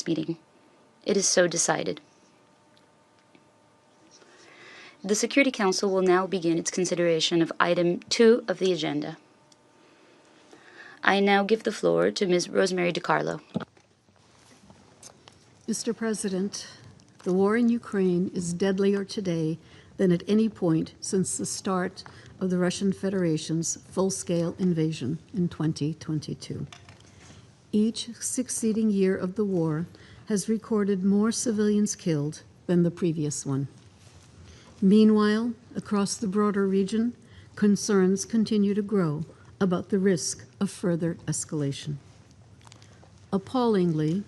this meeting. It is so decided. The Security Council will now begin its consideration of item 2 of the agenda. I now give the floor to Ms. Rosemary DiCarlo. Mr. President, the war in Ukraine is deadlier today than at any point since the start of the Russian Federation's full-scale invasion in 2022. Each succeeding year of the war has recorded more civilians killed than the previous one. Meanwhile, across the broader region, concerns continue to grow about the risk of further escalation. Appallingly,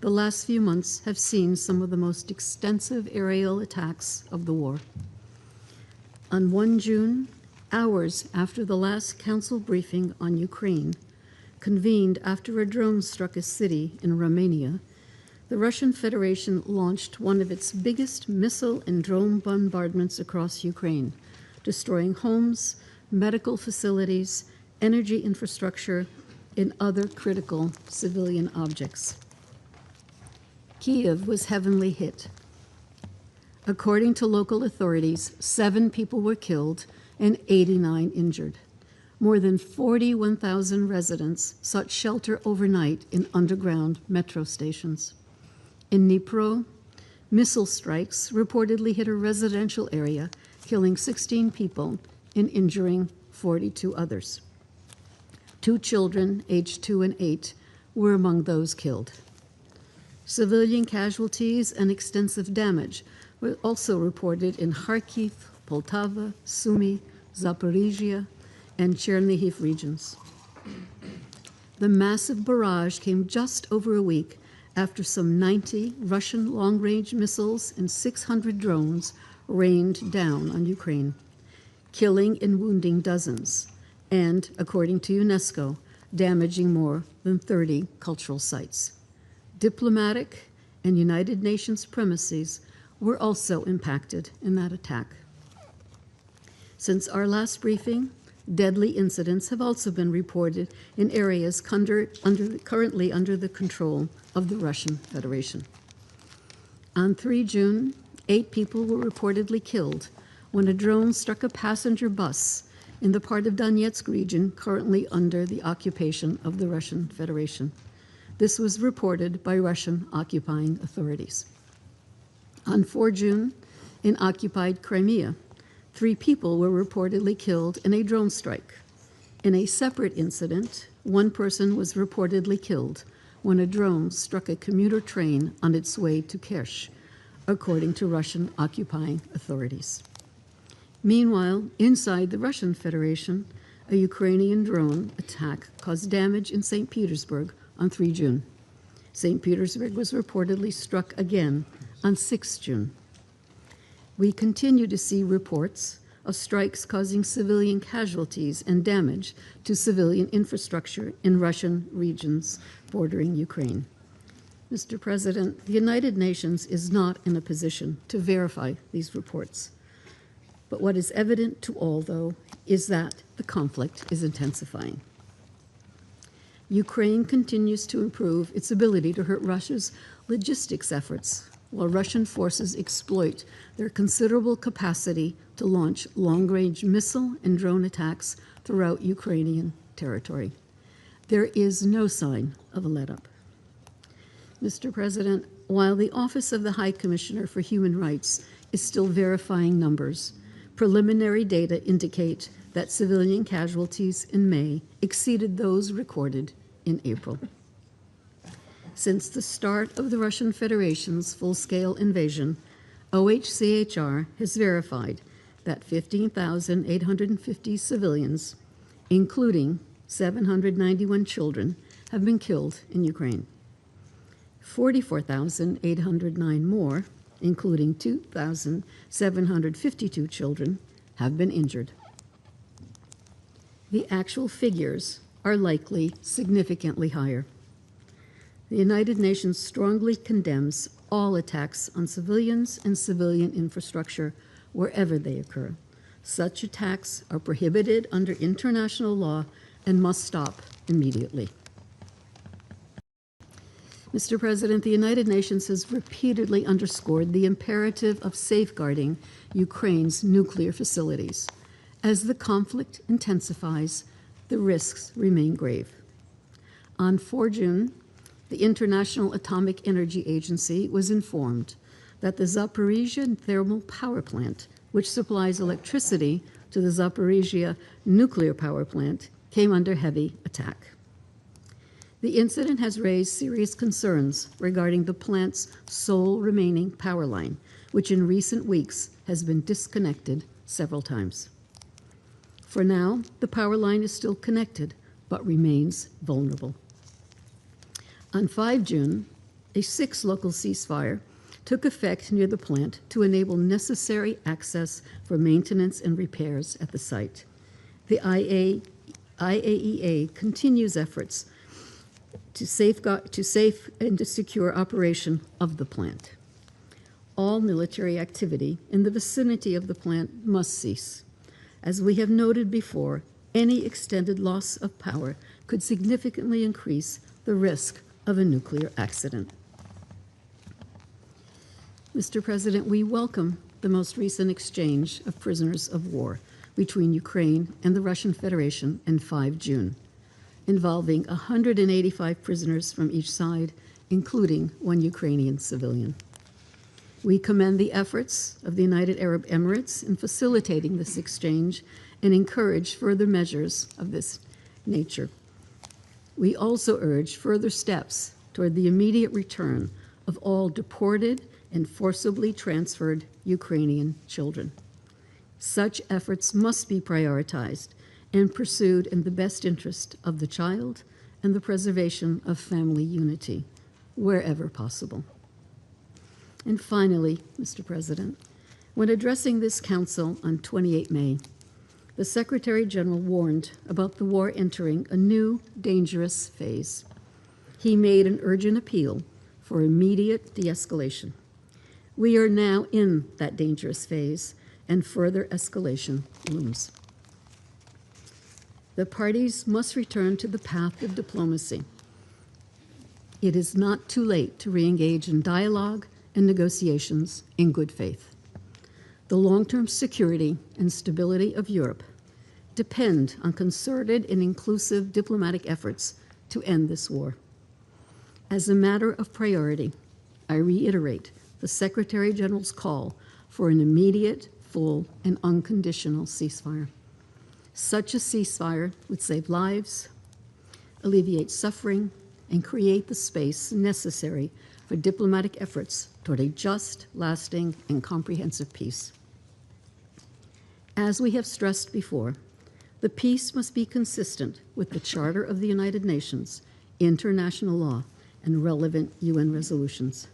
the last few months have seen some of the most extensive aerial attacks of the war. On 1 June, hours after the last council briefing on Ukraine, convened after a drone struck a city in Romania, the Russian Federation launched one of its biggest missile and drone bombardments across Ukraine, destroying homes, medical facilities, energy infrastructure, and other critical civilian objects. Kyiv was heavily hit. According to local authorities, 7 people were killed and 89 injured. More than 41,000 residents sought shelter overnight in underground metro stations. In Dnipro, missile strikes reportedly hit a residential area, killing 16 people and injuring 42 others. 2 children, aged 2 and 8, were among those killed. Civilian casualties and extensive damage were also reported in Kharkiv, Poltava, Sumy, Zaporizhia, and Chernihiv regions. The massive barrage came just over a week after some 90 Russian long-range missiles and 600 drones rained down on Ukraine, killing and wounding dozens, and, according to UNESCO, damaging more than 30 cultural sites. Diplomatic and United Nations premises were also impacted in that attack. Since our briefing, deadly incidents have also been reported in areas currently under the control of the Russian Federation. On 3 June, 8 people were reportedly killed when a drone struck a passenger bus in the part of Donetsk region currently under the occupation of the Russian Federation. This was reported by Russian occupying authorities. On 4 June, in occupied Crimea, 3 people were reportedly killed in a drone strike. In a separate incident, 1 person was reportedly killed when a drone struck a commuter train on its way to Kerch, according to Russian occupying authorities. Meanwhile, inside the Russian Federation, a Ukrainian drone attack caused damage in St. Petersburg on 3 June. St. Petersburg was reportedly struck again on 6 June. We continue to see reports of strikes causing civilian casualties and damage to civilian infrastructure in Russian regions bordering Ukraine. Mr. President, the United Nations is not in a position to verify these reports. But what is evident to all, though, is that the conflict is intensifying. Ukraine continues to improve its ability to hurt Russia's logistics efforts, while Russian forces exploit their considerable capacity to launch long-range missile and drone attacks throughout Ukrainian territory. There is no sign of a let-up. Mr. President, while the Office of the High Commissioner for Human Rights is still verifying numbers, preliminary data indicate that civilian casualties in May exceeded those recorded in April. Since the start of the Russian Federation's full-scale invasion, OHCHR has verified that 15,850 civilians, including 791 children, have been killed in Ukraine. 44,809 more, including 2,752 children, have been injured. The actual figures are likely significantly higher. The United Nations strongly condemns all attacks on civilians and civilian infrastructure wherever they occur. Such attacks are prohibited under international law and must stop immediately. Mr. President, the United Nations has repeatedly underscored the imperative of safeguarding Ukraine's nuclear facilities. As the conflict intensifies, the risks remain grave. On 4 June, the International Atomic Energy Agency was informed that the Zaporizhia thermal power plant, which supplies electricity to the Zaporizhia nuclear power plant, came under heavy attack. The incident has raised serious concerns regarding the plant's sole remaining power line, which in recent weeks has been disconnected several times. For now, the power line is still connected, but remains vulnerable. On 5 June, a 6-local ceasefire took effect near the plant to enable necessary access for maintenance and repairs at the site. The IAEA continues efforts to safe and to secure operation of the plant. All military activity in the vicinity of the plant must cease. As we have noted before, any extended loss of power could significantly increase the risk of a nuclear accident. Mr. President, we welcome the most recent exchange of prisoners of war between Ukraine and the Russian Federation in 5 June, involving 185 prisoners from each side, including 1 Ukrainian civilian. We commend the efforts of the United Arab Emirates in facilitating this exchange and encourage further measures of this nature. We also urge further steps toward the immediate return of all deported and forcibly transferred Ukrainian children. Such efforts must be prioritized and pursued in the best interest of the child and the preservation of family unity, wherever possible. And finally, Mr. President, when addressing this Council on 28 May, the Secretary General warned about the war entering a new, dangerous phase. He made an urgent appeal for immediate de-escalation. We are now in that dangerous phase, and further escalation looms. The parties must return to the path of diplomacy. It is not too late to re-engage in dialogue and negotiations in good faith. The long-term security and stability of Europe depend on concerted and inclusive diplomatic efforts to end this war. As a matter of priority, I reiterate the Secretary General's call for an immediate, full, and unconditional ceasefire. Such a ceasefire would save lives, alleviate suffering, and create the space necessary for diplomatic efforts toward a just, lasting, and comprehensive peace. As we have stressed before, the peace must be consistent with the Charter of the United Nations, international law, and relevant UN resolutions.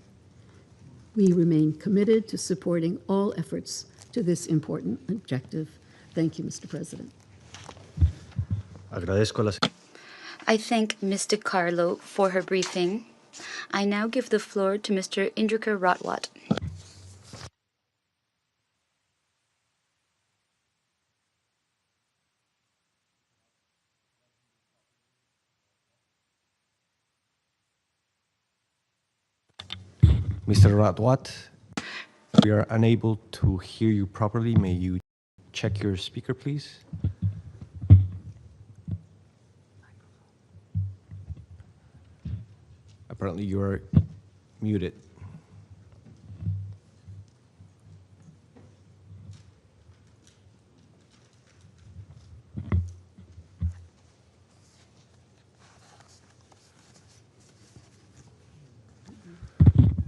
We remain committed to supporting all efforts to this important objective. Thank you, Mr. President. I thank Ms. DiCarlo for her briefing. I now give the floor to Mr. Indrika Ratwat. Mr. Ratwat, we are unable to hear you properly. May you check your speaker, please? Apparently you are muted.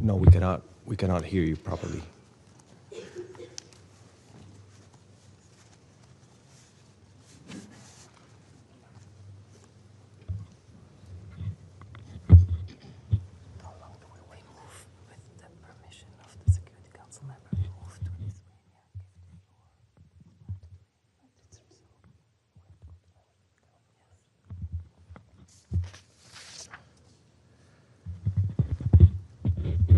No, we cannot hear you properly.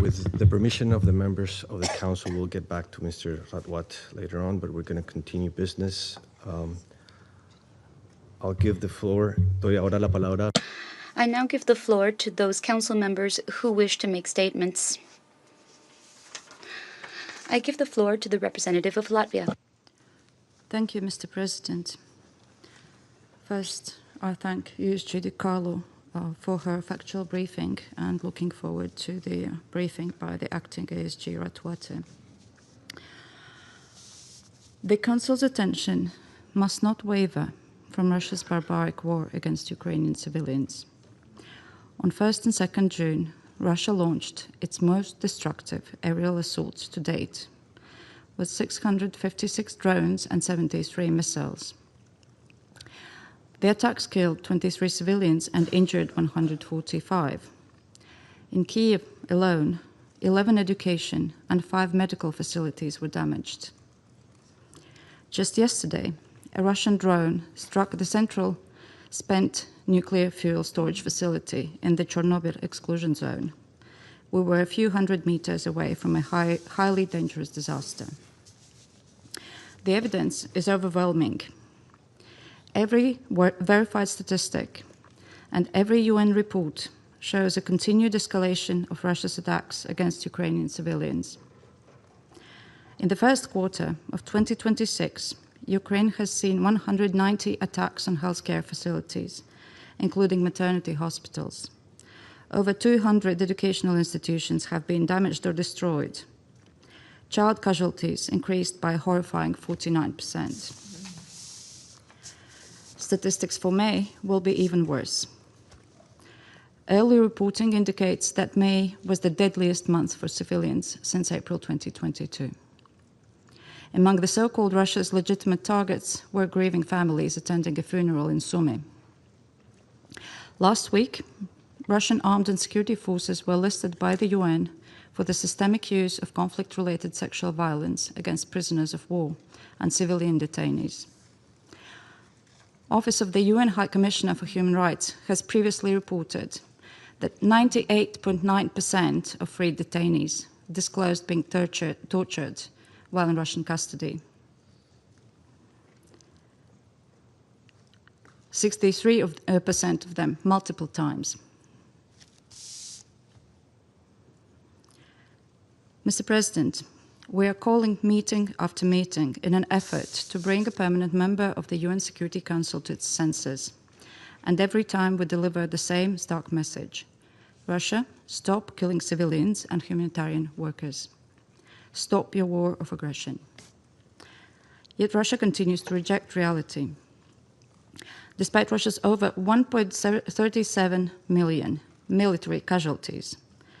With the permission of the members of the council, we'll get back to Mr. Ratwat later on, but we're going to continue business. I'll give the floor. Doy ahora la palabra. I now give the floor to those council members who wish to make statements. I give the floor to the representative of Latvia. Thank you, Mr. President. First, I thank USG Di Carlo for her factual briefing and looking forward to the briefing by the acting ASG Ratuate. The Council's attention must not waver from Russia's barbaric war against Ukrainian civilians. On 1st and 2nd June, Russia launched its most destructive aerial assaults to date, with 656 drones and 73 missiles. The attacks killed 23 civilians and injured 145. In Kyiv alone, 11 education and 5 medical facilities were damaged. Just yesterday, a Russian drone struck the central spent nuclear fuel storage facility in the Chernobyl exclusion zone. We were a few hundred meters away from a highly dangerous disaster. The evidence is overwhelming. Every verified statistic and every UN report shows a continued escalation of Russia's attacks against Ukrainian civilians. In the first quarter of 2026, Ukraine has seen 190 attacks on healthcare facilities, including maternity hospitals. Over 200 educational institutions have been damaged or destroyed. Child casualties increased by a horrifying 49%. Statistics for May will be even worse. Early reporting indicates that May was the deadliest month for civilians since April 2022. Among the so-called Russia's legitimate targets were grieving families attending a funeral in Sumy. Last week, Russian armed and security forces were listed by the UN for the systemic use of conflict-related sexual violence against prisoners of war and civilian detainees. Office of the UN High Commissioner for Human Rights has previously reported that 98.9% of freed detainees disclosed being tortured while in Russian custody. 63% of them multiple times. Mr. President, we are calling meeting after meeting in an effort to bring a permanent member of the UN Security Council to its senses. And every time we deliver the same stark message. Russia, stop killing civilians and humanitarian workers. Stop your war of aggression. Yet Russia continues to reject reality. Despite Russia's over 1.37 million military casualties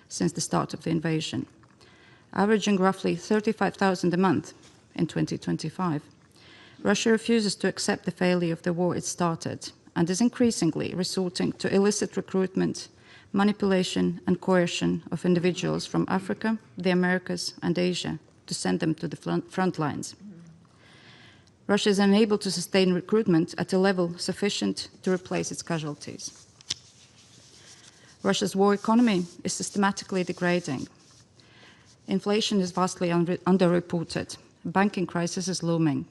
since the start of the invasion, averaging roughly 35,000 a month in 2025, Russia refuses to accept the failure of the war it started and is increasingly resorting to illicit recruitment, manipulation and coercion of individuals from Africa, the Americas and Asia to send them to the front lines. Russia is unable to sustain recruitment at a level sufficient to replace its casualties. Russia's war economy is systematically degrading. Inflation is vastly underreported. Banking crisis is looming.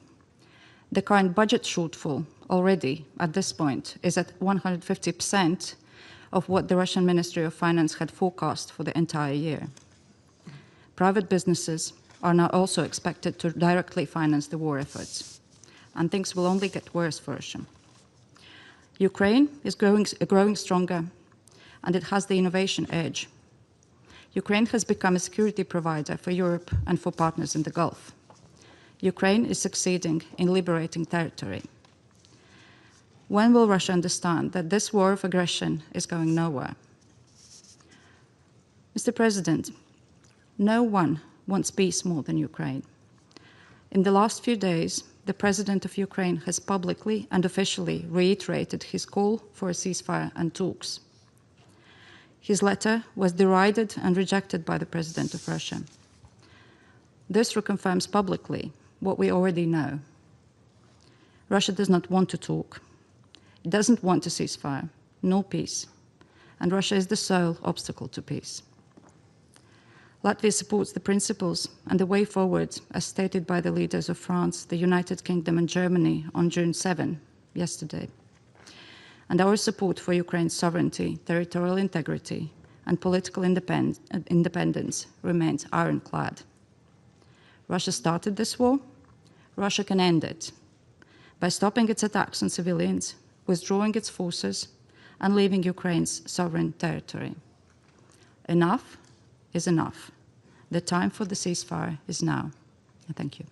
The current budget shortfall already, at this point, is at 150% of what the Russian Ministry of Finance had forecast for the entire year. Private businesses are now also expected to directly finance the war efforts, and things will only get worse for Russia. Ukraine is growing stronger, and it has the innovation edge. Ukraine has become a security provider for Europe and for partners in the Gulf. Ukraine is succeeding in liberating territory. When will Russia understand that this war of aggression is going nowhere? Mr. President, no one wants peace more than Ukraine. In the last few days, the President of Ukraine has publicly and officially reiterated his call for a ceasefire and talks. His letter was derided and rejected by the President of Russia. This reconfirms publicly what we already know. Russia does not want to talk. It doesn't want a ceasefire, no peace. And Russia is the sole obstacle to peace. Latvia supports the principles and the way forward as stated by the leaders of France, the United Kingdom and Germany on June 7, yesterday. and our support for Ukraine's sovereignty, territorial integrity, and political independence remains ironclad. Russia started this war. Russia can end it by stopping its attacks on civilians, withdrawing its forces, and leaving Ukraine's sovereign territory. Enough is enough. The time for the ceasefire is now. Thank you.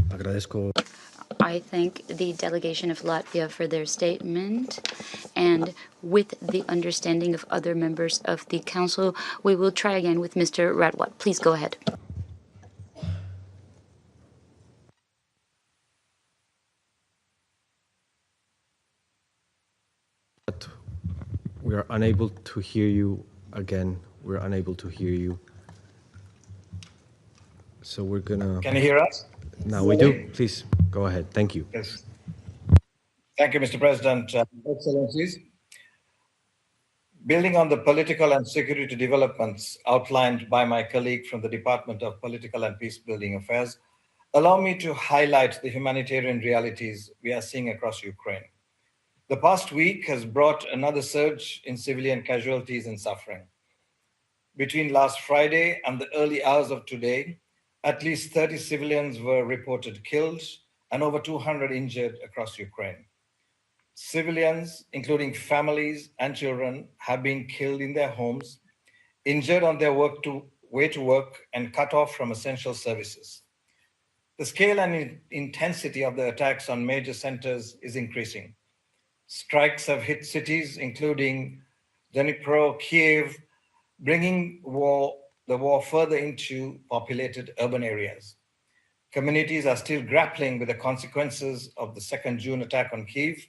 Agradezco. I thank the delegation of Latvia for their statement, and with the understanding of other members of the council, we will try again with Mr. Radwat. Please go ahead. We are unable to hear you again. We're unable to hear you. So we're gonna... Can you hear us? Now we do. Please go ahead. Thank you. Yes. Thank you, Mr. President. Excellencies, building on the political and security developments outlined by my colleague from the Department of Political and Peacebuilding Affairs, allow me to highlight the humanitarian realities we are seeing across Ukraine. The past week has brought another surge in civilian casualties and suffering. Between last Friday and the early hours of today, at least 30 civilians were reported killed and over 200 injured across Ukraine. Civilians, including families and children, have been killed in their homes, injured on their way to work, and cut off from essential services. The scale and intensity of the attacks on major centers is increasing. Strikes have hit cities, including Dnipro, Kiev, bringing the war further into populated urban areas. Communities are still grappling with the consequences of the 2nd June attack on Kiev,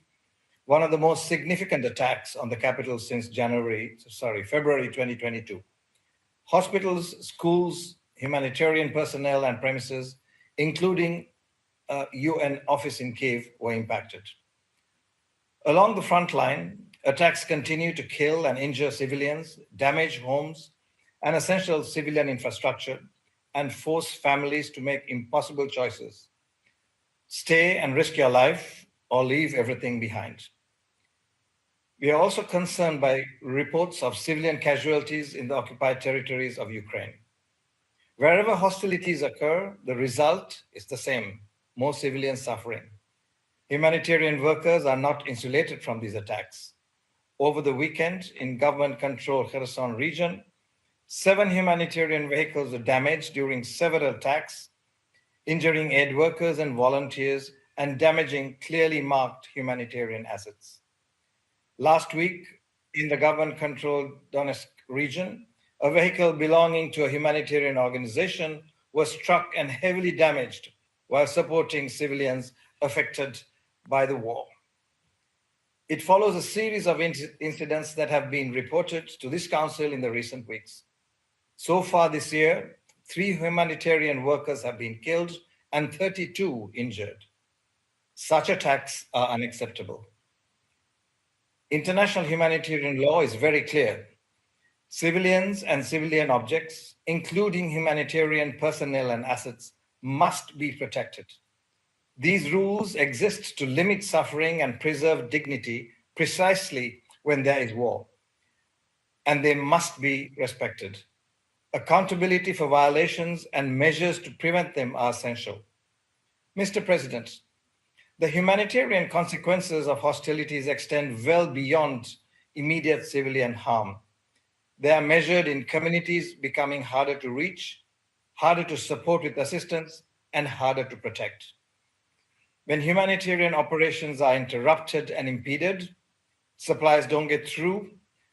one of the most significant attacks on the capital since February 2022. Hospitals, schools, humanitarian personnel and premises, including a UN office in Kiev, were impacted. Along the front line, attacks continue to kill and injure civilians, damage homes and essential civilian infrastructure, and force families to make impossible choices. Stay and risk your life or leave everything behind. We are also concerned by reports of civilian casualties in the occupied territories of Ukraine. Wherever hostilities occur, the result is the same: more civilian suffering. Humanitarian workers are not insulated from these attacks. Over the weekend, in government-controlled Kherson region, 7 humanitarian vehicles were damaged during several attacks, injuring aid workers and volunteers and damaging clearly marked humanitarian assets. Last week, in the government-controlled Donetsk region, a vehicle belonging to a humanitarian organization was struck and heavily damaged while supporting civilians affected by the war. It follows a series of incidents that have been reported to this council in the recent weeks. So far this year, 3 humanitarian workers have been killed and 32 injured. Such attacks are unacceptable. International humanitarian law is very clear. Civilians and civilian objects, including humanitarian personnel and assets, must be protected. These rules exist to limit suffering and preserve dignity precisely when there is war, and they must be respected. Accountability for violations and measures to prevent them are essential. Mr. President, the humanitarian consequences of hostilities extend well beyond immediate civilian harm. They are measured in communities becoming harder to reach, harder to support with assistance, and harder to protect. When humanitarian operations are interrupted and impeded, supplies don't get through,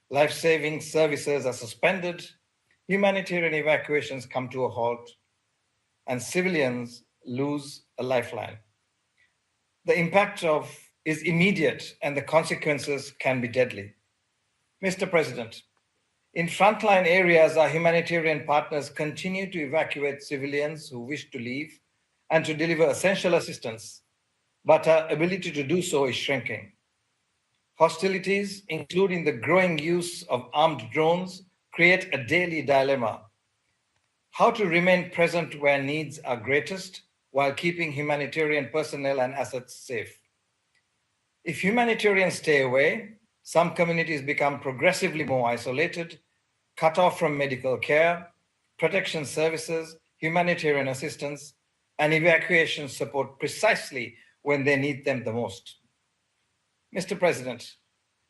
life-saving services are suspended, humanitarian evacuations come to a halt, and civilians lose a lifeline. The impact is immediate and the consequences can be deadly. Mr. President, in frontline areas, our humanitarian partners continue to evacuate civilians who wish to leave and to deliver essential assistance, but our ability to do so is shrinking. Hostilities, including the growing use of armed drones, create a daily dilemma: how to remain present where needs are greatest while keeping humanitarian personnel and assets safe. If humanitarians stay away, some communities become progressively more isolated, cut off from medical care, protection services, humanitarian assistance, and evacuation support precisely when they need them the most. Mr. President,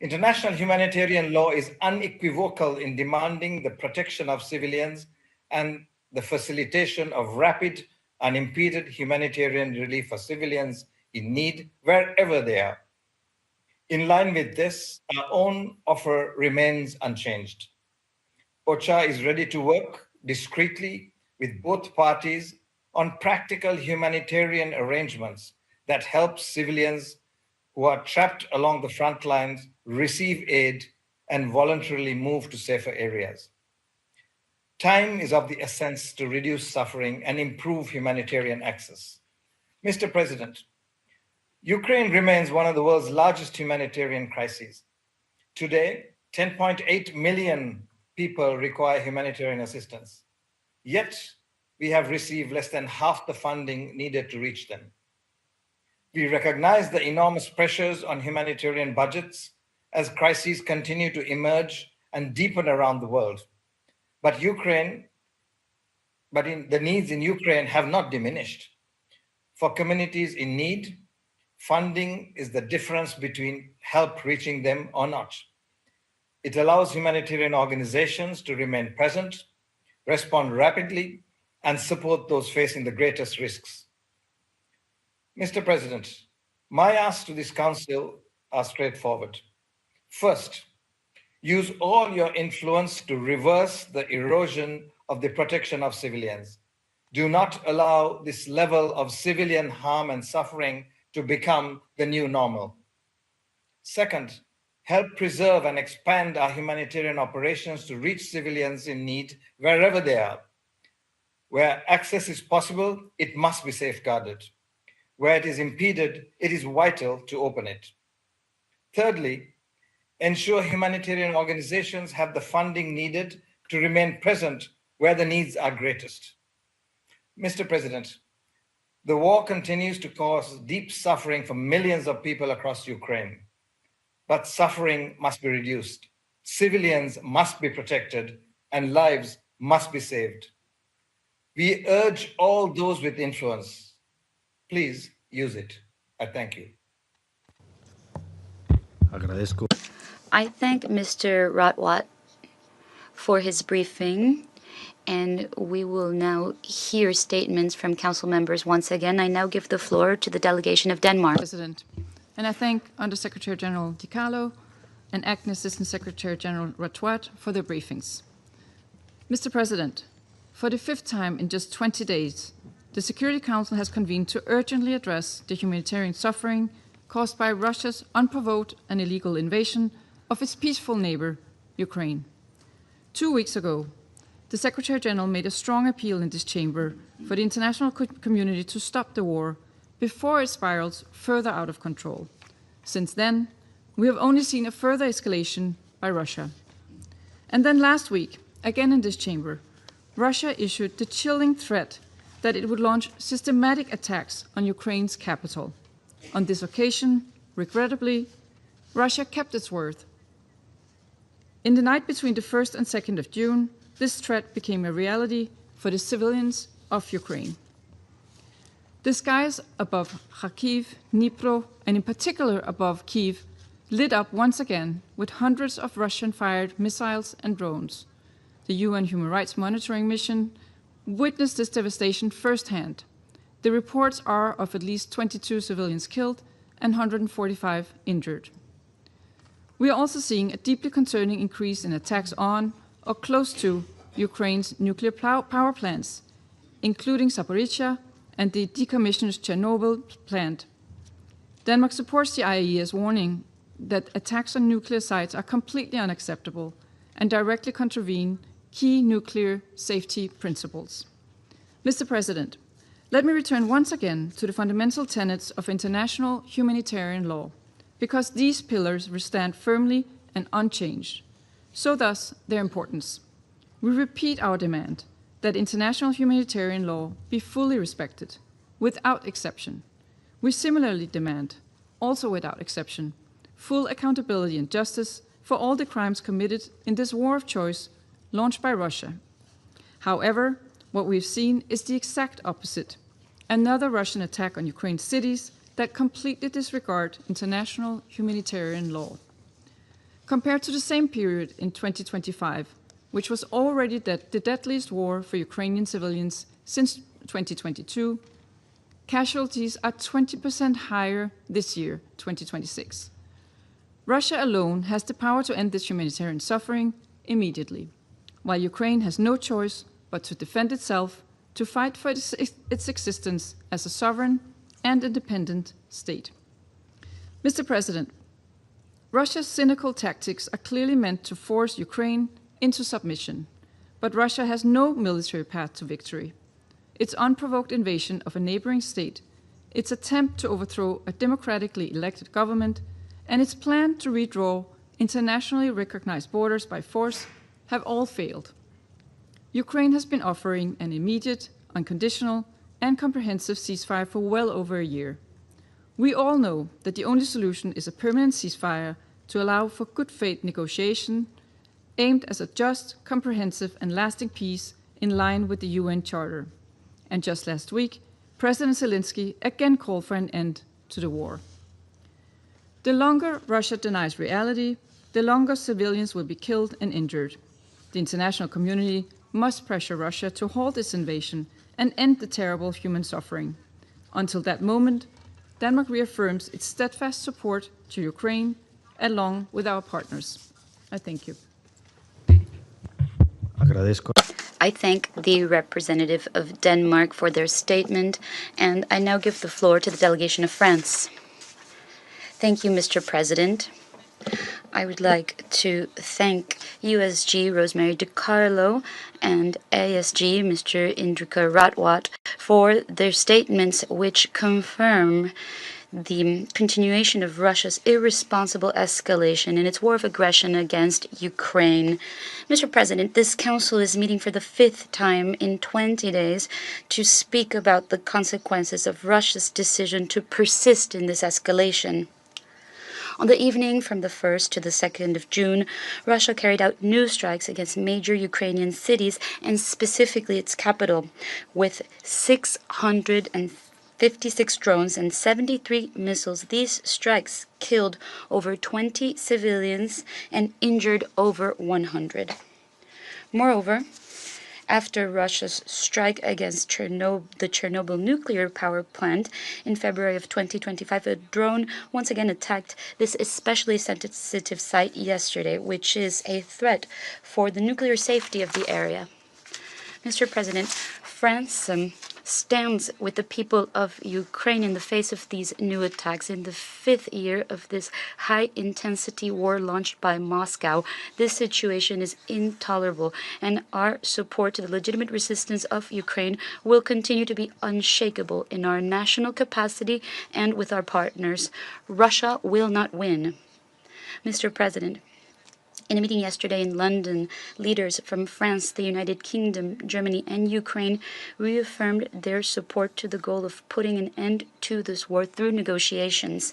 international humanitarian law is unequivocal in demanding the protection of civilians and the facilitation of rapid, unimpeded humanitarian relief for civilians in need wherever they are. In line with this, our own offer remains unchanged. OCHA is ready to work discreetly with both parties on practical humanitarian arrangements that help civilians who are trapped along the front lines receive aid and voluntarily move to safer areas. Time is of the essence to reduce suffering and improve humanitarian access. Mr. President, Ukraine remains one of the world's largest humanitarian crises. Today, 10.8 million people require humanitarian assistance. Yet, we have received less than half the funding needed to reach them. We recognize the enormous pressures on humanitarian budgets as crises continue to emerge and deepen around the world. But the needs in Ukraine have not diminished. For communities in need, funding is the difference between help reaching them or not. It allows humanitarian organizations to remain present, respond rapidly, and support those facing the greatest risks. Mr. President, my asks to this Council are straightforward. First, use all your influence to reverse the erosion of the protection of civilians. Do not allow this level of civilian harm and suffering to become the new normal. Second, help preserve and expand our humanitarian operations to reach civilians in need wherever they are. Where access is possible, it must be safeguarded. Where it is impeded, it is vital to open it. Thirdly, ensure humanitarian organizations have the funding needed to remain present where the needs are greatest. Mr. President, the war continues to cause deep suffering for millions of people across Ukraine. But suffering must be reduced. Civilians must be protected and lives must be saved. We urge all those with influence, please use it. I thank you. Agradezco. I thank Mr. Ratwat for his briefing, and we will now hear statements from council members once again. I now give the floor to the delegation of Denmark. President. And I thank Undersecretary General Di Carlo and Acting Assistant Secretary General Ratwat for their briefings. Mr. President, for the 5th time in just 20 days, the Security Council has convened to urgently address the humanitarian suffering caused by Russia's unprovoked and illegal invasion of its peaceful neighbor, Ukraine. 2 weeks ago, the Secretary General made a strong appeal in this chamber for the international community to stop the war before it spirals further out of control. Since then, we have only seen a further escalation by Russia. And then last week, again in this chamber, Russia issued the chilling threat that it would launch systematic attacks on Ukraine's capital. On this occasion, regrettably, Russia kept its word. In the night between the 1st and 2nd of June, this threat became a reality for the civilians of Ukraine. The skies above Kharkiv, Dnipro, and in particular above Kyiv, lit up once again with hundreds of Russian-fired missiles and drones. The UN Human Rights Monitoring Mission witnessed this devastation firsthand. The reports are of at least 22 civilians killed and 145 injured. We are also seeing a deeply concerning increase in attacks on or close to Ukraine's nuclear power plants, including Zaporizhzhia and the decommissioned Chernobyl plant. Denmark supports the IAEA's warning that attacks on nuclear sites are completely unacceptable and directly contravene key nuclear safety principles. Mr. President, let me return once again to the fundamental tenets of international humanitarian law, because these pillars stand firmly and unchanged. So thus, their importance. We repeat our demand that international humanitarian law be fully respected, without exception. We similarly demand also without exception, full accountability and justice for all the crimes committed in this war of choice launched by Russia. However, what we've seen is the exact opposite. Another Russian attack on Ukraine's cities that completely disregard international humanitarian law. Compared to the same period in 2025, which was already the deadliest war for Ukrainian civilians since 2022, casualties are 20% higher this year, 2026. Russia alone has the power to end this humanitarian suffering immediately, while Ukraine has no choice but to defend itself, to fight for its existence as a sovereign and independent state. Mr. President, Russia's cynical tactics are clearly meant to force Ukraine into submission, but Russia has no military path to victory. Its unprovoked invasion of a neighboring state, its attempt to overthrow a democratically elected government, and its plan to redraw internationally recognized borders by force have all failed. Ukraine has been offering an immediate, unconditional, and comprehensive ceasefire for well over a year. We all know that the only solution is a permanent ceasefire to allow for good faith negotiation aimed at a just, comprehensive, and lasting peace in line with the UN Charter. And just last week, President Zelensky again called for an end to the war. The longer Russia denies reality, the longer civilians will be killed and injured. The international community must pressure Russia to halt this invasion and end the terrible human suffering. Until that moment, Denmark reaffirms its steadfast support to Ukraine along with our partners. I thank you. Agradezco. I thank the representative of Denmark for their statement, and I now give the floor to the delegation of France. Thank you, Mr. President. I would like to thank USG Rosemary DiCarlo and ASG Mr. Indrika Ratwat for their statements which confirm the continuation of Russia's irresponsible escalation in its war of aggression against Ukraine. Mr. President, this council is meeting for the 5th time in 20 days to speak about the consequences of Russia's decision to persist in this escalation. On the evening from the 1st to the 2nd of June, Russia carried out new strikes against major Ukrainian cities and specifically its capital, with 656 drones and 73 missiles. These strikes killed over 20 civilians and injured over 100. Moreover, after Russia's strike against the Chernobyl nuclear power plant in February of 2025, a drone once again attacked this especially sensitive site yesterday, which is a threat for the nuclear safety of the area. Mr. President, France stands with the people of Ukraine in the face of these new attacks. In the 5th year of this high-intensity war launched by Moscow, this situation is intolerable, and our support to the legitimate resistance of Ukraine will continue to be unshakable in our national capacity and with our partners. Russia will not win. Mr. President, in a meeting yesterday in London, leaders from France, the United Kingdom, Germany, and Ukraine reaffirmed their support to the goal of putting an end to this war through negotiations.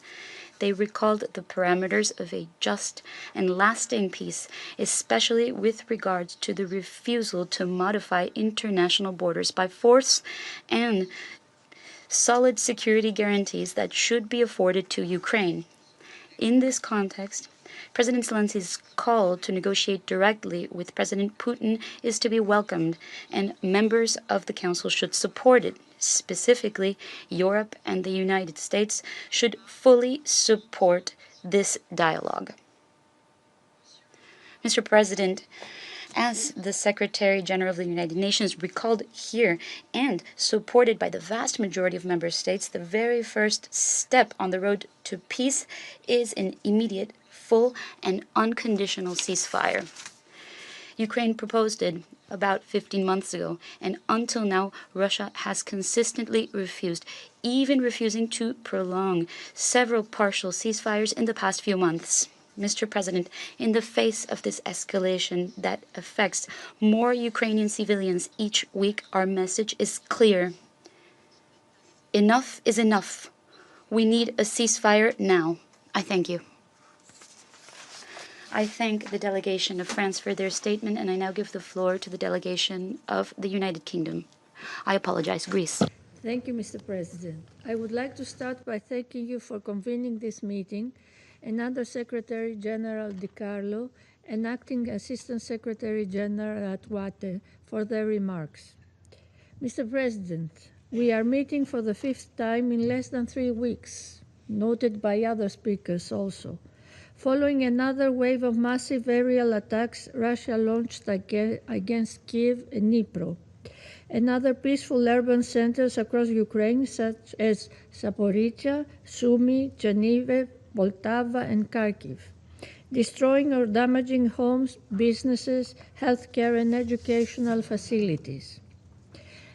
They recalled the parameters of a just and lasting peace, especially with regards to the refusal to modify international borders by force and solid security guarantees that should be afforded to Ukraine. In this context, President Zelensky's call to negotiate directly with President Putin is to be welcomed, and members of the Council should support it. Specifically, Europe and the United States should fully support this dialogue. Mr. President, as the Secretary General of the United Nations recalled here and supported by the vast majority of member states, the very first step on the road to peace is an immediate, full, and unconditional ceasefire. Ukraine proposed it about 15 months ago, and until now, Russia has consistently refused, even refusing to prolong several partial ceasefires in the past few months. Mr. President, in the face of this escalation that affects more Ukrainian civilians each week, our message is clear. Enough is enough. We need a ceasefire now. I thank you. I thank the delegation of France for their statement, and I now give the floor to the delegation of the United Kingdom. I apologize, Greece. Thank you, Mr. President. I would like to start by thanking you for convening this meeting, and Under Secretary General Di Carlo and Acting Assistant Secretary General Atwate for their remarks. Mr. President, we are meeting for the 5th time in less than 3 weeks, noted by other speakers also. Following another wave of massive aerial attacks Russia launched against Kiev and Dnipro, and other peaceful urban centers across Ukraine, such as Zaporizhia, Sumy, Chernihiv, Poltava, and Kharkiv, destroying or damaging homes, businesses, healthcare, and educational facilities.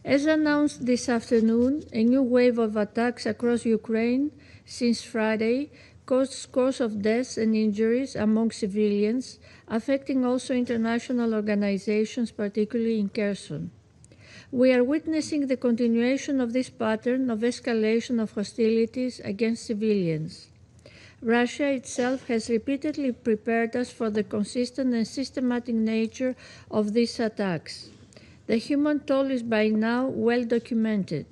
As announced this afternoon, a new wave of attacks across Ukraine since Friday caused scores of deaths and injuries among civilians, affecting also international organizations, particularly in Kherson. We are witnessing the continuation of this pattern of escalation of hostilities against civilians. Russia itself has repeatedly prepared us for the consistent and systematic nature of these attacks. The human toll is by now well documented.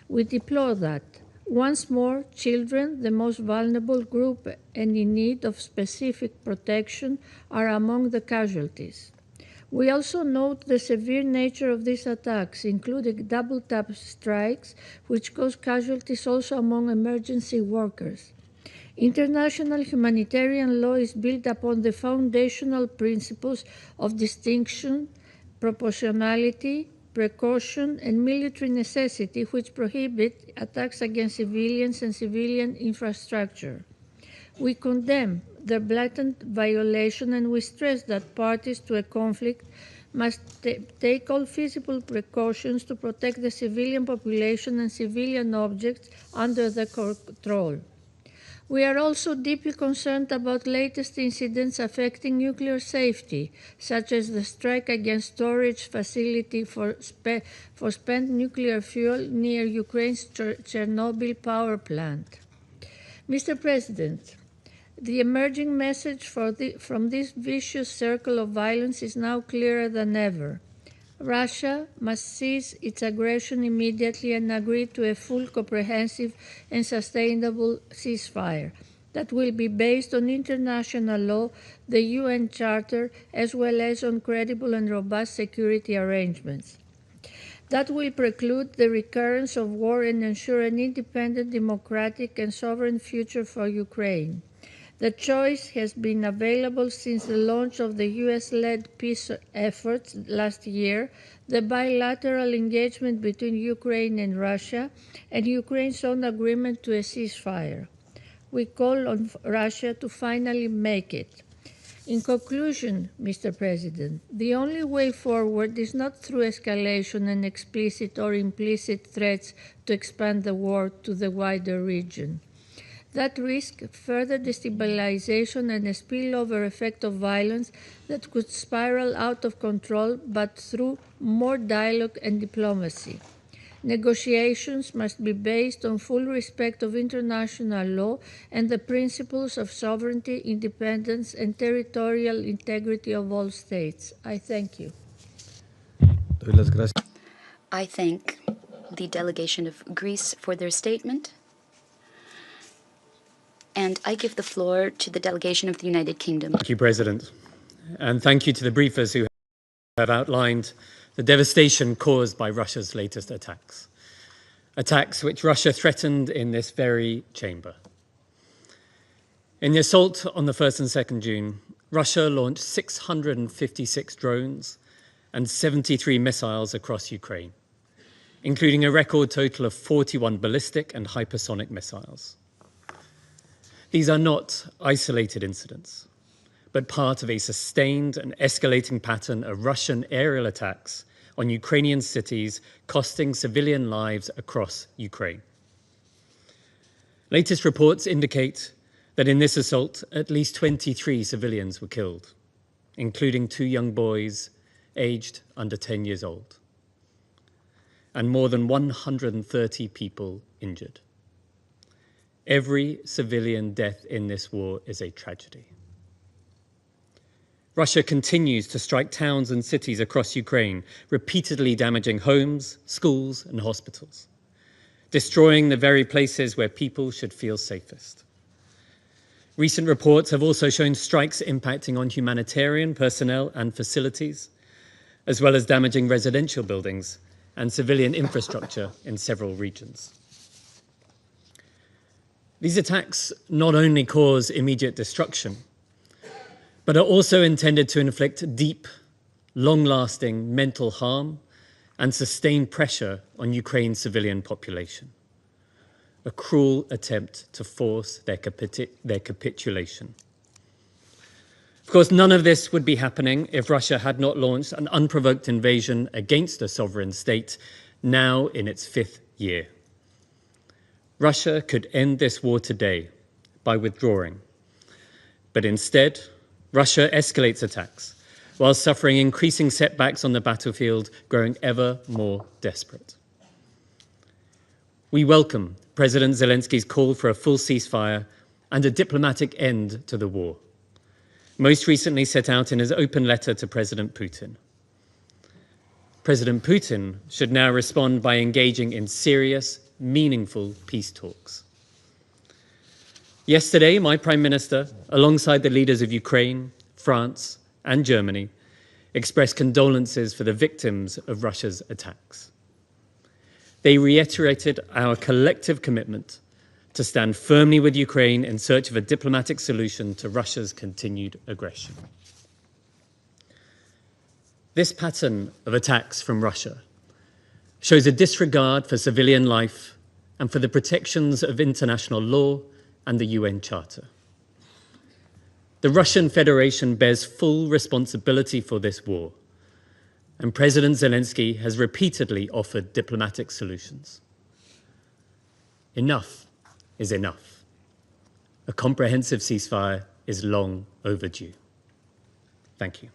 We deplore that. Once more, children, the most vulnerable group and in need of specific protection, are among the casualties. We also note the severe nature of these attacks, including double-tap strikes, which cause casualties also among emergency workers. International humanitarian law is built upon the foundational principles of distinction, proportionality, precaution, and military necessity, which prohibit attacks against civilians and civilian infrastructure. We condemn their blatant violation, and we stress that parties to a conflict must take all feasible precautions to protect the civilian population and civilian objects under their control. We are also deeply concerned about latest incidents affecting nuclear safety, such as the strike against storage facility for spent nuclear fuel near Ukraine's Chernobyl power plant. Mr. President, the emerging message from this vicious circle of violence is now clearer than ever. Russia must cease its aggression immediately and agree to a full, comprehensive, and sustainable ceasefire that will be based on international law, the UN Charter, as well as on credible and robust security arrangements. That will preclude the recurrence of war and ensure an independent, democratic, and sovereign future for Ukraine. The choice has been available since the launch of the US-led peace efforts last year, the bilateral engagement between Ukraine and Russia, and Ukraine's own agreement to a ceasefire. We call on Russia to finally make it. In conclusion, Mr. President, the only way forward is not through escalation and explicit or implicit threats to expand the war to the wider region. That risk further destabilization and a spillover effect of violence that could spiral out of control, but through more dialogue and diplomacy. Negotiations must be based on full respect of international law and the principles of sovereignty, independence, and territorial integrity of all states. I thank you. I thank the delegation of Greece for their statement. And I give the floor to the delegation of the United Kingdom. Thank you, President. And thank you to the briefers who have outlined the devastation caused by Russia's latest attacks. Attacks which Russia threatened in this very chamber. In the assault on the 1st and 2nd June, Russia launched 656 drones and 73 missiles across Ukraine, including a record total of 41 ballistic and hypersonic missiles. These are not isolated incidents, but part of a sustained and escalating pattern of Russian aerial attacks on Ukrainian cities, costing civilian lives across Ukraine. Latest reports indicate that in this assault, at least 23 civilians were killed, including 2 young boys aged under 10 years old, and more than 130 people injured. Every civilian death in this war is a tragedy. Russia continues to strike towns and cities across Ukraine, repeatedly damaging homes, schools, and hospitals, destroying the very places where people should feel safest. Recent reports have also shown strikes impacting on humanitarian personnel and facilities, as well as damaging residential buildings and civilian infrastructure in several regions. These attacks not only cause immediate destruction, but are also intended to inflict deep, long-lasting mental harm and sustained pressure on Ukraine's civilian population. A cruel attempt to force their capitulation. Of course, none of this would be happening if Russia had not launched an unprovoked invasion against a sovereign state, now in its 5th year. Russia could end this war today by withdrawing, but instead, Russia escalates attacks while suffering increasing setbacks on the battlefield, growing ever more desperate. We welcome President Zelensky's call for a full ceasefire and a diplomatic end to the war, most recently set out in his open letter to President Putin. President Putin should now respond by engaging in serious, meaningful peace talks. Yesterday, my Prime Minister, alongside the leaders of Ukraine, France, and Germany, expressed condolences for the victims of Russia's attacks. They reiterated our collective commitment to stand firmly with Ukraine in search of a diplomatic solution to Russia's continued aggression. This pattern of attacks from Russia shows a disregard for civilian life and for the protections of international law and the UN Charter. The Russian Federation bears full responsibility for this war, and President Zelensky has repeatedly offered diplomatic solutions. Enough is enough. A comprehensive ceasefire is long overdue. Thank you.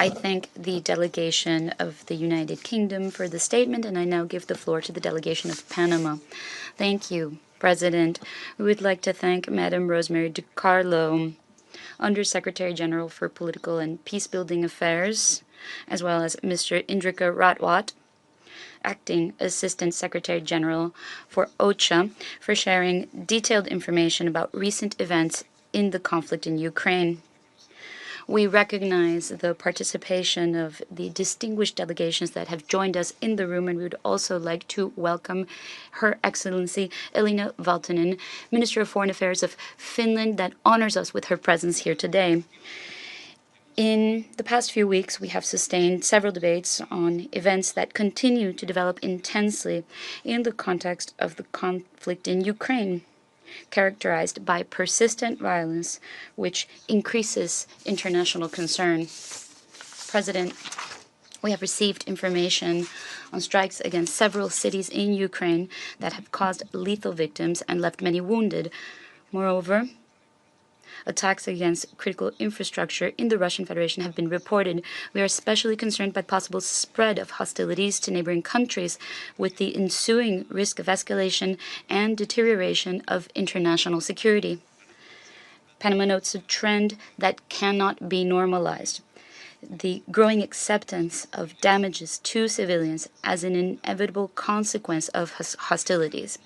I thank the delegation of the United Kingdom for the statement, and I now give the floor to the delegation of Panama. Thank you, President. We would like to thank Madam Rosemary DiCarlo, Undersecretary General for Political and Peacebuilding Affairs, as well as Mr. Indrika Ratwat, Acting Assistant Secretary General for OCHA, for sharing detailed information about recent events in the conflict in Ukraine. We recognize the participation of the distinguished delegations that have joined us in the room, and we would also like to welcome Her Excellency Elina Valtonen, Minister of Foreign Affairs of Finland, that honors us with her presence here today. In the past few weeks, we have sustained several debates on events that continue to develop intensely in the context of the conflict in Ukraine, characterized by persistent violence, which increases international concern. President, we have received information on strikes against several cities in Ukraine that have caused lethal victims and left many wounded. Moreover, attacks against critical infrastructure in the Russian Federation have been reported. We are especially concerned by possible spread of hostilities to neighboring countries, with the ensuing risk of escalation and deterioration of international security. Panama notes a trend that cannot be normalized: the growing acceptance of damages to civilians as an inevitable consequence of hostilities.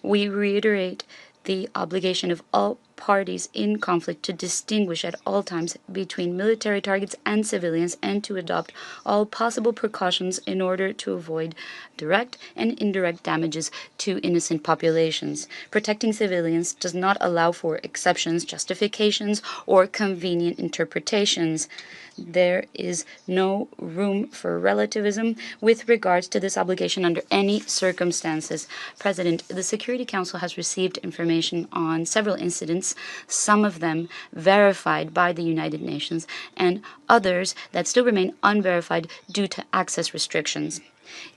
We reiterate the obligation of all parties in conflict to distinguish at all times between military targets and civilians, and to adopt all possible precautions in order to avoid direct and indirect damages to innocent populations. Protecting civilians does not allow for exceptions, justifications, or convenient interpretations. There is no room for relativism with regards to this obligation under any circumstances. President, the Security Council has received information on several incidents, some of them verified by the United Nations, and others that still remain unverified due to access restrictions.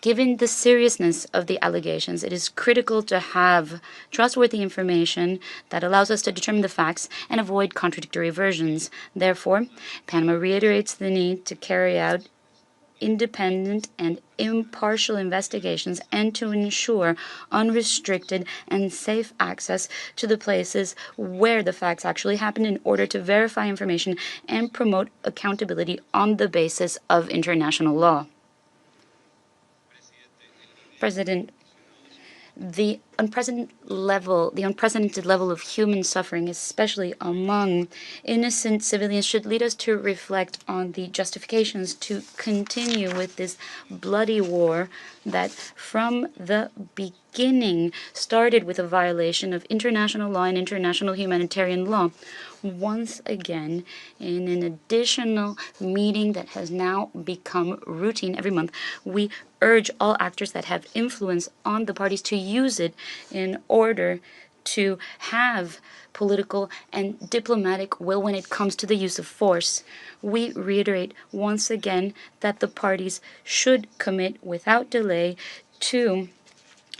Given the seriousness of the allegations, it is critical to have trustworthy information that allows us to determine the facts and avoid contradictory versions. Therefore, Panama reiterates the need to carry out independent and impartial investigations and to ensure unrestricted and safe access to the places where the facts actually happened in order to verify information and promote accountability on the basis of international law. President, the unprecedented level of human suffering, especially among innocent civilians, should lead us to reflect on the justifications to continue with this bloody war that from the beginning started with a violation of international law and international humanitarian law. Once again, in an additional meeting that has now become routine every month, we urge all actors that have influence on the parties to use it in order to have political and diplomatic will when it comes to the use of force. We reiterate once again that the parties should commit without delay to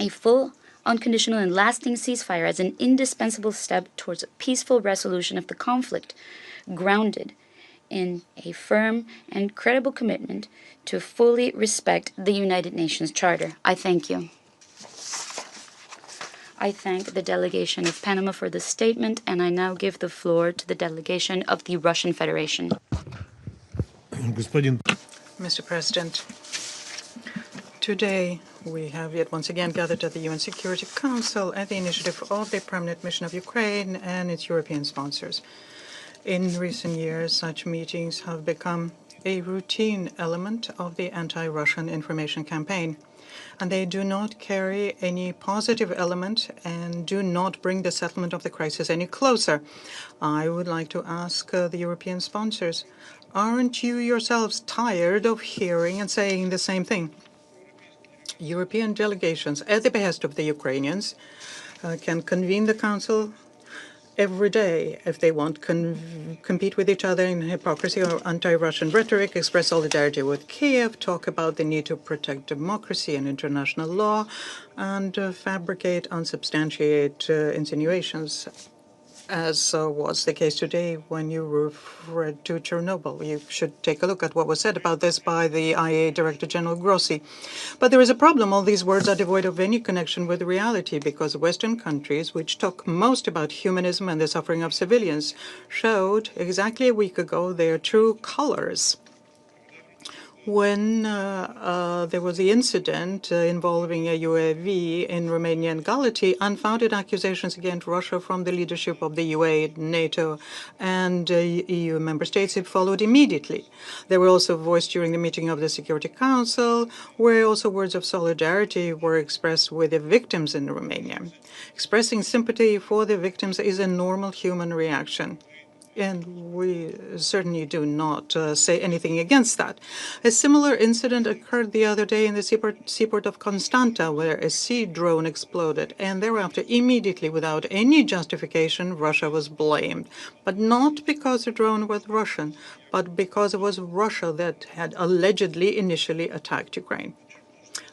a full, unconditional, and lasting ceasefire as an indispensable step towards a peaceful resolution of the conflict, grounded in a firm and credible commitment to fully respect the United Nations Charter. I thank you. I thank the delegation of Panama for the statement, and I now give the floor to the delegation of the Russian Federation. Mr. President, today we have yet once again gathered at the UN Security Council at the initiative of the Permanent Mission of Ukraine and its European sponsors. In recent years, such meetings have become a routine element of the anti-Russian information campaign, and they do not carry any positive element and do not bring the settlement of the crisis any closer. I would like to ask the European sponsors, aren't you yourselves tired of hearing and saying the same thing? European delegations, at the behest of the Ukrainians, can convene the Council every day if they want, compete with each other in hypocrisy or anti-Russian rhetoric, express solidarity with Kiev, talk about the need to protect democracy and international law, and fabricate unsubstantiated insinuations, as was the case today when you referred to Chernobyl. You should take a look at what was said about this by the IAEA Director General Grossi. But there is a problem. All these words are devoid of any connection with reality because Western countries, which talk most about humanism and the suffering of civilians, showed exactly a week ago their true colors when there was the incident involving a UAV in Romania and Galati. Unfounded accusations against Russia from the leadership of the UN, NATO, and EU member states have followed immediately. They were also voiced during the meeting of the Security Council, where also words of solidarity were expressed with the victims in Romania. Expressing sympathy for the victims is a normal human reaction, and we certainly do not say anything against that. A similar incident occurred the other day in the seaport of Constanta, where a sea drone exploded, and thereafter, immediately, without any justification, Russia was blamed. But not because the drone was Russian, but because it was Russia that had allegedly initially attacked Ukraine.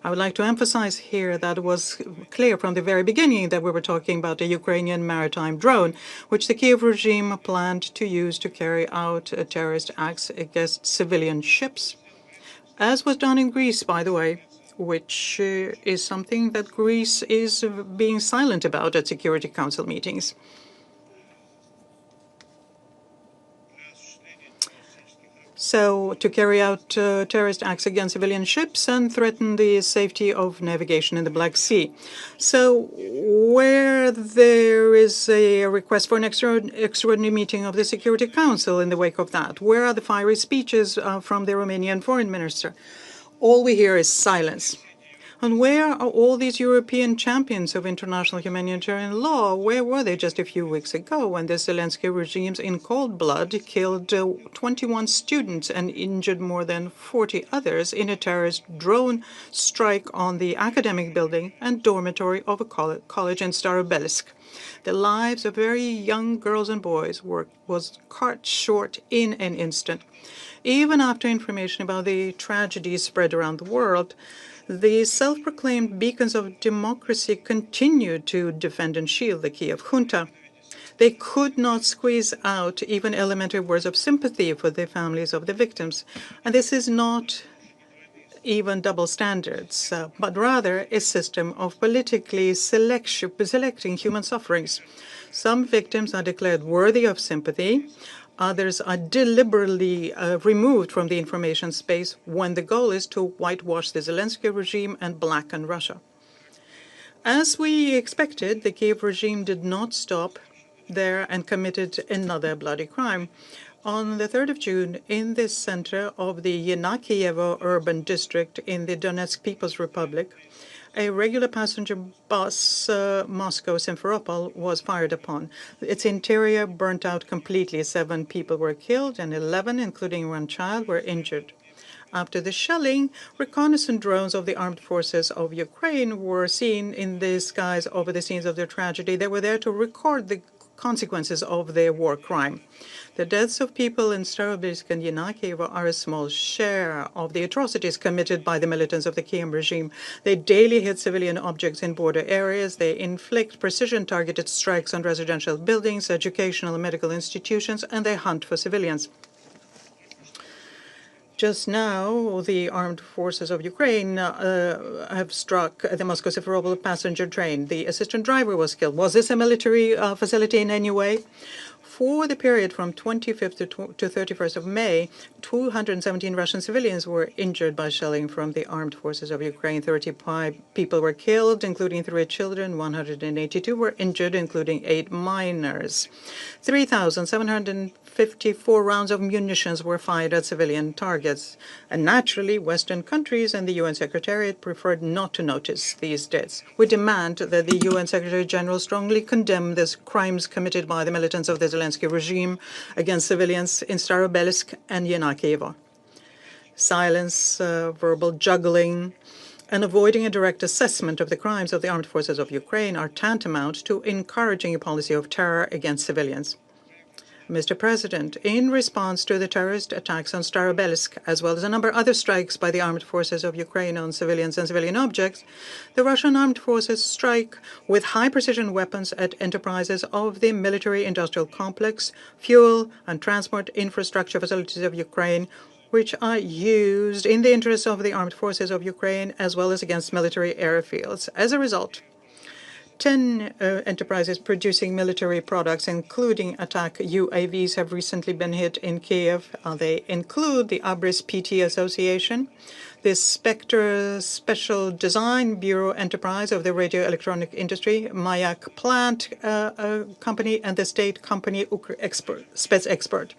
I would like to emphasize here that it was clear from the very beginning that we were talking about a Ukrainian maritime drone, which the Kiev regime planned to use to carry out terrorist acts against civilian ships, as was done in Greece, by the way, which is something that Greece is being silent about at Security Council meetings. So, to carry out terrorist acts against civilian ships and threaten the safety of navigation in the Black Sea. So, where there is a request for an extraordinary meeting of the Security Council in the wake of that, where are the fiery speeches from the Romanian foreign minister? All we hear is silence. And where are all these European champions of international humanitarian law? Where were they just a few weeks ago when the Zelensky regime in cold blood killed 21 students and injured more than 40 others in a terrorist drone strike on the academic building and dormitory of a college in Starobelsk? The lives of very young girls and boys was cut short in an instant. Even after information about the tragedy spread around the world, the self-proclaimed beacons of democracy continued to defend and shield the Kiev junta. They could not squeeze out even elementary words of sympathy for the families of the victims. And this is not even double standards, but rather a system of politically selecting human sufferings. Some victims are declared worthy of sympathy. Others are deliberately removed from the information space when the goal is to whitewash the Zelensky regime and blacken Russia. As we expected, the Kiev regime did not stop there and committed another bloody crime. On the 3rd of June, in the center of the Yenakievo urban district in the Donetsk People's Republic, a regular passenger bus, Moscow-Simferopol, was fired upon. Its interior burnt out completely. 7 people were killed and 11, including 1 child, were injured. After the shelling, reconnaissance drones of the armed forces of Ukraine were seen in the skies over the scenes of their tragedy. They were there to record the consequences of their war crime. The deaths of people in Starobilsk and Yenakievo are a small share of the atrocities committed by the militants of the Kiev regime. They daily hit civilian objects in border areas. They inflict precision-targeted strikes on residential buildings, educational and medical institutions, and they hunt for civilians. Just now, the armed forces of Ukraine have struck the Moscow-Simferopol passenger train. The assistant driver was killed. Was this a military facility in any way? For the period from 25th to 31st of May, 217 Russian civilians were injured by shelling from the armed forces of Ukraine. 35 people were killed, including 3 children. 182 were injured, including 8 minors. 3,754 rounds of munitions were fired at civilian targets. And naturally, Western countries and the UN Secretariat preferred not to notice these deaths. We demand that the UN Secretary General strongly condemn these crimes committed by the militants of the Zelensky regime against civilians in Starobilsk and Yenakievo. Silence, verbal juggling, and avoiding a direct assessment of the crimes of the armed forces of Ukraine are tantamount to encouraging a policy of terror against civilians. Mr. President, in response to the terrorist attacks on Starobilsk, as well as a number of other strikes by the armed forces of Ukraine on civilians and civilian objects, the Russian armed forces strike with high-precision weapons at enterprises of the military-industrial complex, fuel and transport infrastructure facilities of Ukraine, which are used in the interests of the armed forces of Ukraine, as well as against military airfields. As a result, 10 enterprises producing military products, including attack UAVs, have recently been hit in Kiev. They include the Abris PT Association, the Spectre Special Design Bureau Enterprise of the radio electronic industry, Mayak Plant Company, and the state company Spetsexpert.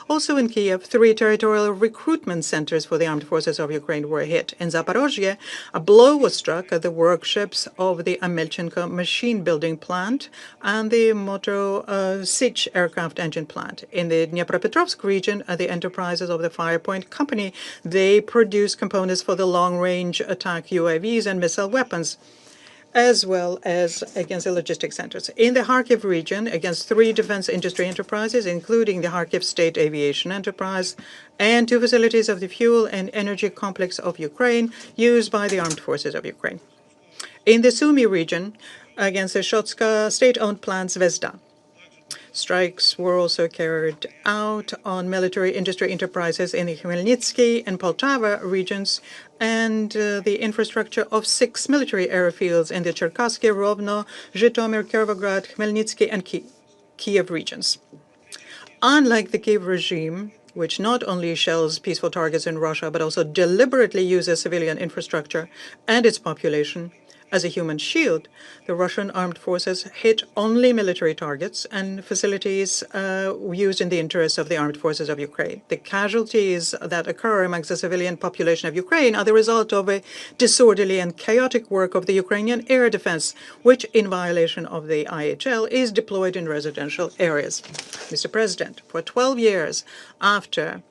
Also in Kiev, 3 territorial recruitment centers for the armed forces of Ukraine were hit. In Zaporozhye, a blow was struck at the workshops of the Amelchenko machine building plant and the Motor Sich aircraft engine plant. In the Dnipropetrovsk region, at the enterprises of the Firepoint Company, they produce components for the long-range attack UAVs and missile weapons, as well as against the logistics centers. In the Kharkiv region, against 3 defense industry enterprises, including the Kharkiv State Aviation Enterprise, and 2 facilities of the fuel and energy complex of Ukraine used by the armed forces of Ukraine. In the Sumy region, against the Shotska state-owned plant Zvezda. Strikes were also carried out on military industry enterprises in the Khmelnytsky and Poltava regions and the infrastructure of 6 military airfields in the Cherkasky, Rovno, Zhytomyr, Kirovograd, Khmelnytsky, and Kiev regions. Unlike the Kiev regime, which not only shells peaceful targets in Russia, but also deliberately uses civilian infrastructure and its population as a human shield, the Russian armed forces hit only military targets and facilities used in the interests of the armed forces of Ukraine. The casualties that occur amongst the civilian population of Ukraine are the result of a disorderly and chaotic work of the Ukrainian air defense, which, in violation of the IHL, is deployed in residential areas. Mr. President, for 12 years after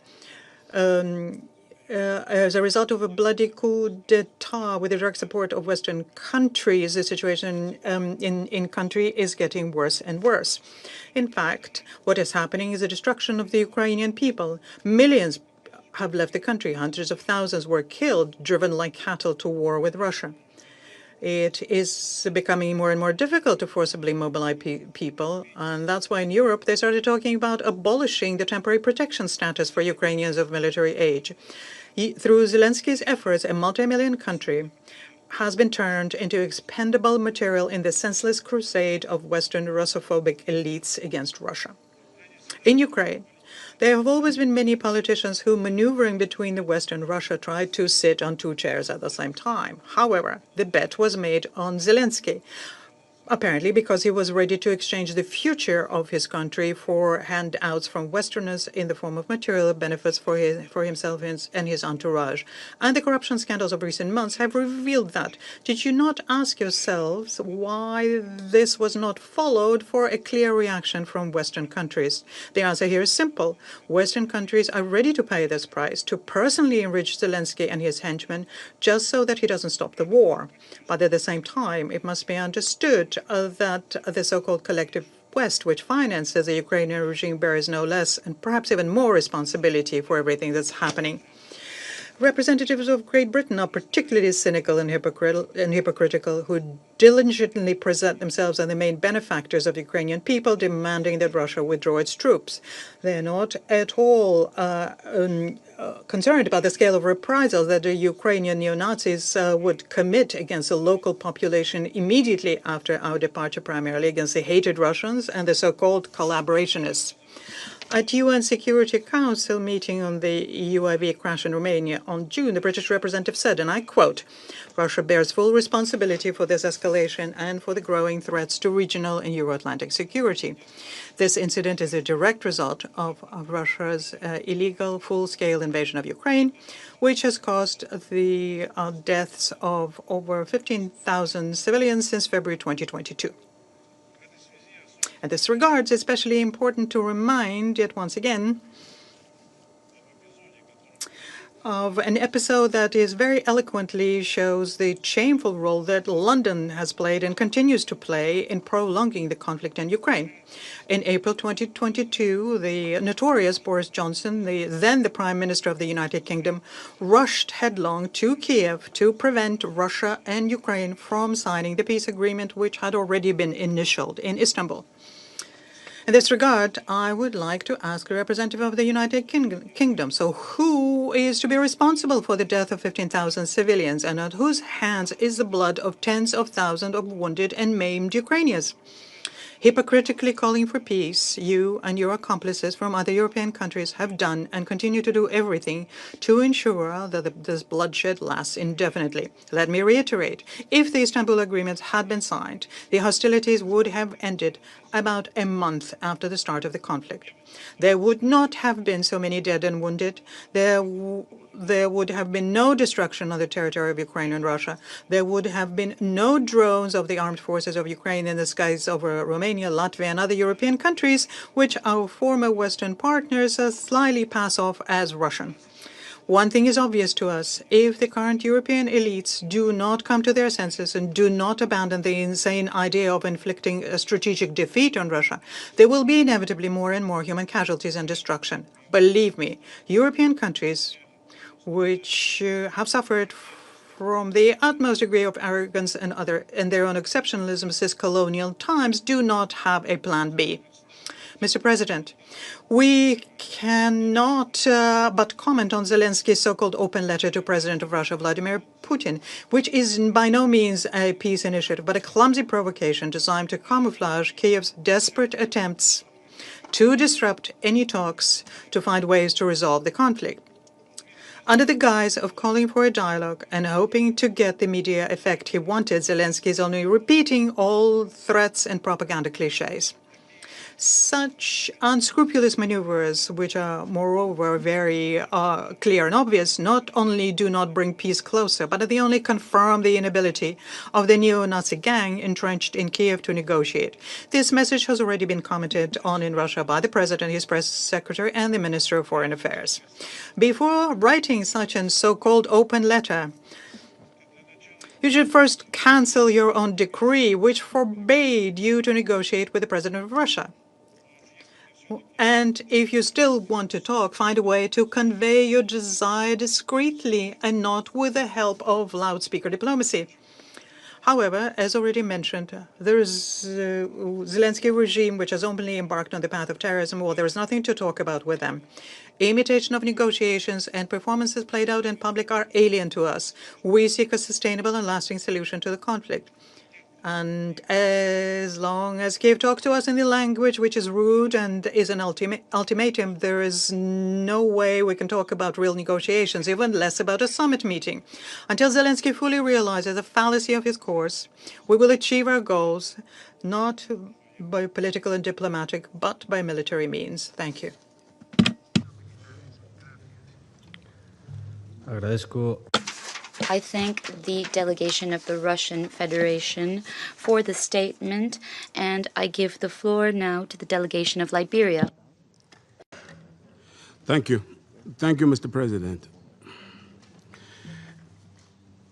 as a result of a bloody coup d'etat with the direct support of Western countries, the situation in country is getting worse and worse. In fact, what is happening is the destruction of the Ukrainian people. Millions have left the country. Hundreds of thousands were killed, driven like cattle to war with Russia. It is becoming more and more difficult to forcibly mobilize people, and that's why in Europe they started talking about abolishing the temporary protection status for Ukrainians of military age. Through Zelensky's efforts, a multi-million country has been turned into expendable material in the senseless crusade of Western Russophobic elites against Russia. In Ukraine, there have always been many politicians who, maneuvering between the West and Russia, tried to sit on two chairs at the same time. However, the bet was made on Zelensky, apparently because he was ready to exchange the future of his country for handouts from Westerners in the form of material benefits for himself and his entourage. And the corruption scandals of recent months have revealed that. Did you not ask yourselves why this was not followed for a clear reaction from Western countries? The answer here is simple. Western countries are ready to pay this price, to personally enrich Zelensky and his henchmen, just so that he doesn't stop the war. But at the same time, it must be understood that the so-called collective West, which finances the Ukrainian regime, bears no less and perhaps even more responsibility for everything that's happening. Representatives of Great Britain are particularly cynical and hypocritical, who diligently present themselves as the main benefactors of the Ukrainian people, demanding that Russia withdraw its troops. They are not at all concerned about the scale of reprisals that the Ukrainian neo-Nazis would commit against the local population immediately after our departure, primarily against the hated Russians and the so-called collaborationists. At UN Security Council meeting on the UAV crash in Romania on June, the British representative said, and I quote, "Russia bears full responsibility for this escalation and for the growing threats to regional and Euro-Atlantic security. This incident is a direct result of Russia's illegal full-scale invasion of Ukraine, which has caused the deaths of over 15,000 civilians since February 2022. In this regard, it's especially important to remind yet once again of an episode that is very eloquently shows the shameful role that London has played and continues to play in prolonging the conflict in Ukraine. In April 2022, the notorious Boris Johnson, then the Prime Minister of the United Kingdom, rushed headlong to Kiev to prevent Russia and Ukraine from signing the peace agreement, which had already been initialed in Istanbul. In this regard, I would like to ask a representative of the United Kingdom, so who is to be responsible for the death of 15,000 civilians, and at whose hands is the blood of tens of thousands of wounded and maimed Ukrainians? Hypocritically calling for peace, you and your accomplices from other European countries have done and continue to do everything to ensure that this bloodshed lasts indefinitely. Let me reiterate, if the Istanbul Agreement had been signed, the hostilities would have ended about a month after the start of the conflict. There would not have been so many dead and wounded. There would have been no destruction on the territory of Ukraine and Russia. There would have been no drones of the armed forces of Ukraine in the skies over Romania, Latvia, and other European countries, which our former Western partners slyly pass off as Russian. One thing is obvious to us. If the current European elites do not come to their senses and do not abandon the insane idea of inflicting a strategic defeat on Russia, there will be inevitably more and more human casualties and destruction. Believe me, European countries which have suffered from the utmost degree of arrogance and their own exceptionalism since colonial times do not have a plan B. Mr. President, we cannot but comment on Zelensky's so-called open letter to President of Russia, Vladimir Putin, which is by no means a peace initiative, but a clumsy provocation designed to camouflage Kiev's desperate attempts to disrupt any talks to find ways to resolve the conflict. Under the guise of calling for a dialogue and hoping to get the media effect he wanted, Zelensky is only repeating all threats and propaganda cliches. Such unscrupulous maneuvers, which are moreover very clear and obvious, not only do not bring peace closer, but they only confirm the inability of the neo-Nazi gang entrenched in Kiev to negotiate. This message has already been commented on in Russia by the President, his press secretary, and the Minister of Foreign Affairs. Before writing such a so-called open letter, you should first cancel your own decree, which forbade you to negotiate with the President of Russia. And if you still want to talk, find a way to convey your desire discreetly and not with the help of loudspeaker diplomacy. However, as already mentioned, there is Zelensky regime which has openly embarked on the path of terrorism. Well, there is nothing to talk about with them. Imitation of negotiations and performances played out in public are alien to us. We seek a sustainable and lasting solution to the conflict. And as long as Kiev talks to us in the language which is rude and is an ultimatum, there is no way we can talk about real negotiations, even less about a summit meeting. Until Zelensky fully realizes the fallacy of his course, we will achieve our goals, not by political and diplomatic, but by military means. Thank you. Agradezco. I thank the delegation of the Russian Federation for the statement, and I give the floor now to the delegation of Liberia. Thank you. Thank you, Mr. President.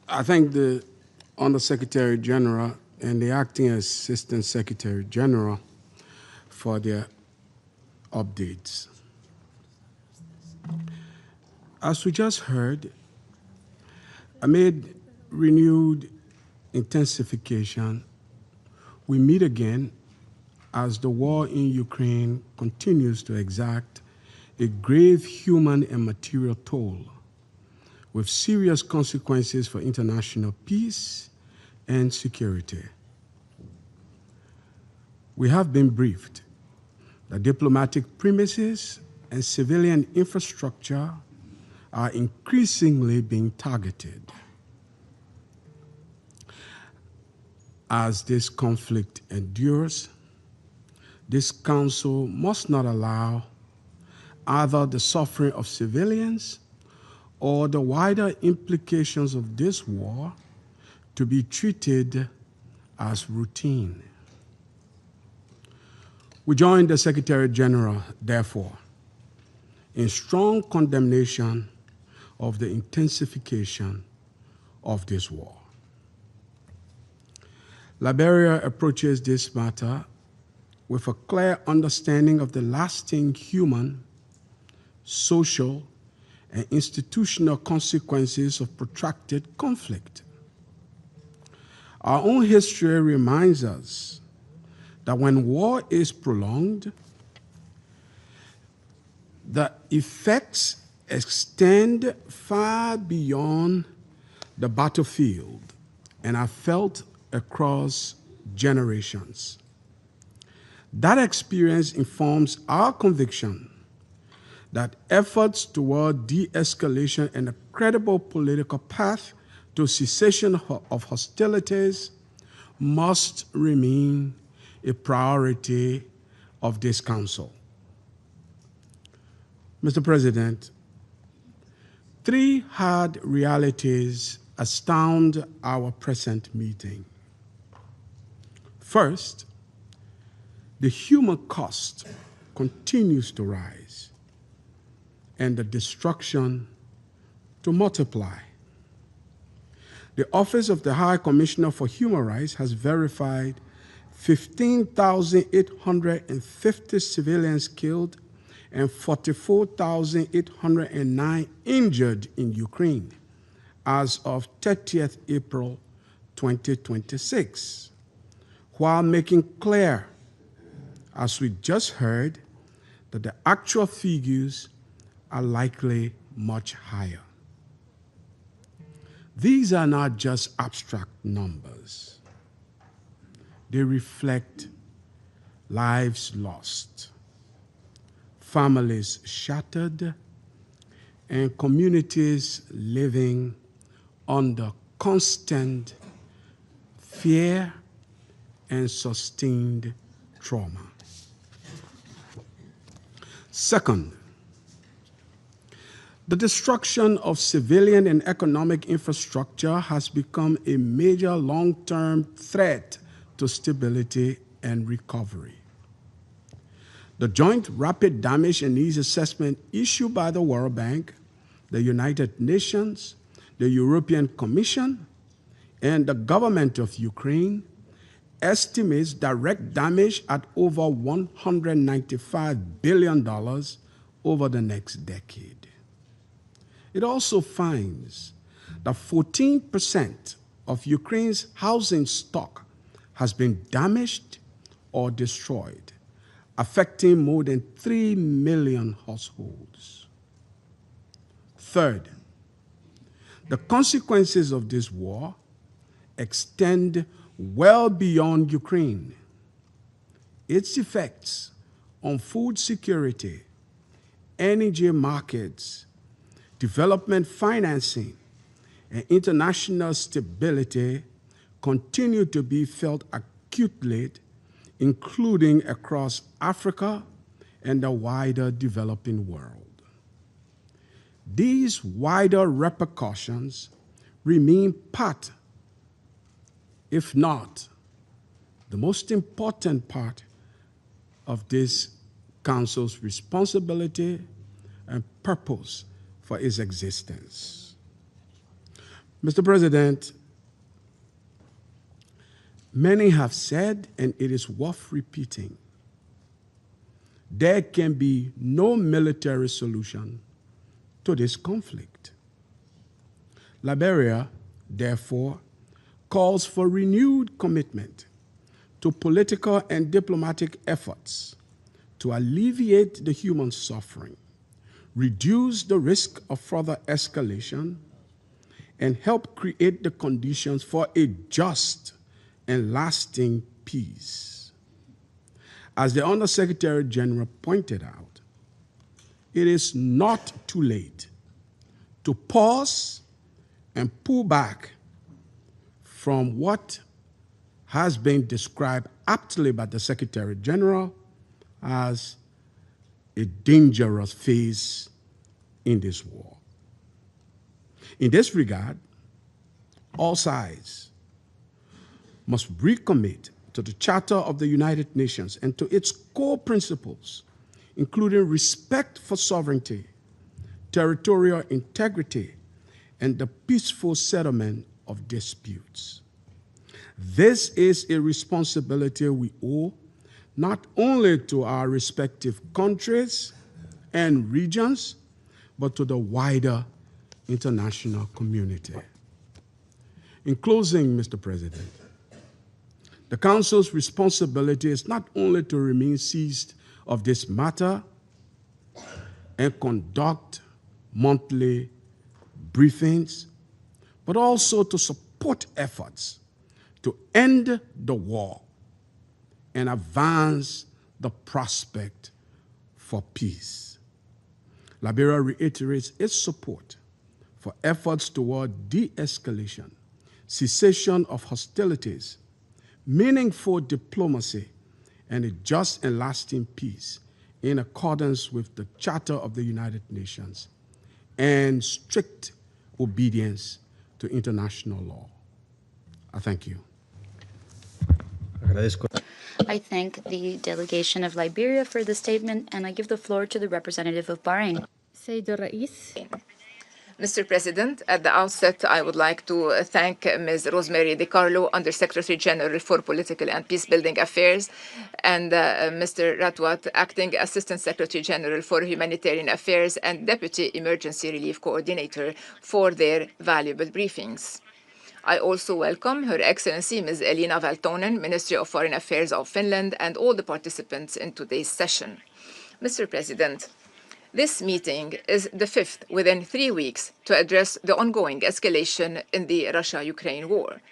I thank the Undersecretary General and the Acting Assistant Secretary General for their updates. As we just heard, amid renewed intensification, we meet again as the war in Ukraine continues to exact a grave human and material toll, with serious consequences for international peace and security. We have been briefed that diplomatic premises and civilian infrastructure are increasingly being targeted. As this conflict endures, this Council must not allow either the suffering of civilians or the wider implications of this war to be treated as routine. We join the Secretary General, therefore, in strong condemnation of the intensification of this war. Liberia approaches this matter with a clear understanding of the lasting human, social, and institutional consequences of protracted conflict. Our own history reminds us that when war is prolonged, the effects extend far beyond the battlefield and are felt across generations. That experience informs our conviction that efforts toward de-escalation and a credible political path to cessation of hostilities must remain a priority of this Council. Mr. President, three hard realities astound our present meeting. First, the human cost continues to rise and the destruction to multiply. The Office of the High Commissioner for Human Rights has verified 15,850 civilians killed and 44,809 injured in Ukraine as of 30th April 2026, while making clear, as we just heard, that the actual figures are likely much higher. These are not just abstract numbers. They reflect lives lost, families shattered, and communities living under constant fear and sustained trauma. Second, the destruction of civilian and economic infrastructure has become a major long-term threat to stability and recovery. The Joint Rapid Damage and Needs Assessment issued by the World Bank, the United Nations, the European Commission, and the government of Ukraine estimates direct damage at over $195 billion over the next decade. It also finds that 14% of Ukraine's housing stock has been damaged or destroyed, affecting more than 3 million households. Third, the consequences of this war extend well beyond Ukraine. Its effects on food security, energy markets, development financing, and international stability continue to be felt acutely, including across Africa and the wider developing world. These wider repercussions remain part, if not the most important part, of this Council's responsibility and purpose for its existence. Mr. President, many have said, and it is worth repeating, there can be no military solution to this conflict. Liberia, therefore, calls for renewed commitment to political and diplomatic efforts to alleviate the human suffering, reduce the risk of further escalation, and help create the conditions for a just and lasting peace. As the Undersecretary General pointed out, it is not too late to pause and pull back from what has been described aptly by the Secretary General as a dangerous phase in this war. In this regard, all sides must recommit to the Charter of the United Nations and to its core principles, including respect for sovereignty, territorial integrity, and the peaceful settlement of disputes. This is a responsibility we owe not only to our respective countries and regions, but to the wider international community. In closing, Mr. President, the Council's responsibility is not only to remain seized of this matter and conduct monthly briefings, but also to support efforts to end the war and advance the prospect for peace. Liberia reiterates its support for efforts toward de-escalation, cessation of hostilities, meaningful diplomacy, and a just and lasting peace in accordance with the Charter of the United Nations and strict obedience to international law. I thank you. I thank the delegation of Liberia for the statement, and I give the floor to the representative of Bahrain. سيد الرئيس Mr. President, at the outset, I would like to thank Ms. Rosemary DiCarlo, Undersecretary General for Political and Peacebuilding Affairs, and Mr. Ratwat, Acting Assistant Secretary General for Humanitarian Affairs and Deputy Emergency Relief Coordinator, for their valuable briefings. I also welcome Her Excellency Ms. Elina Valtonen, Ministry of Foreign Affairs of Finland, and all the participants in today's session. Mr. President, this meeting is the fifth within 3 weeks to address the ongoing escalation in the Russia-Ukraine war,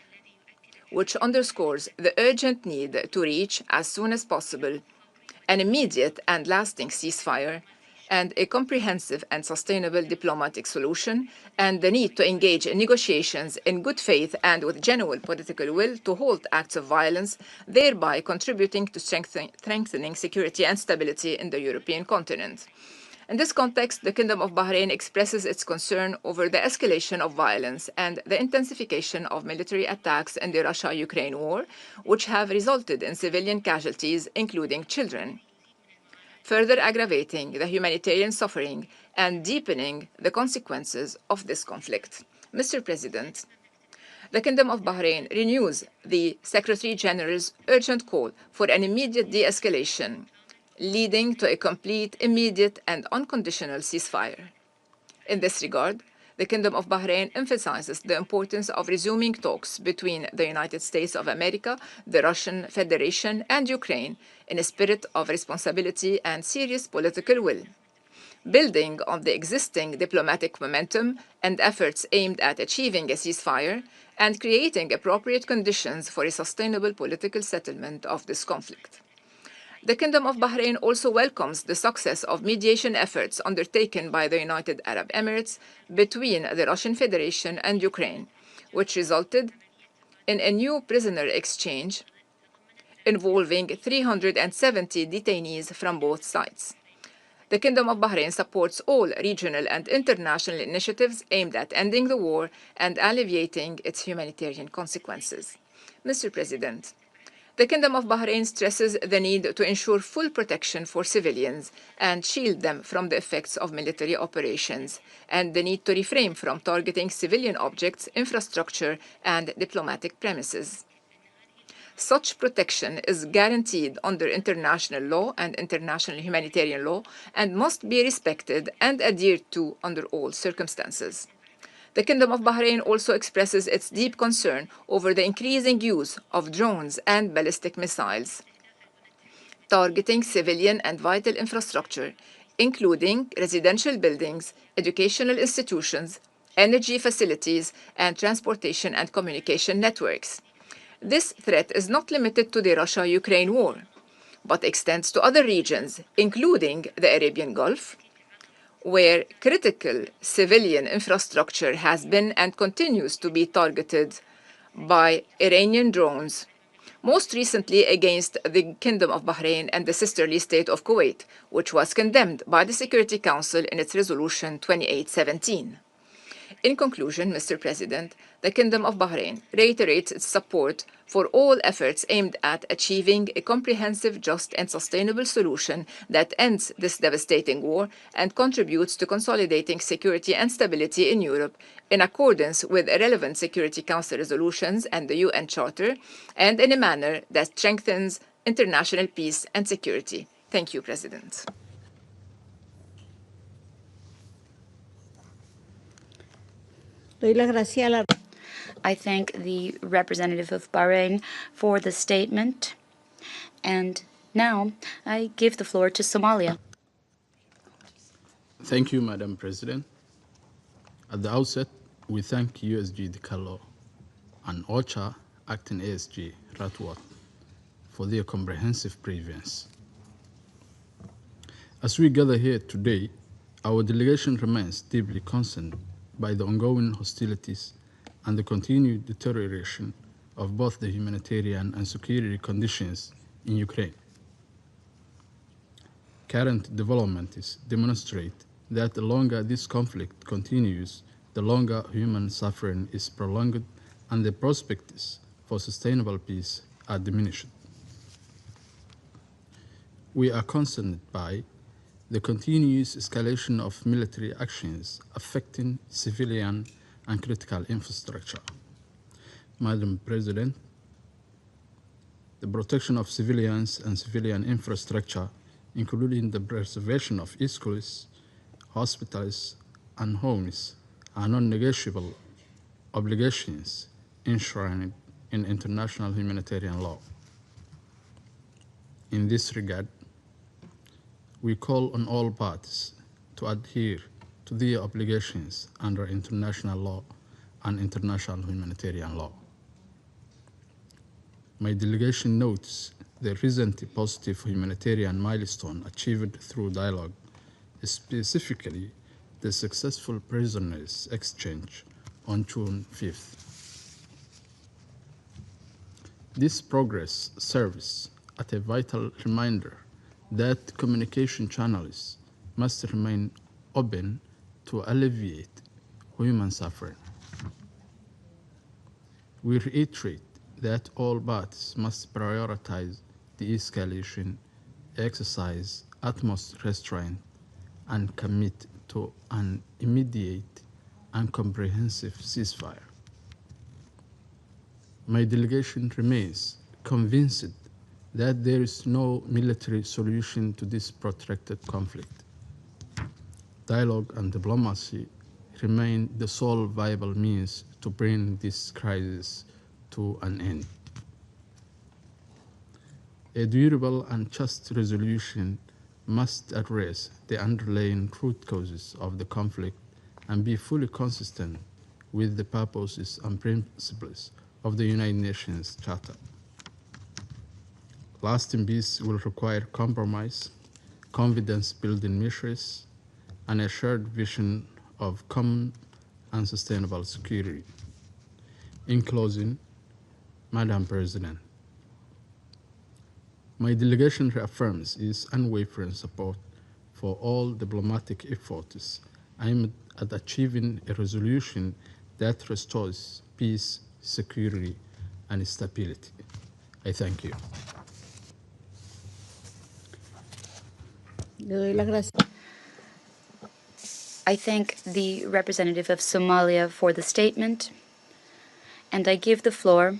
which underscores the urgent need to reach, as soon as possible, an immediate and lasting ceasefire and a comprehensive and sustainable diplomatic solution, and the need to engage in negotiations in good faith and with genuine political will to halt acts of violence, thereby contributing to strengthening security and stability in the European continent. In this context, the Kingdom of Bahrain expresses its concern over the escalation of violence and the intensification of military attacks in the Russia-Ukraine war, which have resulted in civilian casualties, including children, further aggravating the humanitarian suffering and deepening the consequences of this conflict. Mr. President, the Kingdom of Bahrain renews the Secretary General's urgent call for an immediate de-escalation, leading to a complete, immediate, and unconditional ceasefire. In this regard, the Kingdom of Bahrain emphasizes the importance of resuming talks between the United States of America, the Russian Federation, and Ukraine in a spirit of responsibility and serious political will. Building on the existing diplomatic momentum and efforts aimed at achieving a ceasefire and creating appropriate conditions for a sustainable political settlement of this conflict. The Kingdom of Bahrain also welcomes the success of mediation efforts undertaken by the United Arab Emirates between the Russian Federation and Ukraine, which resulted in a new prisoner exchange involving 370 detainees from both sides. The Kingdom of Bahrain supports all regional and international initiatives aimed at ending the war and alleviating its humanitarian consequences. Mr. President, the Kingdom of Bahrain stresses the need to ensure full protection for civilians and shield them from the effects of military operations, and the need to refrain from targeting civilian objects, infrastructure, and diplomatic premises. Such protection is guaranteed under international law and international humanitarian law and must be respected and adhered to under all circumstances. The Kingdom of Bahrain also expresses its deep concern over the increasing use of drones and ballistic missiles, targeting civilian and vital infrastructure, including residential buildings, educational institutions, energy facilities, and transportation and communication networks. This threat is not limited to the Russia-Ukraine war, but extends to other regions, including the Arabian Gulf, where critical civilian infrastructure has been and continues to be targeted by Iranian drones, most recently against the Kingdom of Bahrain and the sisterly state of Kuwait, which was condemned by the Security Council in its resolution 2817. In conclusion, Mr. President, the Kingdom of Bahrain reiterates its support for all efforts aimed at achieving a comprehensive, just, and sustainable solution that ends this devastating war and contributes to consolidating security and stability in Europe in accordance with relevant Security Council resolutions and the UN Charter, and in a manner that strengthens international peace and security. Thank you, President. I thank the representative of Bahrain for the statement. And now I give the floor to Somalia. Thank you, Madam President. At the outset, we thank USG Dicalo and OCHA acting ASG Ratwat for their comprehensive preference. As we gather here today, our delegation remains deeply concerned by the ongoing hostilities and the continued deterioration of both the humanitarian and security conditions in Ukraine. Current developments demonstrate that the longer this conflict continues, the longer human suffering is prolonged and the prospects for sustainable peace are diminished. We are concerned by the continuous escalation of military actions affecting civilian and critical infrastructure. Madam President, the protection of civilians and civilian infrastructure, including the preservation of schools, hospitals, and homes, are non-negotiable obligations enshrined in international humanitarian law. In this regard, we call on all parties to adhere to their obligations under international law and international humanitarian law. My delegation notes the recent positive humanitarian milestone achieved through dialogue, specifically the successful prisoners exchange on June 5th. This progress serves as a vital reminder that communication channels must remain open to alleviate human suffering. We reiterate that all parties must prioritize de-escalation, exercise utmost restraint, and commit to an immediate and comprehensive ceasefire. My delegation remains convinced that there is no military solution to this protracted conflict. Dialogue and diplomacy remain the sole viable means to bring this crisis to an end. A durable and just resolution must address the underlying root causes of the conflict and be fully consistent with the purposes and principles of the United Nations Charter. Lasting peace will require compromise, confidence-building measures, and a shared vision of common and sustainable security. In closing, Madam President, my delegation reaffirms its unwavering support for all diplomatic efforts aimed at achieving a resolution that restores peace, security, and stability. I thank you. I thank the representative of Somalia for the statement, and I give the floor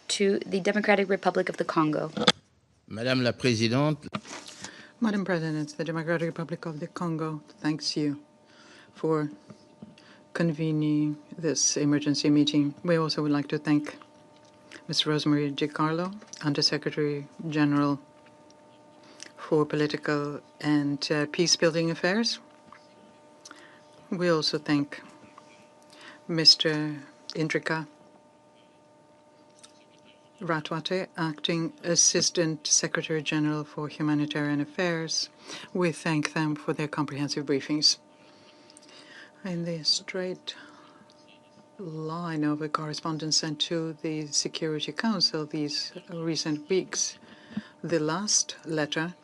to the Democratic Republic of the Congo. Madame la Présidente, Madam President, the Democratic Republic of the Congo thanks you for convening this emergency meeting. We also would like to thank Ms. Rosemary DiCarlo, Undersecretary General for Political and Peace-Building Affairs. We also thank Mr. Indrika Ratwate, Acting Assistant Secretary General for Humanitarian Affairs. We thank them for their comprehensive briefings. In the straight line of a correspondence sent to the Security Council these recent weeks, the last letter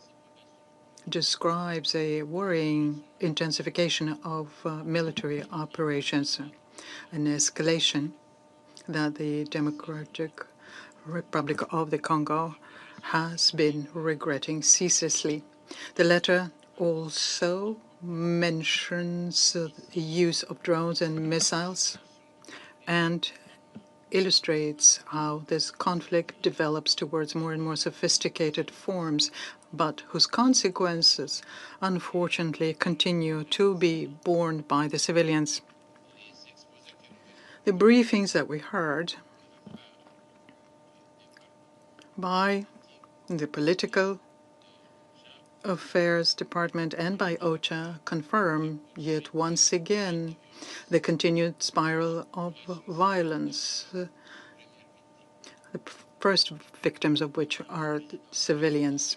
describes a worrying intensification of military operations, an escalation that the Democratic Republic of the Congo has been regretting ceaselessly. The letter also mentions the use of drones and missiles and illustrates how this conflict develops towards more and more sophisticated forms, but whose consequences, unfortunately, continue to be borne by the civilians. The briefings that we heard by the Political Affairs Department and by OCHA confirm yet once again the continued spiral of violence, the first victims of which are civilians.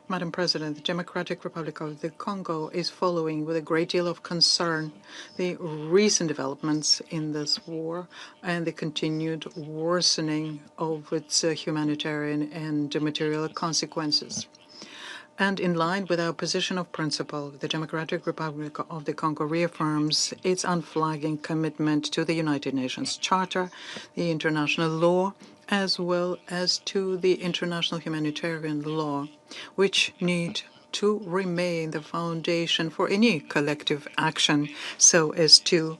Madam President, the Democratic Republic of the Congo is following with a great deal of concern the recent developments in this war and the continued worsening of its humanitarian and material consequences. And in line with our position of principle, the Democratic Republic of the Congo reaffirms its unflagging commitment to the United Nations Charter, the international law, as well as to the international humanitarian law, which need to remain the foundation for any collective action so as to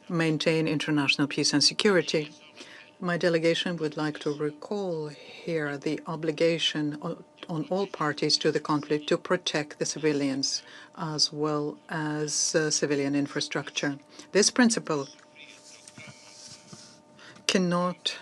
maintain international peace and security. My delegation would like to recall here the obligation on all parties to the conflict to protect the civilians as well as civilian infrastructure. This principle cannot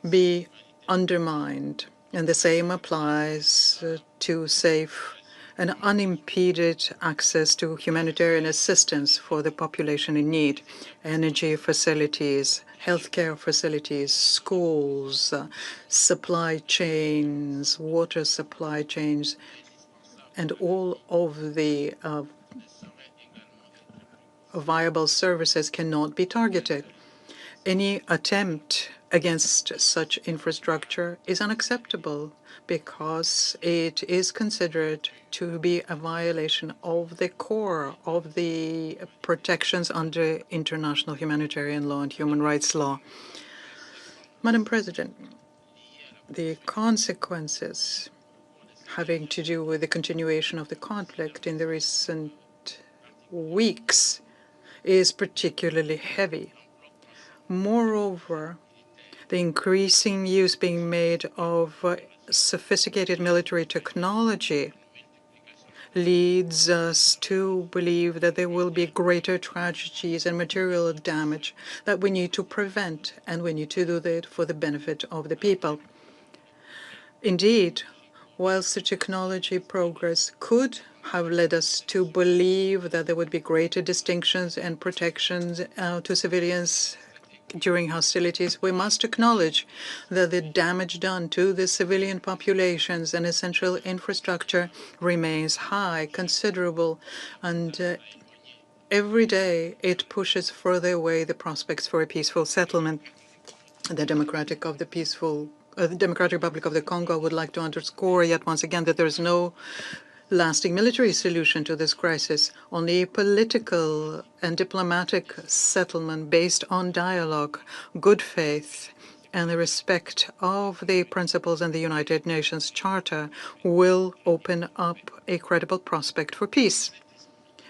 be undermined, and the same applies to safe and unimpeded access to humanitarian assistance for the population in need, energy facilities, healthcare facilities, schools, supply chains, water supply chains, and all of the viable services cannot be targeted. Any attempt against such infrastructure is unacceptable because it is considered to be a violation of the core of the protections under international humanitarian law and human rights law. Madam President, the consequences having to do with the continuation of the conflict in the recent weeks is particularly heavy. Moreover, the increasing use being made of sophisticated military technology leads us to believe that there will be greater tragedies and material damage that we need to prevent, and we need to do that for the benefit of the people. Indeed, whilst the technology progress could have led us to believe that there would be greater distinctions and protections to civilians during hostilities, we must acknowledge that the damage done to the civilian populations and essential infrastructure remains high, considerable, and every day it pushes further away the prospects for a peaceful settlement. The Democratic Republic of the Congo would like to underscore yet once again that there is no lasting military solution to this crisis, only a political and diplomatic settlement based on dialogue, good faith, and the respect of the principles in the United Nations Charter will open up a credible prospect for peace.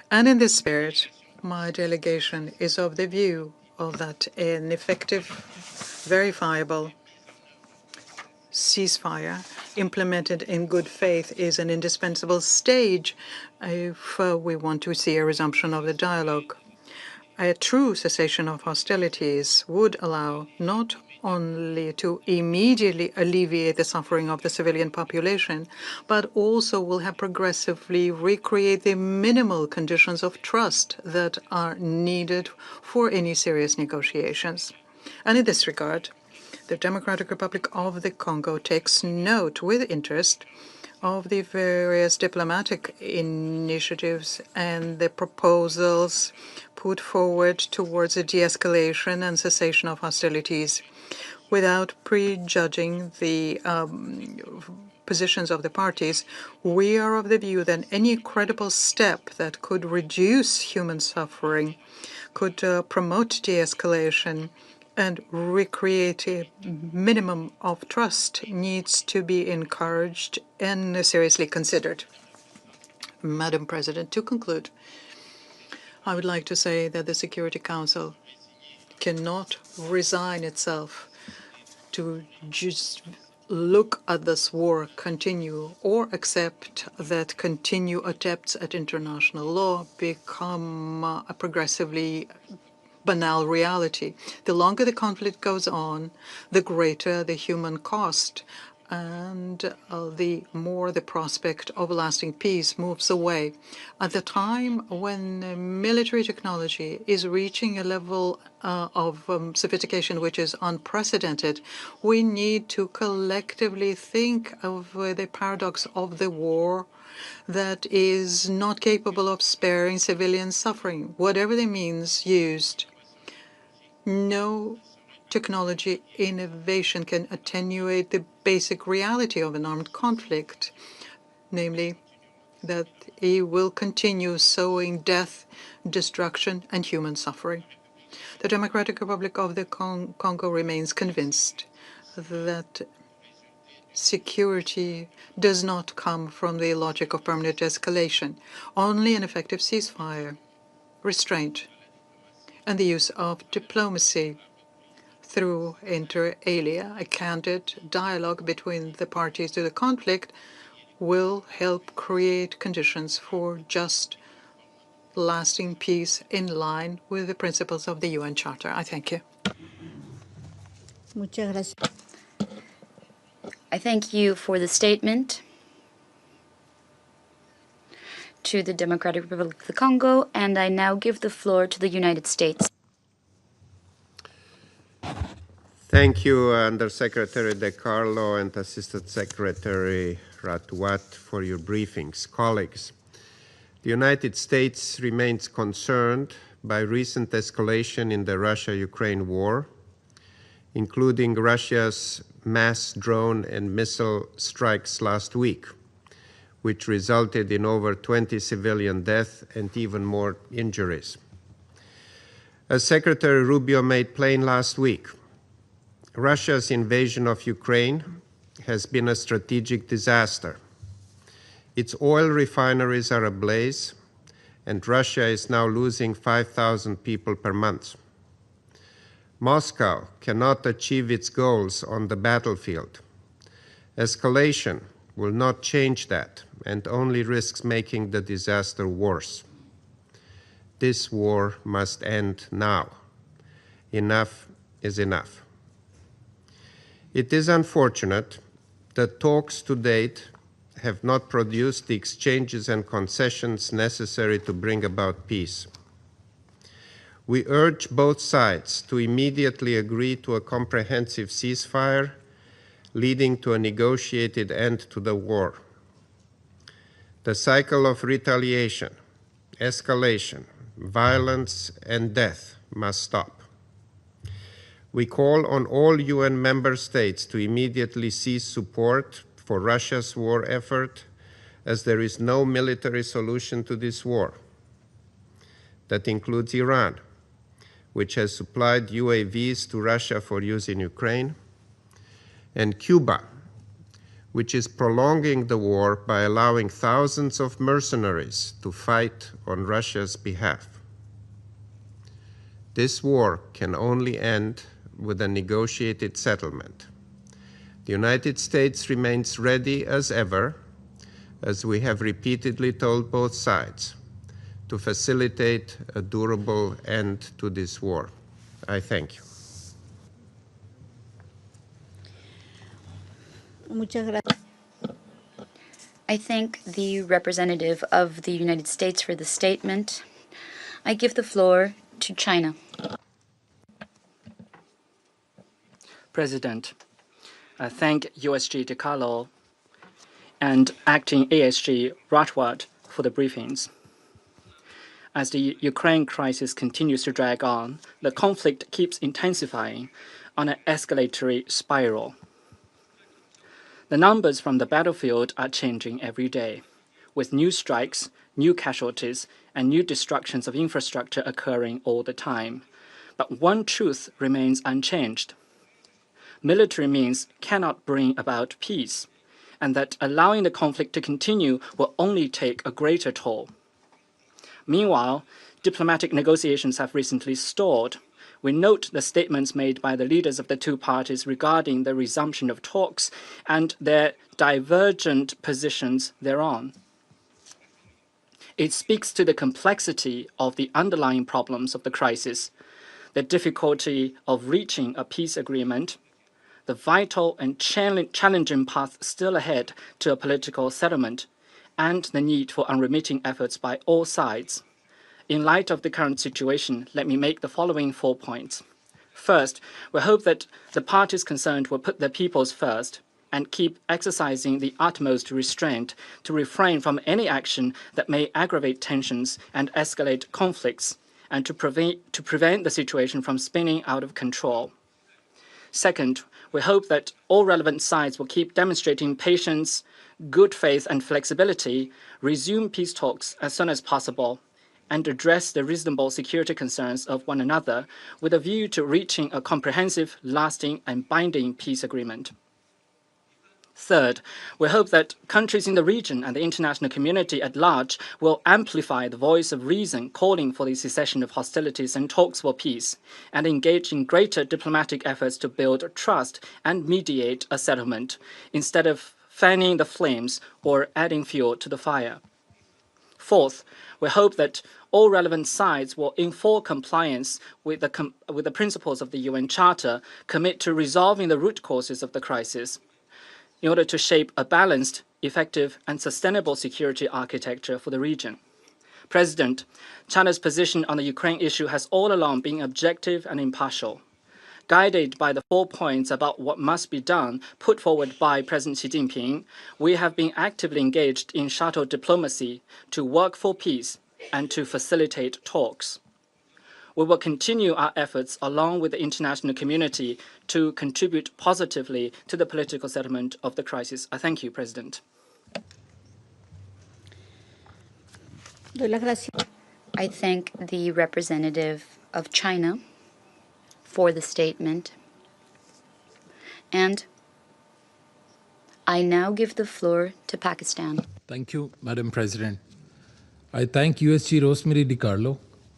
And in this spirit, my delegation is of the view that an effective, verifiable ceasefire implemented in good faith is an indispensable stage if we want to see a resumption of the dialogue. A true cessation of hostilities would allow not only to immediately alleviate the suffering of the civilian population, but also will have progressively recreate the minimal conditions of trust that are needed for any serious negotiations. And in this regard, the Democratic Republic of the Congo takes note with interest of the various diplomatic initiatives and the proposals put forward towards a de-escalation and cessation of hostilities. Without prejudging the positions of the parties, we are of the view that any credible step that could reduce human suffering, could promote de-escalation, and recreate a minimum of trust needs to be encouraged and seriously considered. Madam President, to conclude, I would like to say that the Security Council cannot resign itself to just look at this war continue or accept that continued attempts at international law become a progressively banal reality. The longer the conflict goes on, the greater the human cost, and the more the prospect of lasting peace moves away. At the time when military technology is reaching a level of sophistication which is unprecedented, we need to collectively think of the paradox of the war that is not capable of sparing civilian suffering, whatever the means used. No technology innovation can attenuate the basic reality of an armed conflict, namely that it will continue sowing death, destruction, and human suffering. The Democratic Republic of the Congo remains convinced that security does not come from the logic of permanent escalation. Only an effective ceasefire, restraint, and the use of diplomacy through inter alia, a candid dialogue between the parties to the conflict, will help create conditions for just, lasting peace in line with the principles of the UN Charter. I thank you. I thank you for the statement to the Democratic Republic of the Congo, and I now give the floor to the United States. Thank you, Undersecretary De Carlo and Assistant Secretary Ratwat, for your briefings. Colleagues, the United States remains concerned by recent escalation in the Russia-Ukraine war, including Russia's mass drone and missile strikes last week, which resulted in over 20 civilian deaths and even more injuries. As Secretary Rubio made plain last week, Russia's invasion of Ukraine has been a strategic disaster. Its oil refineries are ablaze, and Russia is now losing 5,000 people per month. Moscow cannot achieve its goals on the battlefield. Escalation will not change that and only risks making the disaster worse. This war must end now. Enough is enough. It is unfortunate that talks to date have not produced the exchanges and concessions necessary to bring about peace. We urge both sides to immediately agree to a comprehensive ceasefire leading to a negotiated end to the war. The cycle of retaliation, escalation, violence, and death must stop. We call on all UN member states to immediately cease support for Russia's war effort, as there is no military solution to this war. That includes Iran, which has supplied UAVs to Russia for use in Ukraine, and Cuba, which is prolonging the war by allowing thousands of mercenaries to fight on Russia's behalf. This war can only end with a negotiated settlement. The United States remains ready as ever, as we have repeatedly told both sides, to facilitate a durable end to this war. I thank you. I thank the representative of the United States for the statement. I give the floor to China. President, I thank USG DeCarlo and Acting ASG Ratwat for the briefings. As the Ukraine crisis continues to drag on, the conflict keeps intensifying on an escalatory spiral. The numbers from the battlefield are changing every day, with new strikes, new casualties, and new destructions of infrastructure occurring all the time. But one truth remains unchanged. Military means cannot bring about peace, and that allowing the conflict to continue will only take a greater toll. Meanwhile, diplomatic negotiations have recently stalled. We note the statements made by the leaders of the two parties regarding the resumption of talks and their divergent positions thereon. It speaks to the complexity of the underlying problems of the crisis, the difficulty of reaching a peace agreement, the vital and challenging path still ahead to a political settlement, and the need for unremitting efforts by all sides. In light of the current situation, let me make the following 4 points. First, we hope that the parties concerned will put their peoples first and keep exercising the utmost restraint to refrain from any action that may aggravate tensions and escalate conflicts, and to prevent the situation from spinning out of control. Second, we hope that all relevant sides will keep demonstrating patience, good faith, and flexibility, resume peace talks as soon as possible, and address the reasonable security concerns of one another with a view to reaching a comprehensive, lasting, and binding peace agreement. Third, we hope that countries in the region and the international community at large will amplify the voice of reason calling for the cessation of hostilities and talks for peace, and engage in greater diplomatic efforts to build trust and mediate a settlement, instead of fanning the flames or adding fuel to the fire. Fourth, we hope that all relevant sides will, in full compliance with the principles of the UN Charter, commit to resolving the root causes of the crisis in order to shape a balanced, effective, and sustainable security architecture for the region. President, China's position on the Ukraine issue has all along been objective and impartial. Guided by the 4 points about what must be done put forward by President Xi Jinping, we have been actively engaged in shuttle diplomacy to work for peace and to facilitate talks. We will continue our efforts along with the international community to contribute positively to the political settlement of the crisis. I thank you, President. I thank the representative of China for the statement. And I now give the floor to Pakistan. Thank you, Madam President. I thank USG Rosemary DiCarlo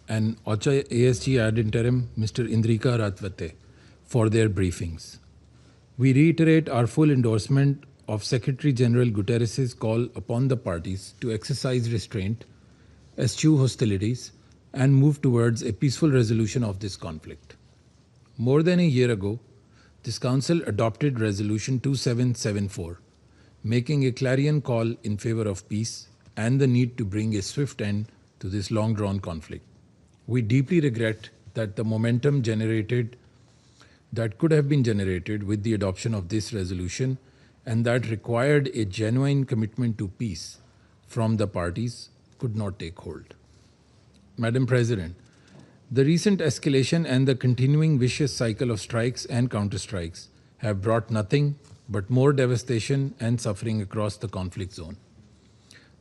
and OCHA ASG ad interim Mr. Indrika Ratwate for their briefings. We reiterate our full endorsement of Secretary General Guterres' call upon the parties to exercise restraint, eschew hostilities, and move towards a peaceful resolution of this conflict. More than a year ago, this Council adopted Resolution 2774, making a clarion call in favor of peace and the need to bring a swift end to this long-drawn conflict. We deeply regret that the momentum that could have been generated with the adoption of this resolution and that required a genuine commitment to peace from the parties could not take hold. Madam President, the recent escalation and the continuing vicious cycle of strikes and counterstrikes have brought nothing but more devastation and suffering across the conflict zone.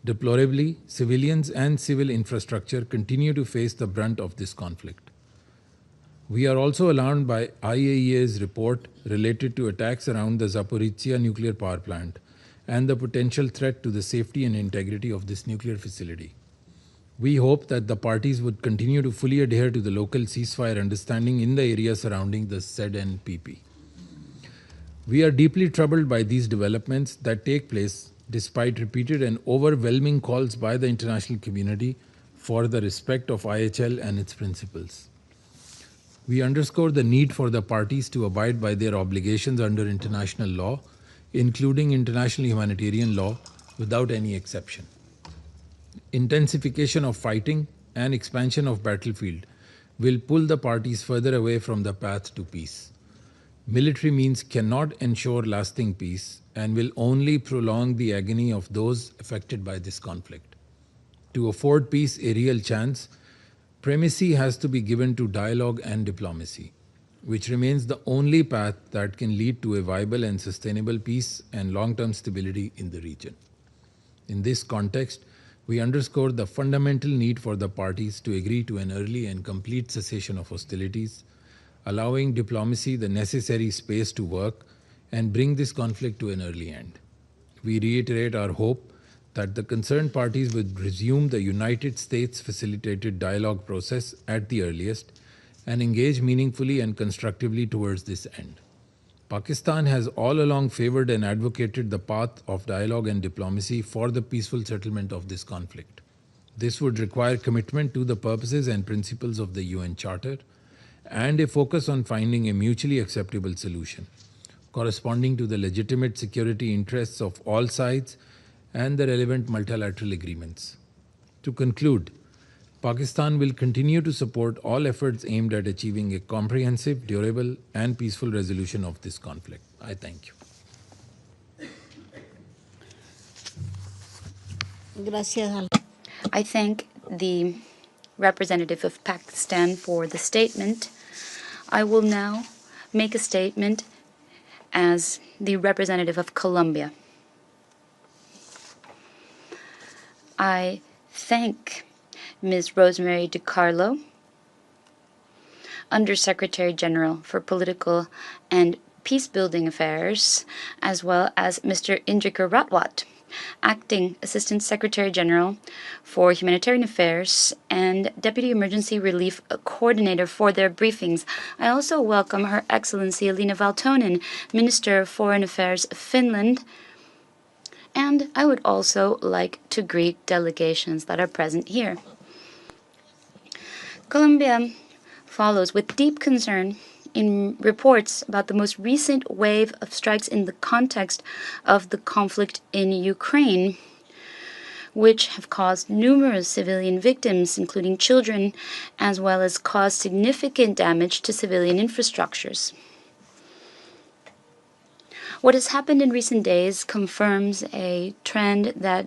Deplorably, civilians and civil infrastructure continue to face the brunt of this conflict. We are also alarmed by IAEA's report related to attacks around the Zaporizhzhia nuclear power plant and the potential threat to the safety and integrity of this nuclear facility. We hope that the parties would continue to fully adhere to the local ceasefire understanding in the area surrounding the ZNPP. We are deeply troubled by these developments that take place despite repeated and overwhelming calls by the international community for the respect of IHL and its principles. We underscore the need for the parties to abide by their obligations under international law, including international humanitarian law, without any exception. Intensification of fighting and expansion of battlefield will pull the parties further away from the path to peace. Military means cannot ensure lasting peace and will only prolong the agony of those affected by this conflict. To afford peace a real chance, primacy has to be given to dialogue and diplomacy, which remains the only path that can lead to a viable and sustainable peace and long-term stability in the region. In this context, we underscore the fundamental need for the parties to agree to an early and complete cessation of hostilities, allowing diplomacy the necessary space to work and bring this conflict to an early end. We reiterate our hope that the concerned parties would resume the United States-facilitated dialogue process at the earliest and engage meaningfully and constructively towards this end. Pakistan has all along favored and advocated the path of dialogue and diplomacy for the peaceful settlement of this conflict. This would require commitment to the purposes and principles of the UN Charter and a focus on finding a mutually acceptable solution, corresponding to the legitimate security interests of all sides and the relevant multilateral agreements. To conclude, Pakistan will continue to support all efforts aimed at achieving a comprehensive, durable, and peaceful resolution of this conflict. I thank you. I thank the representative of Pakistan for the statement. I will now make a statement as the representative of Colombia. I thank Ms. Rosemary DiCarlo, Undersecretary General for Political and Peacebuilding Affairs, as well as Mr. Indrika Ratwat, Acting Assistant Secretary General for Humanitarian Affairs and Deputy Emergency Relief Coordinator for their briefings. I also welcome Her Excellency Elina Valtonen, Minister of Foreign Affairs of Finland, and I would also like to greet delegations that are present here. Colombia follows with deep concern in reports about the most recent wave of strikes in the context of the conflict in Ukraine, which have caused numerous civilian victims, including children, as well as caused significant damage to civilian infrastructures. What has happened in recent days confirms a trend that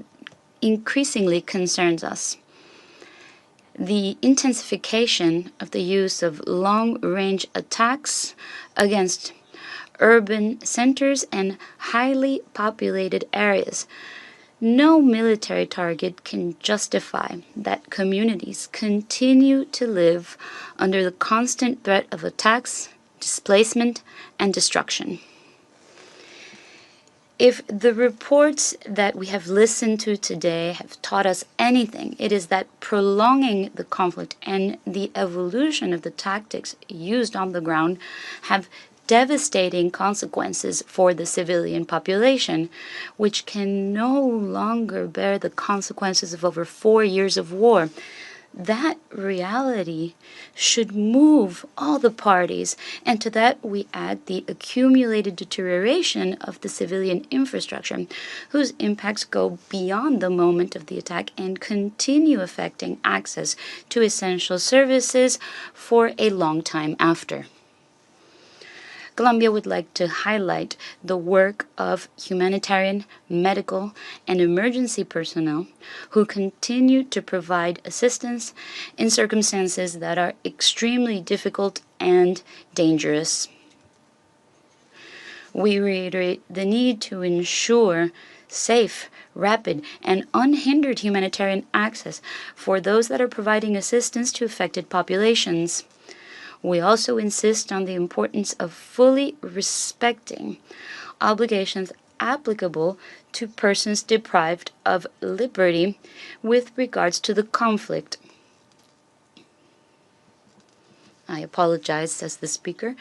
increasingly concerns us. The intensification of the use of long-range attacks against urban centers and highly populated areas. No military target can justify that communities continue to live under the constant threat of attacks, displacement, and destruction. If the reports that we have listened to today have taught us anything, it is that prolonging the conflict and the evolution of the tactics used on the ground have devastating consequences for the civilian population, which can no longer bear the consequences of over 4 years of war. That reality should move all the parties, and to that we add the accumulated deterioration of the civilian infrastructure, whose impacts go beyond the moment of the attack and continue affecting access to essential services for a long time after. Colombia would like to highlight the work of humanitarian, medical, and emergency personnel who continue to provide assistance in circumstances that are extremely difficult and dangerous. We reiterate the need to ensure safe, rapid, and unhindered humanitarian access for those that are providing assistance to affected populations. We also insist on the importance of fully respecting obligations applicable to persons deprived of liberty with regards to the conflict. I apologize, says the speaker.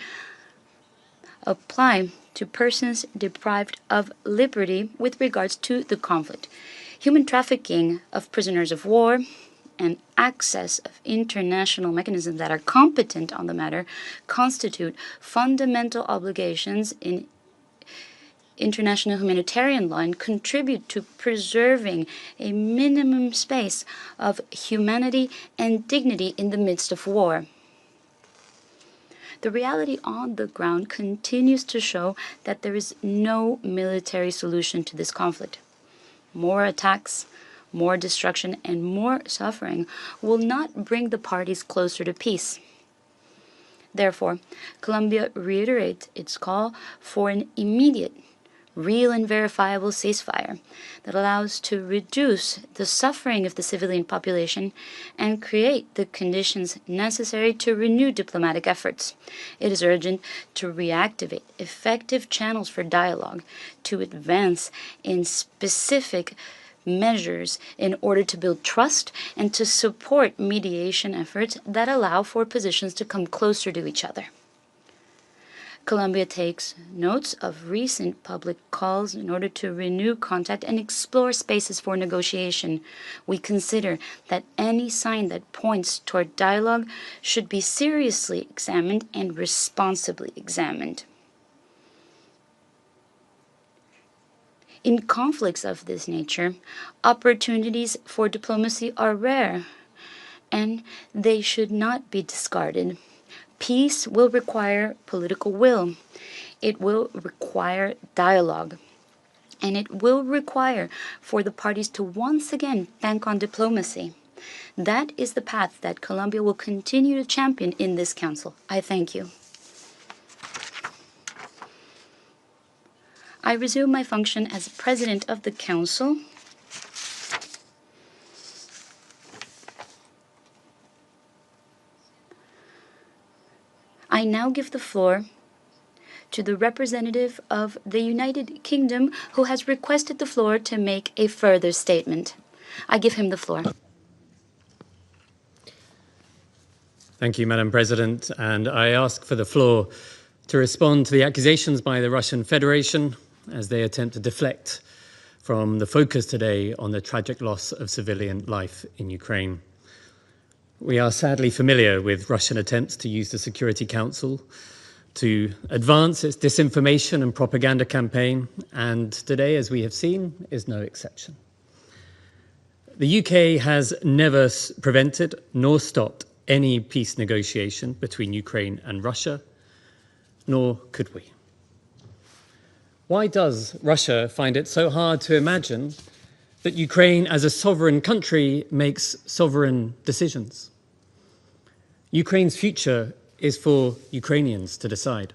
Apply to persons deprived of liberty with regards to the conflict. Human trafficking of prisoners of war and access of international mechanisms that are competent on the matter constitute fundamental obligations in international humanitarian law and contribute to preserving a minimum space of humanity and dignity in the midst of war. The reality on the ground continues to show that there is no military solution to this conflict. More attacks, more destruction, and more suffering will not bring the parties closer to peace. Therefore, Colombia reiterates its call for an immediate, real and verifiable ceasefire that allows to reduce the suffering of the civilian population and create the conditions necessary to renew diplomatic efforts. It is urgent to reactivate effective channels for dialogue, to advance in specific measures in order to build trust and to support mediation efforts that allow for positions to come closer to each other. Colombia takes notes of recent public calls in order to renew contact and explore spaces for negotiation. We consider that any sign that points toward dialogue should be seriously examined and responsibly examined. In conflicts of this nature, opportunities for diplomacy are rare, and they should not be discarded. Peace will require political will. It will require dialogue. And it will require for the parties to once again bank on diplomacy. That is the path that Colombia will continue to champion in this council. I thank you. I resume my function as President of the Council. I now give the floor to the representative of the United Kingdom who has requested the floor to make a further statement. I give him the floor. Thank you, Madam President, and I ask for the floor to respond to the accusations by the Russian Federation as they attempt to deflect from the focus today on the tragic loss of civilian life in Ukraine. We are sadly familiar with Russian attempts to use the Security Council to advance its disinformation and propaganda campaign, and today, as we have seen, is no exception. The UK has never prevented nor stopped any peace negotiation between Ukraine and Russia, nor could we. Why does Russia find it so hard to imagine that Ukraine as a sovereign country makes sovereign decisions? Ukraine's future is for Ukrainians to decide.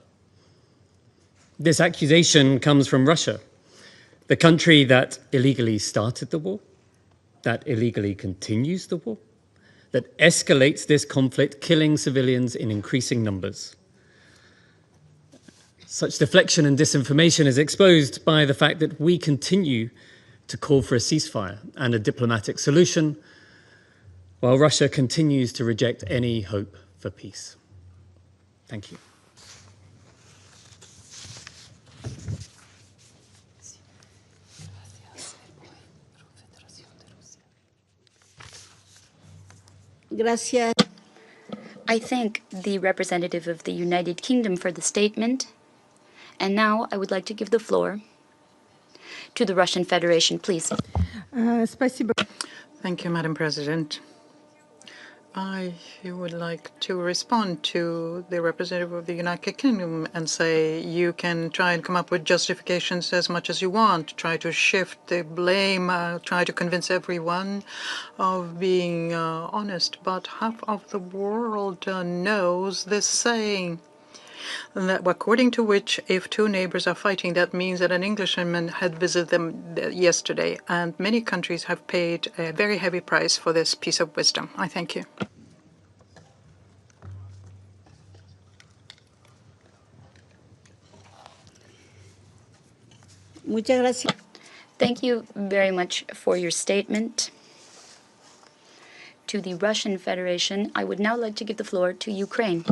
This accusation comes from Russia, the country that illegally started the war, that illegally continues the war, that escalates this conflict, killing civilians in increasing numbers. Such deflection and disinformation is exposed by the fact that we continue to call for a ceasefire and a diplomatic solution, while Russia continues to reject any hope for peace. Thank you. Gracias. I thank the representative of the United Kingdom for the statement. And now I would like to give the floor to the Russian Federation, please. Thank you, Madam President. I would like to respond to the representative of the United Kingdom and say you can try and come up with justifications as much as you want, try to shift the blame, try to convince everyone of being honest, but half of the world knows this saying, that according to which if two neighbors are fighting, that means that an Englishman had visited them yesterday, and many countries have paid a very heavy price for this piece of wisdom. I thank you. Muchas gracias. Thank you very much for your statement. To the Russian Federation, I would now like to give the floor to Ukraine.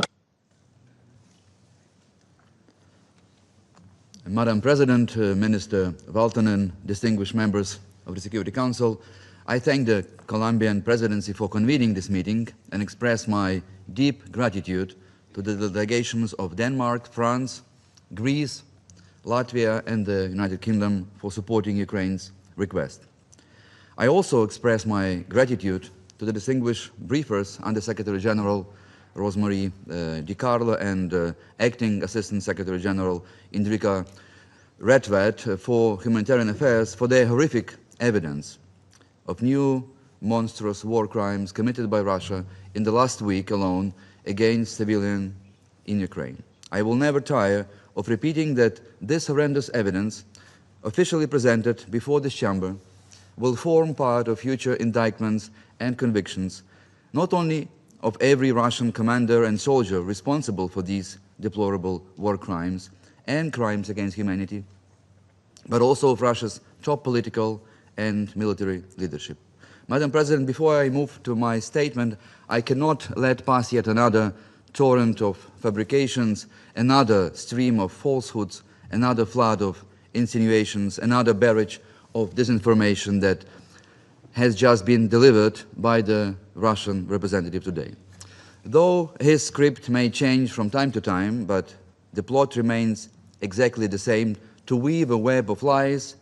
Madam President, Minister Valtonen, distinguished members of the Security Council, I thank the Colombian presidency for convening this meeting and express my deep gratitude to the delegations of Denmark, France, Greece, Latvia and the United Kingdom for supporting Ukraine's request. I also express my gratitude to the distinguished briefers, Under Secretary General Rosemary DiCarlo and Acting Assistant Secretary General Indrika Redwet for Humanitarian Affairs for their horrific evidence of new monstrous war crimes committed by Russia in the last week alone against civilians in Ukraine. I will never tire of repeating that this horrendous evidence, officially presented before this chamber, will form part of future indictments and convictions, not only of every Russian commander and soldier responsible for these deplorable war crimes and crimes against humanity, but also of Russia's top political and military leadership. Madam President, before I move to my statement, I cannot let pass yet another torrent of fabrications, another stream of falsehoods, another flood of insinuations, another barrage of disinformation that has just been delivered by the Russian representative today. Though his script may change from time to time, but the plot remains exactly the same: to weave a web of lies,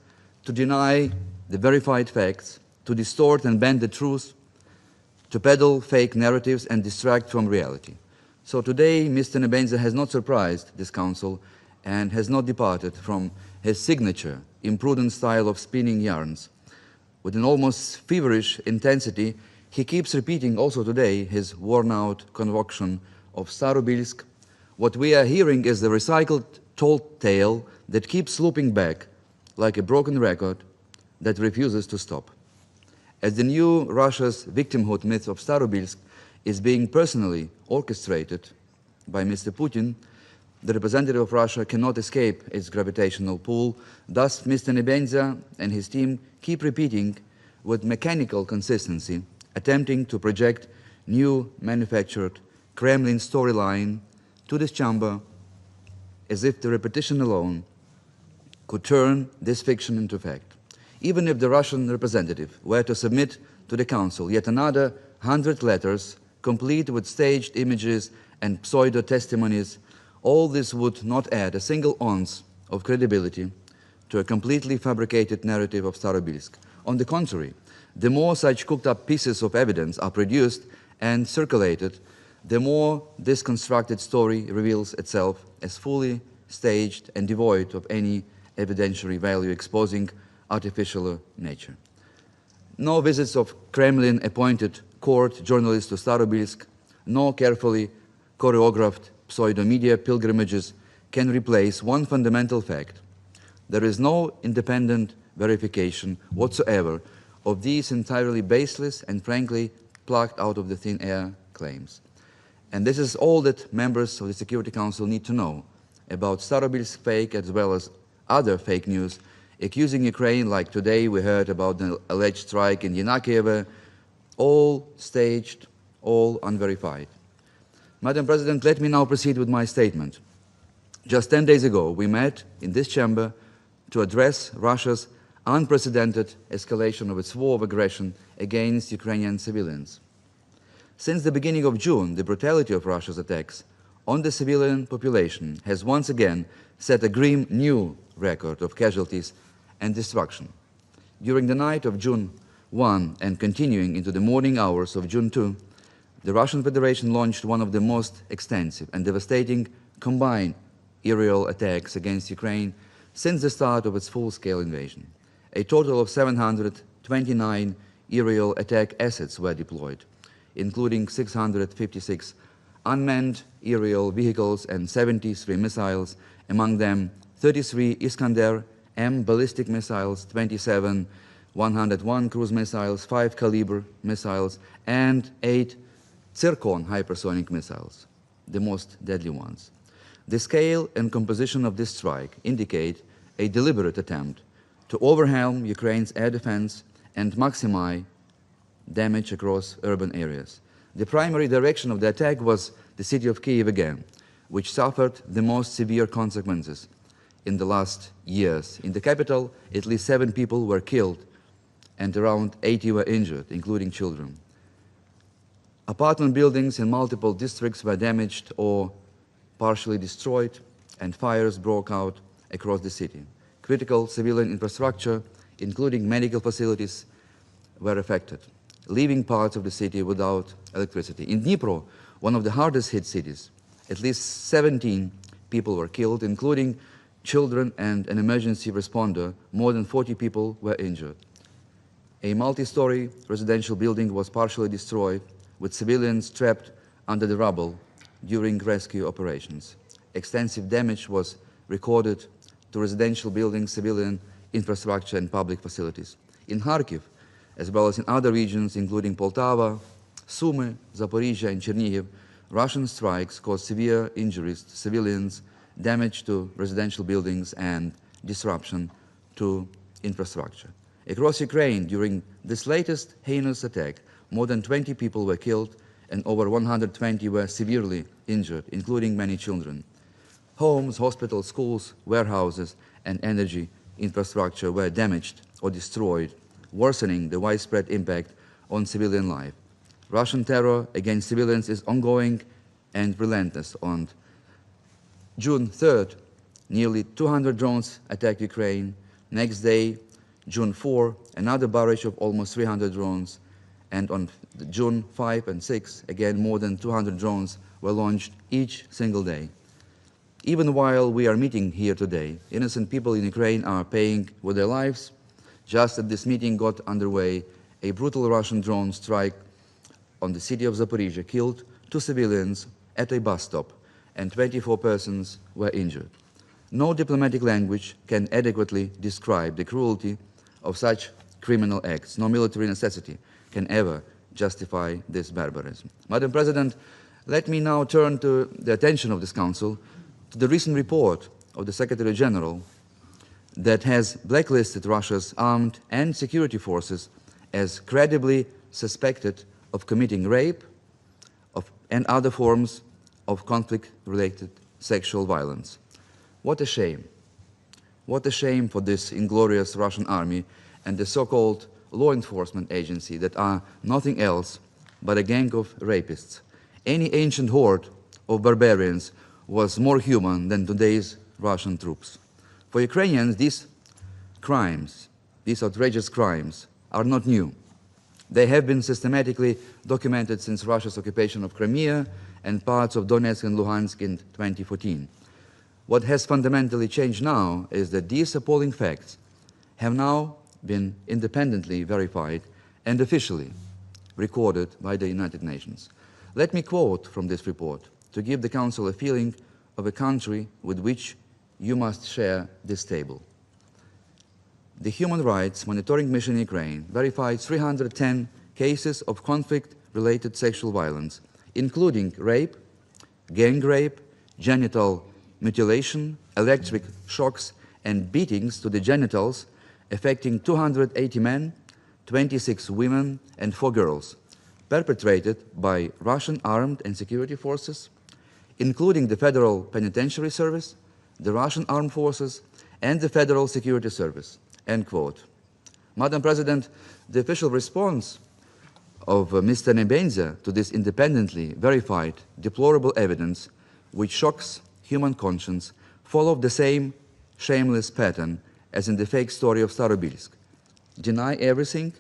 to deny the verified facts, to distort and bend the truth, to peddle fake narratives and distract from reality. So today, Mr. Nebenza has not surprised this Council and has not departed from his signature, imprudent style of spinning yarns. With an almost feverish intensity, he keeps repeating also today his worn-out concoction of Starobilsk. What we are hearing is the recycled told tale that keeps looping back like a broken record that refuses to stop. As the new Russia's victimhood myth of Starobilsk is being personally orchestrated by Mr. Putin, the representative of Russia cannot escape its gravitational pull. Thus, Mr. Nebenza and his team keep repeating with mechanical consistency, attempting to project new manufactured Kremlin storyline to this chamber as if the repetition alone could turn this fiction into fact. Even if the Russian representative were to submit to the Council yet another 100 letters, complete with staged images and pseudo-testimonies, all this would not add a single ounce of credibility to a completely fabricated narrative of Starobilsk. On the contrary, the more such cooked-up pieces of evidence are produced and circulated, the more this constructed story reveals itself as fully staged and devoid of any evidentiary value, exposing artificial nature. No visits of Kremlin-appointed court journalists to Starobilsk, no carefully choreographed pseudo-media pilgrimages can replace one fundamental fact. There is no independent verification whatsoever of these entirely baseless and frankly plucked out of the thin air claims. And this is all that members of the Security Council need to know about Starobilsk fake as well as other fake news accusing Ukraine, like today we heard about the alleged strike in Yanakiev, all staged, all unverified. Madam President, let me now proceed with my statement. Just 10 days ago, we met in this chamber to address Russia's unprecedented escalation of its war of aggression against Ukrainian civilians. Since the beginning of June, the brutality of Russia's attacks on the civilian population has once again set a grim new record of casualties and destruction. During the night of June 1 and continuing into the morning hours of June 2, the Russian Federation launched one of the most extensive and devastating combined aerial attacks against Ukraine since the start of its full-scale invasion. A total of 729 aerial attack assets were deployed, including 656 unmanned aerial vehicles and 73 missiles, among them 33 Iskander-M ballistic missiles, 27 101 cruise missiles, 5 Caliber missiles, and 8 Zircon hypersonic missiles, the most deadly ones. The scale and composition of this strike indicate a deliberate attempt to overwhelm Ukraine's air defense and maximize damage across urban areas. The primary direction of the attack was the city of Kyiv again, which suffered the most severe consequences in the last years. In the capital, at least 7 people were killed and around 80 were injured, including children. Apartment buildings in multiple districts were damaged or partially destroyed, and fires broke out across the city. Critical civilian infrastructure, including medical facilities, were affected, leaving parts of the city without electricity. In Dnipro, one of the hardest hit cities, at least 17 people were killed, including children and an emergency responder. More than 40 people were injured. A multi-story residential building was partially destroyed, with civilians trapped under the rubble during rescue operations. Extensive damage was recorded to residential buildings, civilian infrastructure, and public facilities. In Kharkiv, as well as in other regions, including Poltava, Sumy, Zaporizhia, and Chernihiv, Russian strikes caused severe injuries to civilians, damage to residential buildings, and disruption to infrastructure. Across Ukraine, during this latest heinous attack, more than 20 people were killed and over 120 were severely injured, including many children. Homes, hospitals, schools, warehouses, and energy infrastructure were damaged or destroyed, worsening the widespread impact on civilian life. Russian terror against civilians is ongoing and relentless. On June 3rd, nearly 200 drones attacked Ukraine. Next day, June 4, another barrage of almost 300 drones. And on June 5 and 6, again, more than 200 drones were launched each single day. Even while we are meeting here today, innocent people in Ukraine are paying with their lives. Just as this meeting got underway, a brutal Russian drone strike on the city of Zaporizhia killed 2 civilians at a bus stop, and 24 persons were injured. No diplomatic language can adequately describe the cruelty of such criminal acts. No military necessity can ever justify this barbarism. Madam President, let me now turn to the attention of this Council to the recent report of the Secretary General that has blacklisted Russia's armed and security forces as credibly suspected of committing rape and other forms of conflict-related sexual violence. What a shame. What a shame for this inglorious Russian army and the so-called law enforcement agency that are nothing else but a gang of rapists. Any ancient horde of barbarians was more human than today's Russian troops. For Ukrainians, these crimes, these outrageous crimes, are not new. They have been systematically documented since Russia's occupation of Crimea and parts of Donetsk and Luhansk in 2014. What has fundamentally changed now is that these appalling facts have now been independently verified and officially recorded by the United Nations. Let me quote from this report to give the Council a feeling of a country with which you must share this table. The Human Rights Monitoring Mission in Ukraine verified 310 cases of conflict-related sexual violence, including rape, gang rape, genital mutilation, electric shocks, and beatings to the genitals, affecting 280 men, 26 women, and 4 girls, perpetrated by Russian armed and security forces, including the Federal Penitentiary Service, the Russian Armed Forces, and the Federal Security Service, end quote. Madam President, the official response of Mr. Nebenza to this independently verified deplorable evidence which shocks human conscience follow the same shameless pattern as in the fake story of Starobilsk. Deny everything,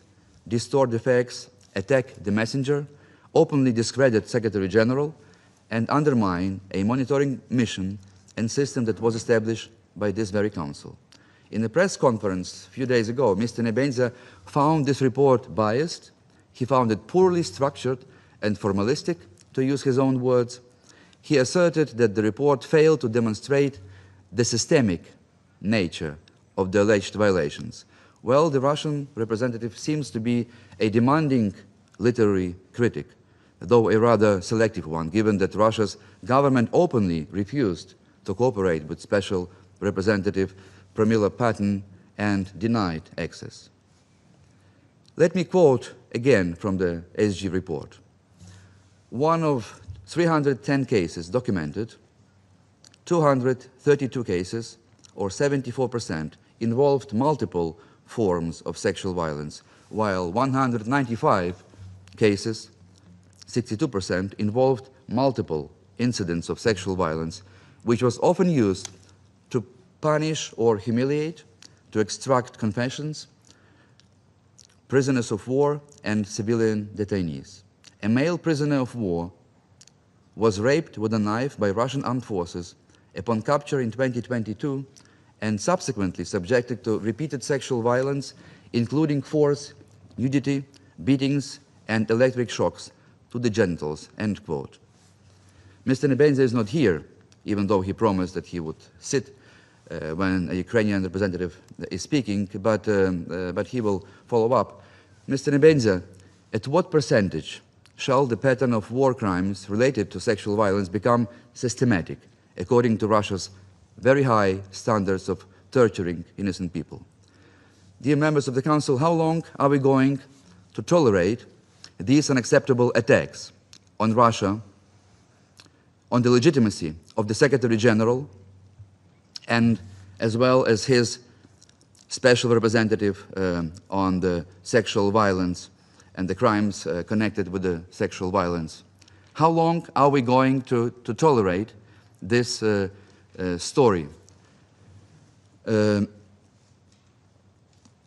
distort the facts, attack the messenger, openly discredit Secretary General, and undermine a monitoring mission and system that was established by this very council. In a press conference a few days ago, Mr. Nebenza found this report biased. He found it poorly structured and formalistic, to use his own words. He asserted that the report failed to demonstrate the systemic nature of the alleged violations. Well, the Russian representative seems to be a demanding literary critic, though a rather selective one, given that Russia's government openly refused to cooperate with Special Representative Pramila Patten and denied access. Let me quote again from the SG report. One of 310 cases documented, 232 cases, or 74%, involved multiple forms of sexual violence, while 195 cases, 62%, involved multiple incidents of sexual violence, which was often used to punish or humiliate, to extract confessions, prisoners of war, and civilian detainees. A male prisoner of war was raped with a knife by Russian armed forces upon capture in 2022 and subsequently subjected to repeated sexual violence, including force, nudity, beatings, and electric shocks to the genitals, end quote. Mr. Nebenza is not here, even though he promised that he would sit when a Ukrainian representative is speaking, but he will follow up. Mr. Nebenza, at what percentage shall the pattern of war crimes related to sexual violence become systematic, according to Russia's very high standards of torturing innocent people? Dear members of the Council, how long are we going to tolerate these unacceptable attacks on Russia, on the legitimacy of the Secretary General, and as well as his special representative on the sexual violence and the crimes connected with the sexual violence? How long are we going to tolerate this story?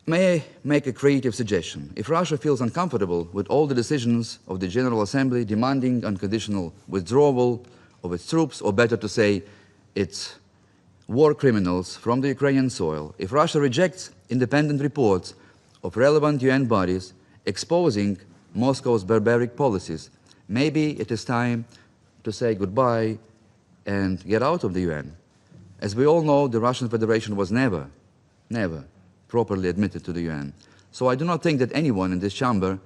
May I make a creative suggestion? If Russia feels uncomfortable with all the decisions of the General Assembly demanding unconditional withdrawal of its troops, or better to say, its war criminals from the Ukrainian soil, if Russia rejects independent reports of relevant UN bodies exposing Moscow's barbaric policies, maybe it is time to say goodbye and get out of the UN. As we all know, the Russian Federation was never properly admitted to the UN. So I do not think that anyone in this chamber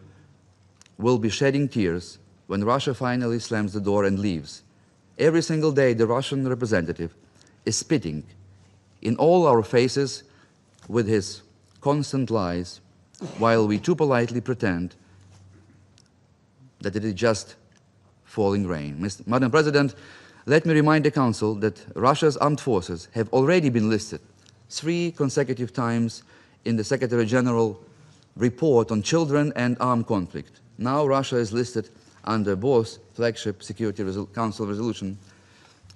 will be shedding tears when Russia finally slams the door and leaves. Every single day, the Russian representative is spitting in all our faces with his constant lies, while we too politely pretend that it is just falling rain. Madam President, let me remind the Council that Russia's armed forces have already been listed 3 consecutive times in the Secretary General report on children and armed conflict. Now Russia is listed under both flagship Security Council resolution,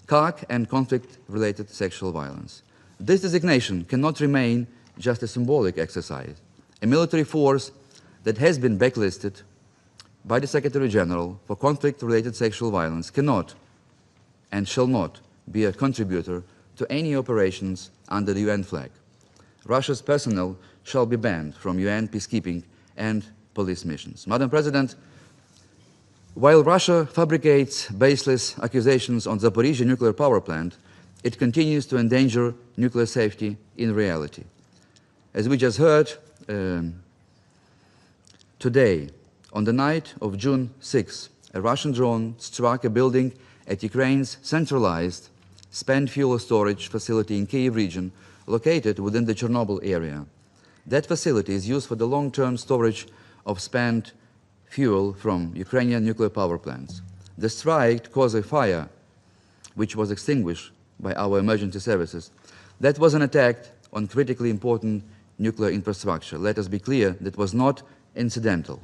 CAC, and conflict-related sexual violence. This designation cannot remain just a symbolic exercise. A military force that has been blacklisted by the Secretary General for conflict-related sexual violence cannot and shall not be a contributor to any operations under the UN flag. Russia's personnel shall be banned from UN peacekeeping and police missions. Madam President, while Russia fabricates baseless accusations on Zaporizhzhia nuclear power plant, it continues to endanger nuclear safety in reality. As we just heard, today, on the night of June 6, a Russian drone struck a building at Ukraine's centralized spent fuel storage facility in Kyiv region, located within the Chernobyl area. That facility is used for the long-term storage of spent fuel from Ukrainian nuclear power plants. The strike caused a fire, which was extinguished by our emergency services. That was an attack on critically important nuclear infrastructure. Let us be clear, that was not incidental.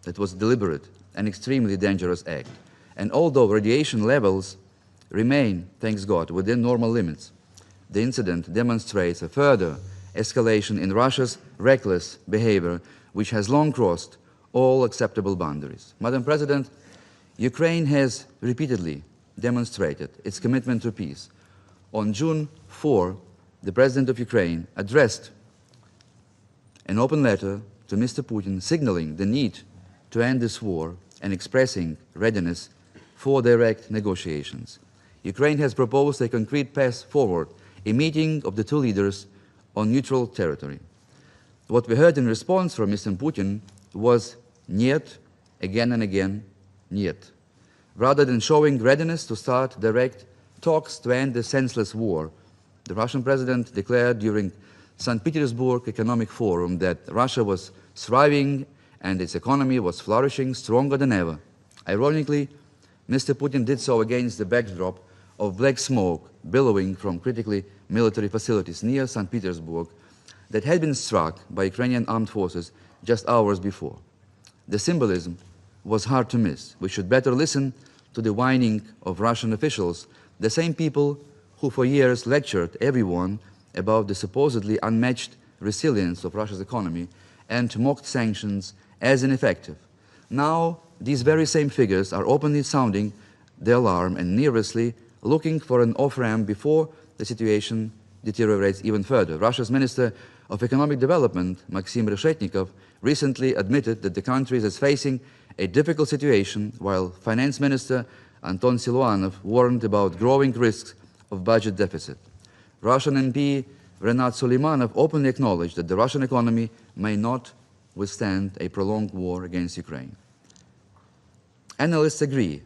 That was deliberate and extremely dangerous act. And although radiation levels remain, thanks God, within normal limits, the incident demonstrates a further escalation in Russia's reckless behavior, which has long crossed all acceptable boundaries. Madam President, Ukraine has repeatedly demonstrated its commitment to peace. On June 4, the President of Ukraine addressed an open letter to Mr. Putin signaling the need to end this war and expressing readiness for direct negotiations. Ukraine has proposed a concrete path forward, a meeting of the two leaders on neutral territory. What we heard in response from Mr. Putin was "niet," again and again, "niet." Rather than showing readiness to start direct talks to end the senseless war, the Russian president declared during St. Petersburg Economic Forum that Russia was thriving and its economy was flourishing stronger than ever. Ironically, Mr. Putin did so against the backdrop of black smoke billowing from critically military facilities near St. Petersburg that had been struck by Ukrainian armed forces just hours before. The symbolism was hard to miss. We should better listen to the whining of Russian officials, the same people who for years lectured everyone about the supposedly unmatched resilience of Russia's economy and mocked sanctions as ineffective. Now, these very same figures are openly sounding the alarm and nervously looking for an off-ramp before the situation deteriorates even further. Russia's Minister of Economic Development, Maxim Reshetnikov, recently admitted that the country is facing a difficult situation, while Finance Minister Anton Siluanov warned about growing risks of budget deficit. Russian MP Renat Suleimanov openly acknowledged that the Russian economy may not withstand a prolonged war against Ukraine. Analysts agree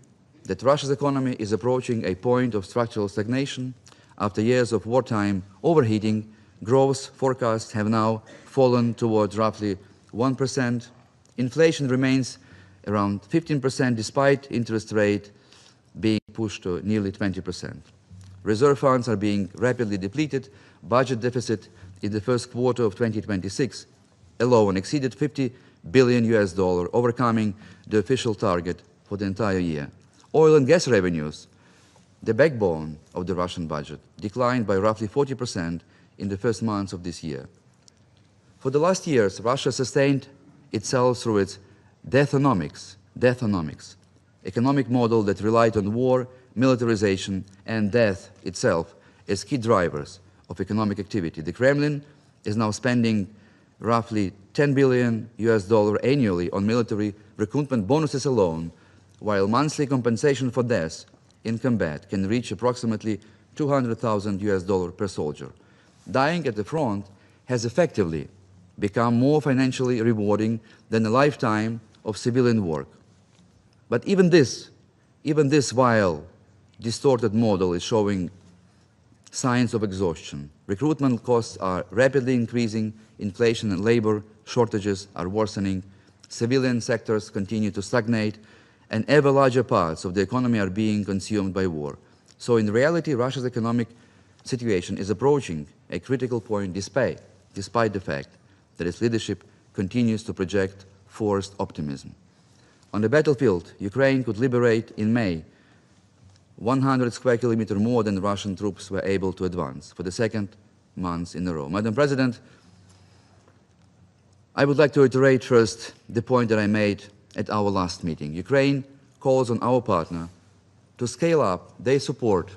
that Russia's economy is approaching a point of structural stagnation. After years of wartime overheating, growth forecasts have now fallen towards roughly 1%. Inflation remains around 15% despite interest rate being pushed to nearly 20%. Reserve funds are being rapidly depleted. Budget deficit in the first quarter of 2026 alone exceeded $50 billion, overcoming the official target for the entire year. Oil and gas revenues, the backbone of the Russian budget, declined by roughly 40% in the first months of this year. For the last years, Russia sustained itself through its deathonomics, economic model that relied on war, militarization, and death itself as key drivers of economic activity. The Kremlin is now spending roughly $10 billion annually on military recruitment bonuses alone, while monthly compensation for deaths in combat can reach approximately $200,000 per soldier. Dying at the front has effectively become more financially rewarding than a lifetime of civilian work. But even this vile, distorted model is showing signs of exhaustion. Recruitment costs are rapidly increasing, inflation and labor shortages are worsening, civilian sectors continue to stagnate, and ever larger parts of the economy are being consumed by war. So in reality, Russia's economic situation is approaching a critical point despite the fact that its leadership continues to project forced optimism. On the battlefield, Ukraine could liberate in May 100 square kilometers more than Russian troops were able to advance for the second month in a row. Madam President, I would like to reiterate first the point that I made at our last meeting. Ukraine calls on our partner to scale up their support,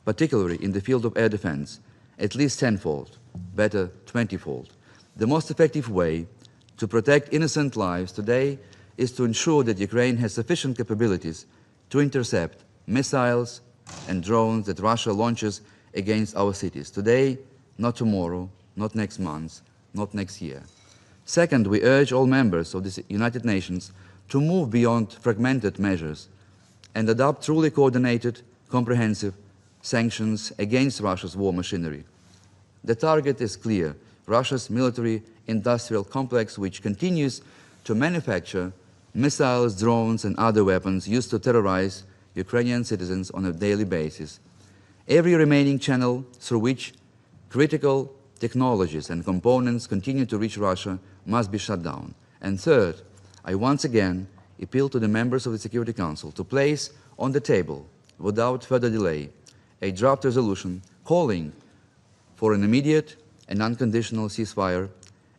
particularly in the field of air defense, at least tenfold, better 20-fold. The most effective way to protect innocent lives today is to ensure that Ukraine has sufficient capabilities to intercept missiles and drones that Russia launches against our cities. Today, not tomorrow, not next month, not next year. Second, we urge all members of the United Nations to move beyond fragmented measures and adopt truly coordinated, comprehensive sanctions against Russia's war machinery. The target is clear: Russia's military-industrial complex, which continues to manufacture missiles, drones, and other weapons used to terrorize Ukrainian citizens on a daily basis. Every remaining channel through which critical technologies and components continue to reach Russia must be shut down. And third, I once again appeal to the members of the Security Council to place on the table, without further delay, a draft resolution calling for an immediate and unconditional ceasefire,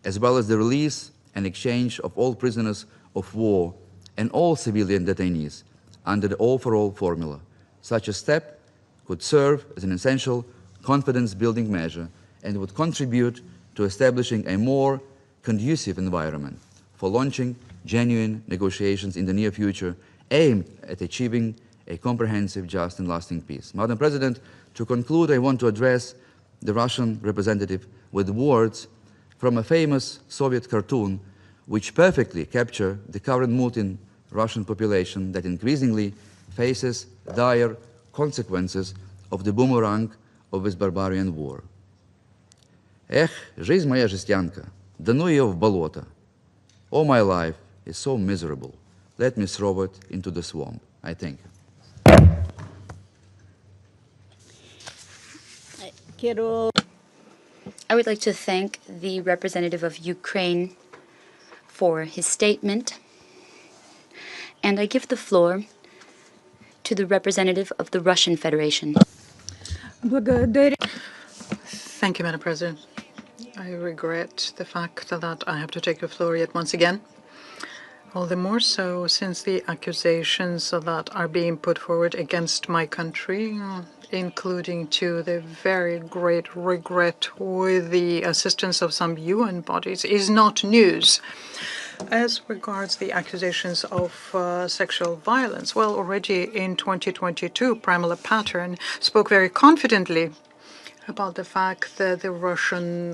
as well as the release and exchange of all prisoners of war and all civilian detainees under the all-for-all formula. Such a step could serve as an essential confidence-building measure and would contribute to establishing a more conducive environment for launching genuine negotiations in the near future aimed at achieving a comprehensive, just and lasting peace. Madam President, to conclude, I want to address the Russian representative with words from a famous Soviet cartoon which perfectly capture the current mood in Russian population that increasingly faces dire consequences of the boomerang of this barbarian war. Эх, жизнь моя жестянка, да ну ее в болото. All my life is so miserable. Let me throw it into the swamp. I thank you. I would like to thank the representative of Ukraine for his statement, and I give the floor to the representative of the Russian Federation. Thank you, Madam President. I regret the fact that I have to take the floor yet once again. All the more so since the accusations that are being put forward against my country, including to the very great regret with the assistance of some UN bodies, is not news. As regards the accusations of sexual violence, well, already in 2022, Pramila Pattern spoke very confidently about the fact that the Russian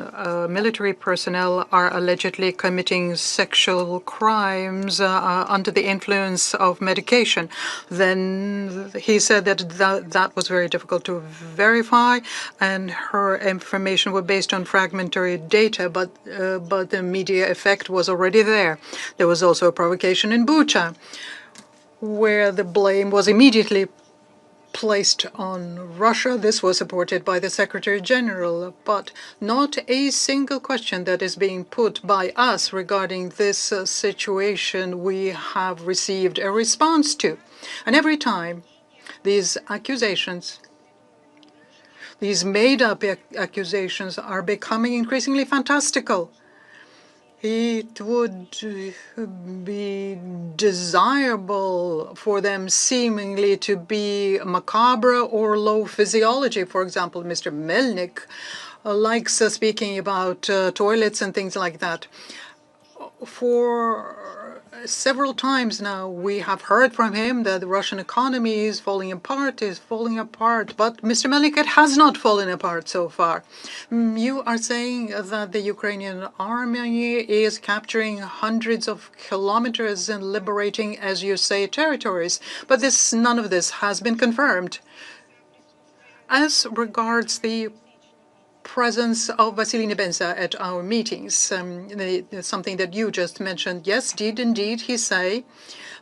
military personnel are allegedly committing sexual crimes under the influence of medication. Then he said that that was very difficult to verify, and her information was based on fragmentary data, but the media effect was already there. There was also a provocation in Bucha, where the blame was immediately placed on Russia. This was supported by the Secretary General, but not a single question that is being put by us regarding this situation we have received a response to. And every time these accusations, these made-up accusations are becoming increasingly fantastical. It would be desirable for them seemingly to be macabre or low physiology. For example, Mr. Melnik likes speaking about toilets and things like that. For several times now, we have heard from him that the Russian economy is falling apart, but Mr. Melnik, it has not fallen apart so far. You are saying that the Ukrainian army is capturing hundreds of kilometers and liberating, as you say, territories, but none of this has been confirmed. As regards the presence of Vasily Nebenza at our meetings, something that you just mentioned. Yes, did indeed he say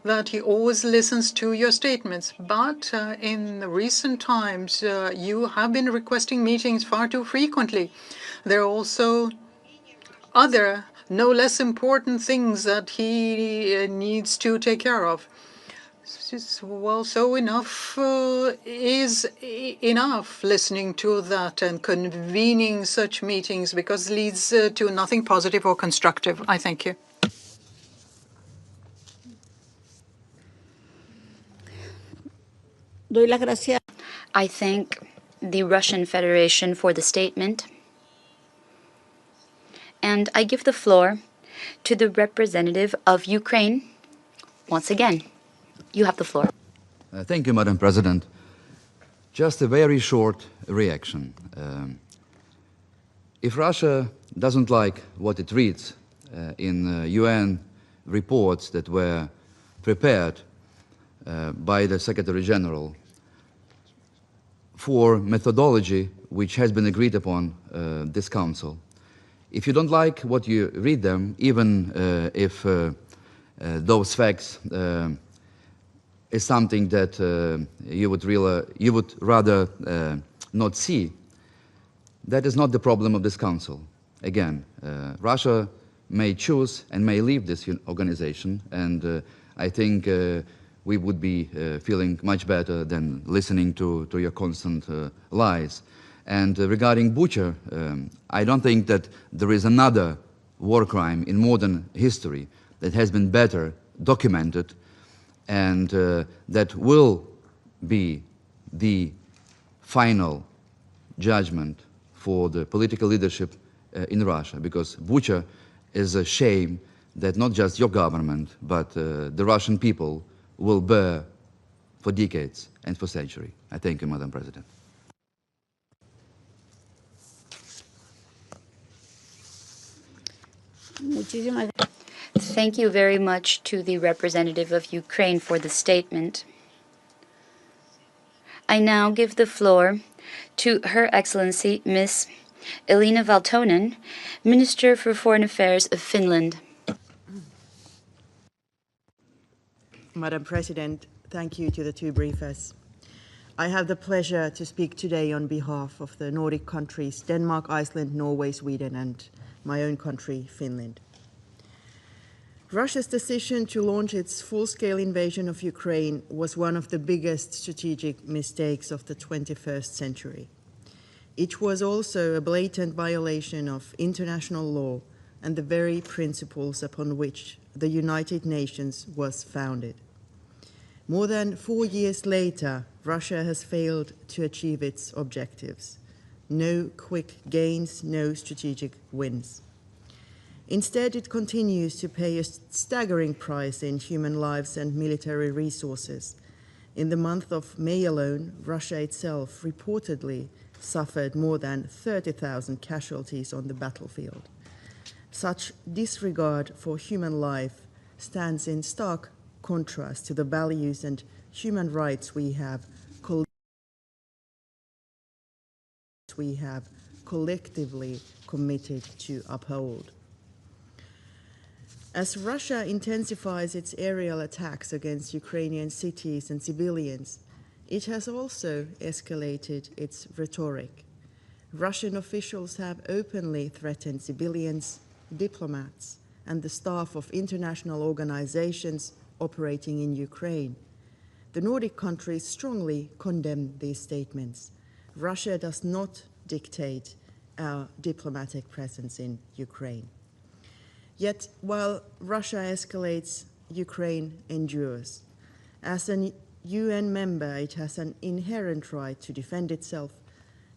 that he always listens to your statements, but in recent times you have been requesting meetings far too frequently. There are also other, no less important things that he needs to take care of. Well, so enough is enough listening to that and convening such meetings, because it leads to nothing positive or constructive. I thank you. I thank the Russian Federation for the statement, and I give the floor to the representative of Ukraine once again. You have the floor. Thank you, Madam President. Just a very short reaction. If Russia doesn't like what it reads in UN reports that were prepared by the Secretary General for methodology which has been agreed upon this Council, if you don't like what you read them, even if those facts is something that you would rather not see, that is not the problem of this Council. Again, Russia may choose and may leave this organization, and I think we would be feeling much better than listening to your constant lies. And regarding Bucha, I don't think that there is another war crime in modern history that has been better documented and that will be the final judgment for the political leadership in Russia, because Bucha is a shame that not just your government, but the Russian people will bear for decades and for centuries. I thank you, Madam President. Thank you very much to the representative of Ukraine for the statement. I now give the floor to Her Excellency Ms. Elina Valtonen, Minister for Foreign Affairs of Finland. Madam President, thank you to the two briefers. I have the pleasure to speak today on behalf of the Nordic countries Denmark, Iceland, Norway, Sweden, and my own country, Finland. Russia's decision to launch its full-scale invasion of Ukraine was one of the biggest strategic mistakes of the 21st century. It was also a blatant violation of international law and the very principles upon which the United Nations was founded. More than 4 years later, Russia has failed to achieve its objectives. No quick gains, no strategic wins. Instead, it continues to pay a staggering price in human lives and military resources. In the month of May alone, Russia itself reportedly suffered more than 30,000 casualties on the battlefield. Such disregard for human life stands in stark contrast to the values and human rights we have collectively committed to uphold. As Russia intensifies its aerial attacks against Ukrainian cities and civilians, it has also escalated its rhetoric. Russian officials have openly threatened civilians, diplomats, and the staff of international organizations operating in Ukraine. The Nordic countries strongly condemn these statements. Russia does not dictate our diplomatic presence in Ukraine. Yet, while Russia escalates, Ukraine endures. As a UN member, it has an inherent right to defend itself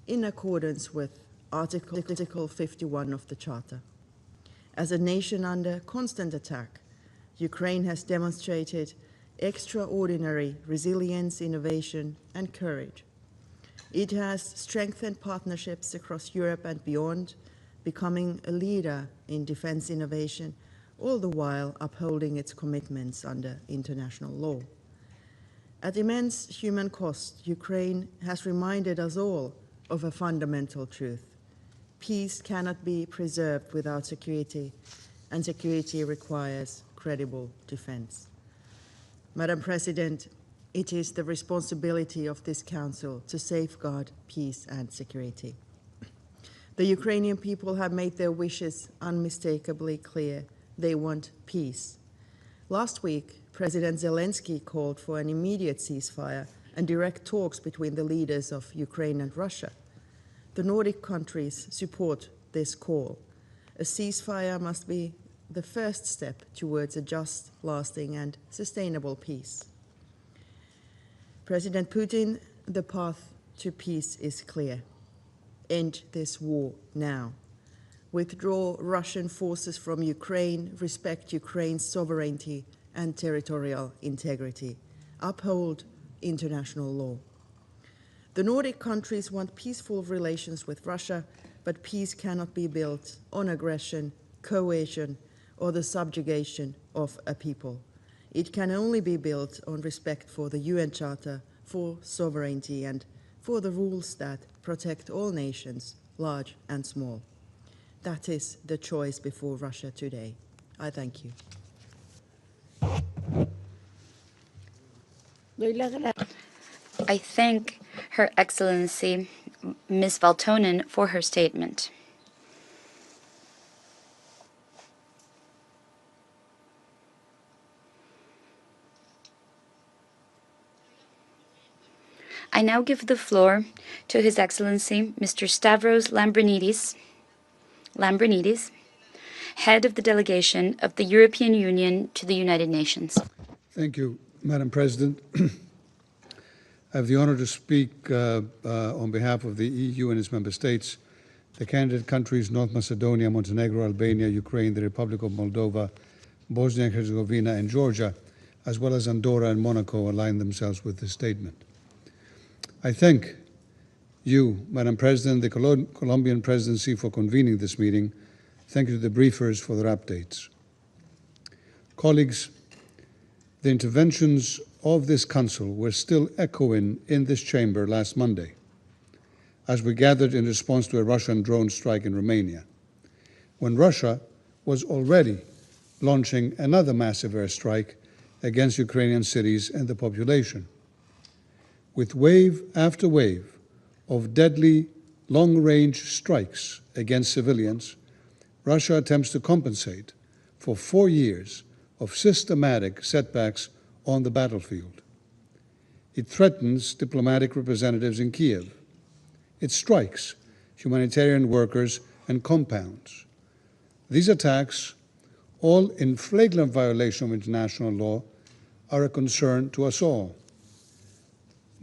in accordance with Article 51 of the Charter. As a nation under constant attack, Ukraine has demonstrated extraordinary resilience, innovation, and courage. It has strengthened partnerships across Europe and beyond, becoming a leader in defense innovation, all the while upholding its commitments under international law. At immense human cost, Ukraine has reminded us all of a fundamental truth. Peace cannot be preserved without security, and security requires credible defense. Madam President, it is the responsibility of this Council to safeguard peace and security. The Ukrainian people have made their wishes unmistakably clear. They want peace. Last week, President Zelensky called for an immediate ceasefire and direct talks between the leaders of Ukraine and Russia. The Nordic countries support this call. A ceasefire must be the first step towards a just, lasting, and sustainable peace. President Putin, the path to peace is clear. End this war now. Withdraw Russian forces from Ukraine, respect Ukraine's sovereignty and territorial integrity. Uphold international law. The Nordic countries want peaceful relations with Russia, but peace cannot be built on aggression, coercion, or the subjugation of a people. It can only be built on respect for the UN Charter, for sovereignty, and for the rules that protect all nations, large and small. That is the choice before Russia today. I thank you. I thank Her Excellency Ms. Valtonen for her statement. I now give the floor to His Excellency Mr. Stavros Lambrinidis, head of the delegation of the European Union to the United Nations. Thank you, Madam President. I have the honor to speak on behalf of the EU and its member states, the candidate countries North Macedonia, Montenegro, Albania, Ukraine, the Republic of Moldova, Bosnia and Herzegovina, and Georgia, as well as Andorra and Monaco, align themselves with this statement. I thank you, Madam President, the Colombian presidency for convening this meeting. Thank you to the briefers for their updates. Colleagues, the interventions of this Council were still echoing in this chamber last Monday, as we gathered in response to a Russian drone strike in Romania, when Russia was already launching another massive airstrike against Ukrainian cities and the population. With wave after wave of deadly long-range strikes against civilians, Russia attempts to compensate for 4 years of systematic setbacks on the battlefield. It threatens diplomatic representatives in Kiev. It strikes humanitarian workers and compounds. These attacks, all in flagrant violation of international law, are a concern to us all.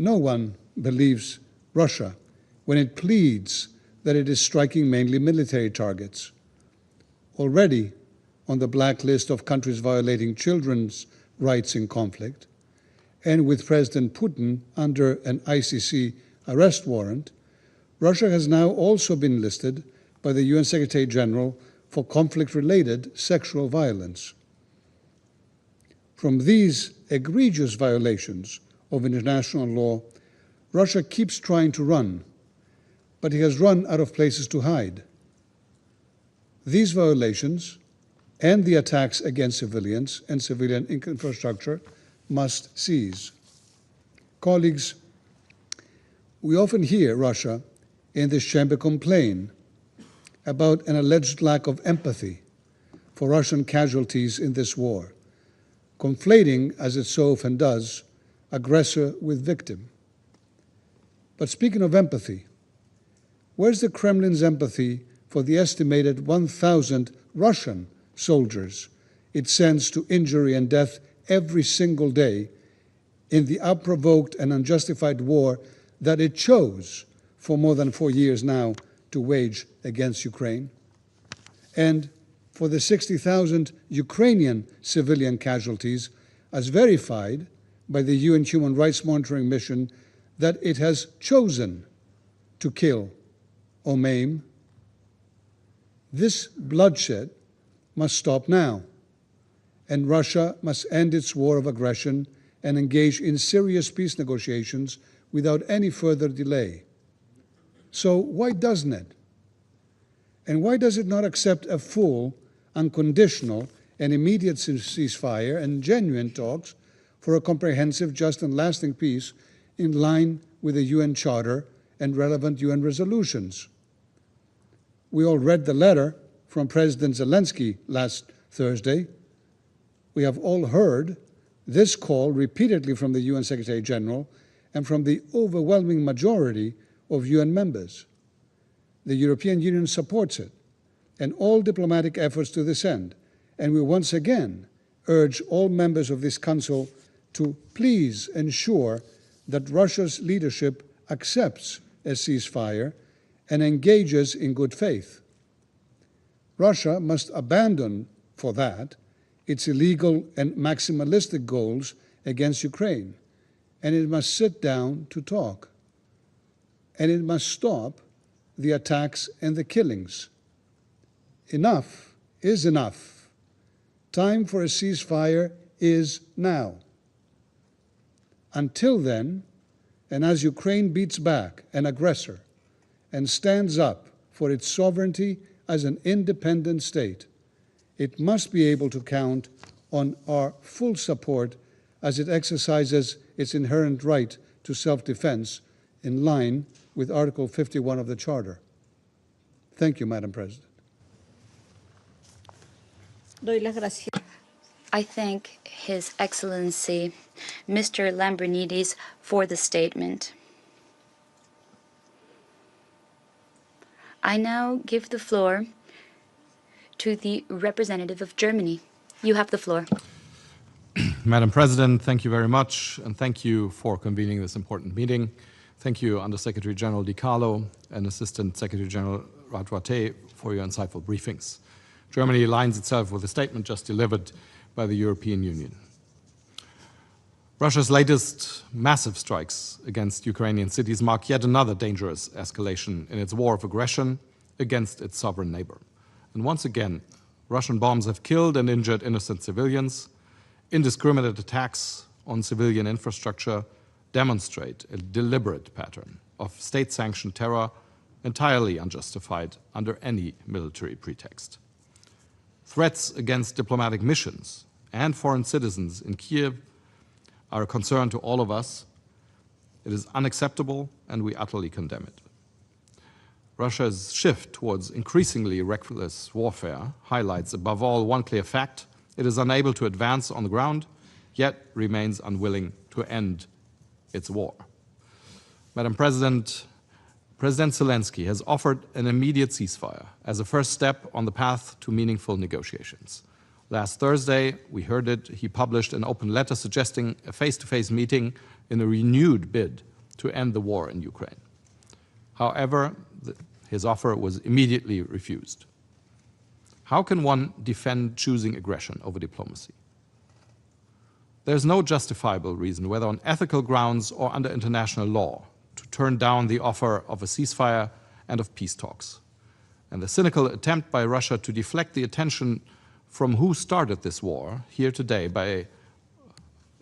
No one believes Russia when it pleads that it is striking mainly military targets. Already on the blacklist of countries violating children's rights in conflict, and with President Putin under an ICC arrest warrant, Russia has now also been listed by the UN Secretary General for conflict-related sexual violence. From these egregious violations of international law, Russia keeps trying to run, but it has run out of places to hide. These violations and the attacks against civilians and civilian infrastructure must cease. Colleagues, we often hear Russia in this chamber complain about an alleged lack of empathy for Russian casualties in this war, conflating, as it so often does, aggressor with victim. But speaking of empathy, where's the Kremlin's empathy for the estimated 1,000 Russian soldiers it sends to injury and death every single day in the unprovoked and unjustified war that it chose for more than 4 years now to wage against Ukraine? And for the 60,000 Ukrainian civilian casualties, as verified by the UN Human Rights Monitoring Mission, that it has chosen to kill or maim? This bloodshed must stop now, and Russia must end its war of aggression and engage in serious peace negotiations without any further delay. So why doesn't it? And why does it not accept a full, unconditional, and immediate ceasefire and genuine talks for a comprehensive, just, and lasting peace in line with the UN Charter and relevant UN resolutions? We all read the letter from President Zelensky last Thursday. We have all heard this call repeatedly from the UN Secretary General and from the overwhelming majority of UN members. The European Union supports it and all diplomatic efforts to this end, and we once again urge all members of this Council to please ensure that Russia's leadership accepts a ceasefire and engages in good faith. Russia must abandon, for that, its illegal and maximalistic goals against Ukraine, and it must sit down to talk. And it must stop the attacks and the killings. Enough is enough. Time for a ceasefire is now. Until then, and as Ukraine beats back an aggressor and stands up for its sovereignty as an independent state, it must be able to count on our full support as it exercises its inherent right to self-defense in line with Article 51 of the Charter. Thank you, Madam President. I thank His Excellency, Mr. Lambrinidis, for the statement. I now give the floor to the representative of Germany. You have the floor. Madam President, thank you very much, and thank you for convening this important meeting. Thank you, Undersecretary General Di Carlo and Assistant Secretary General Radwate, for your insightful briefings. Germany aligns itself with the statement just delivered by the European Union. Russia's latest massive strikes against Ukrainian cities mark yet another dangerous escalation in its war of aggression against its sovereign neighbor. And once again, Russian bombs have killed and injured innocent civilians. Indiscriminate attacks on civilian infrastructure demonstrate a deliberate pattern of state-sanctioned terror entirely unjustified under any military pretext. Threats against diplomatic missions and foreign citizens in Kiev are a concern to all of us. It is unacceptable, and we utterly condemn it. Russia's shift towards increasingly reckless warfare highlights, above all, one clear fact: it is unable to advance on the ground, yet remains unwilling to end its war. Madam President, President Zelensky has offered an immediate ceasefire as a first step on the path to meaningful negotiations. Last Thursday, we heard it, he published an open letter suggesting a face-to-face meeting in a renewed bid to end the war in Ukraine. However, his offer was immediately refused. How can one defend choosing aggression over diplomacy? There is no justifiable reason, whether on ethical grounds or under international law, to turn down the offer of a ceasefire and of peace talks. And the cynical attempt by Russia to deflect the attention from who started this war here today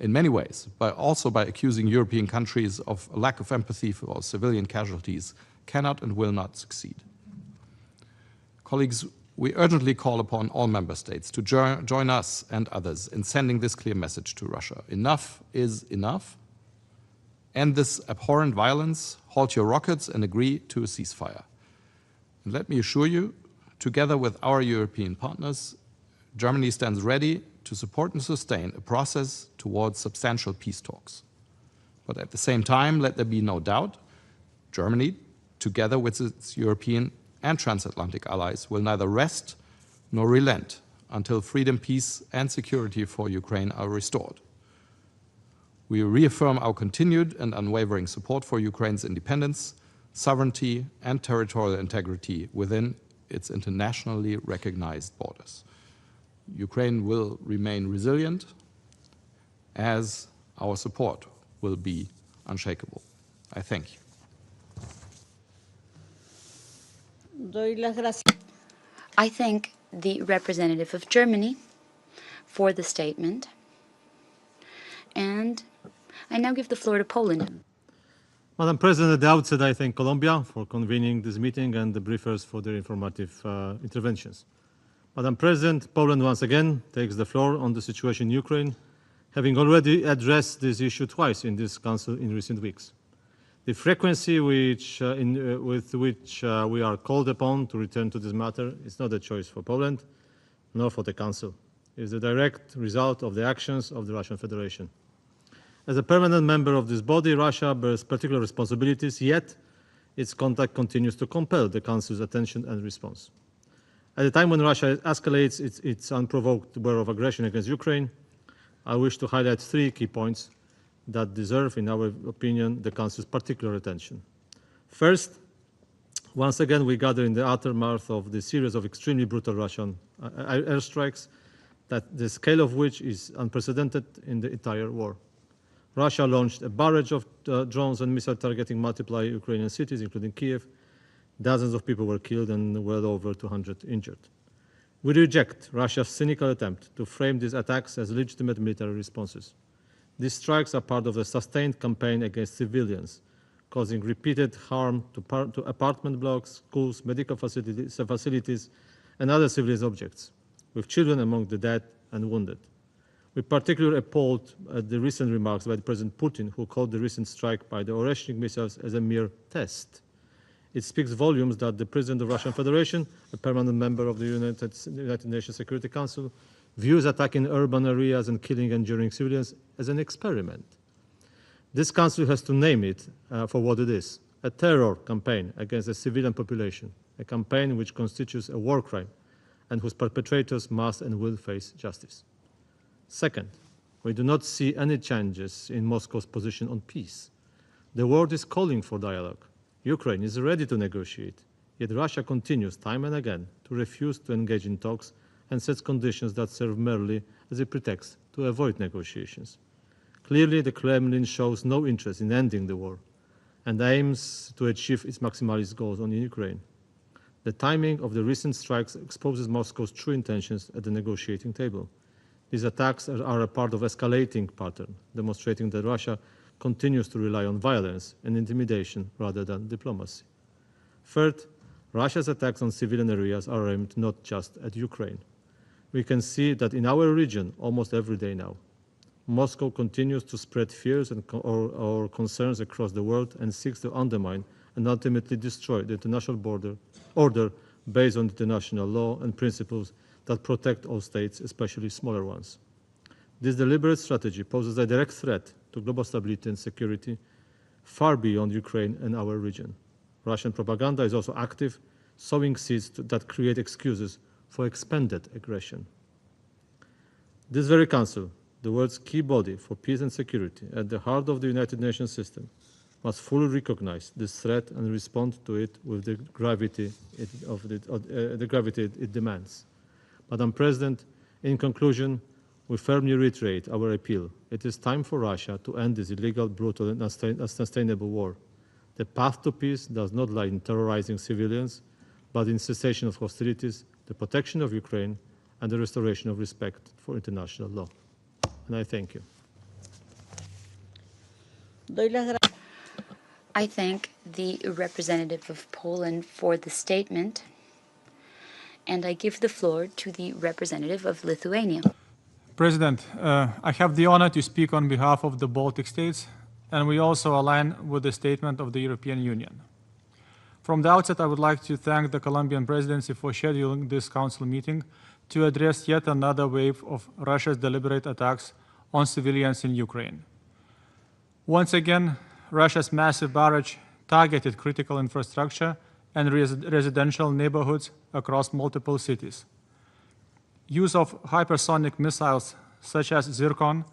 in many ways, but also by accusing European countries of a lack of empathy for civilian casualties, cannot and will not succeed. Colleagues, we urgently call upon all member states to join us and others in sending this clear message to Russia. Enough is enough. End this abhorrent violence, halt your rockets, and agree to a ceasefire. And let me assure you, together with our European partners, Germany stands ready to support and sustain a process towards substantial peace talks. But at the same time, let there be no doubt, Germany, together with its European and transatlantic allies, will neither rest nor relent until freedom, peace, and security for Ukraine are restored. We reaffirm our continued and unwavering support for Ukraine's independence, sovereignty, and territorial integrity within its internationally recognized borders. Ukraine will remain resilient, as our support will be unshakable. I thank you. I thank the representative of Germany for the statement, and I now give the floor to Poland. Madam President, at the outset, I thank Colombia for convening this meeting and the briefers for their informative interventions. Madam President, Poland once again takes the floor on the situation in Ukraine, having already addressed this issue twice in this Council in recent weeks. The frequency with which we are called upon to return to this matter is not a choice for Poland, nor for the Council. It is a direct result of the actions of the Russian Federation. As a permanent member of this body, Russia bears particular responsibilities, yet its conduct continues to compel the Council's attention and response. At a time when Russia escalates its unprovoked war of aggression against Ukraine, I wish to highlight three key points that deserve, in our opinion, the Council's particular attention. First, once again, we gather in the aftermath of the series of extremely brutal Russian airstrikes, that the scale of which is unprecedented in the entire war. Russia launched a barrage of drones and missiles targeting multiple Ukrainian cities, including Kiev. Dozens of people were killed and well over 200 injured. We reject Russia's cynical attempt to frame these attacks as legitimate military responses. These strikes are part of a sustained campaign against civilians, causing repeated harm to apartment blocks, schools, medical facilities, and other civilian objects, with children among the dead and wounded. We particularly appalled at the recent remarks by President Putin, who called the recent strike by the Oreshnik missiles as a mere test. It speaks volumes that the President of the Russian Federation, a permanent member of the United Nations Security Council, views attacking urban areas and killing and injuring civilians as an experiment. This Council has to name it for what it is, a terror campaign against the civilian population, a campaign which constitutes a war crime and whose perpetrators must and will face justice. Second, we do not see any changes in Moscow's position on peace. The world is calling for dialogue. Ukraine is ready to negotiate, yet Russia continues time and again to refuse to engage in talks and sets conditions that serve merely as a pretext to avoid negotiations. Clearly, the Kremlin shows no interest in ending the war and aims to achieve its maximalist goals on Ukraine. The timing of the recent strikes exposes Moscow's true intentions at the negotiating table. These attacks are a part of an escalating pattern, demonstrating that Russia continues to rely on violence and intimidation rather than diplomacy. Third, Russia's attacks on civilian areas are aimed not just at Ukraine. We can see that in our region almost every day now. Moscow continues to spread fears or concerns across the world and seeks to undermine and ultimately destroy the international order based on international law and principles that protect all states, especially smaller ones. This deliberate strategy poses a direct threat to global stability and security far beyond Ukraine and our region. Russian propaganda is also active, sowing seeds that create excuses for expanded aggression. This very Council, the world's key body for peace and security at the heart of the United Nations system, must fully recognize this threat and respond to it with the gravity it demands. Madam President, in conclusion, we firmly reiterate our appeal. It is time for Russia to end this illegal, brutal, and unsustainable war. The path to peace does not lie in terrorizing civilians, but in cessation of hostilities, the protection of Ukraine, and the restoration of respect for international law. And I thank you. I thank the representative of Poland for the statement, and I give the floor to the representative of Lithuania. President, I have the honor to speak on behalf of the Baltic states, and we also align with the statement of the European Union. From the outset, I would like to thank the Colombian presidency for scheduling this council meeting to address yet another wave of Russia's deliberate attacks on civilians in Ukraine. Once again, Russia's massive barrage targeted critical infrastructure and residential neighborhoods across multiple cities. Use of hypersonic missiles such as Zircon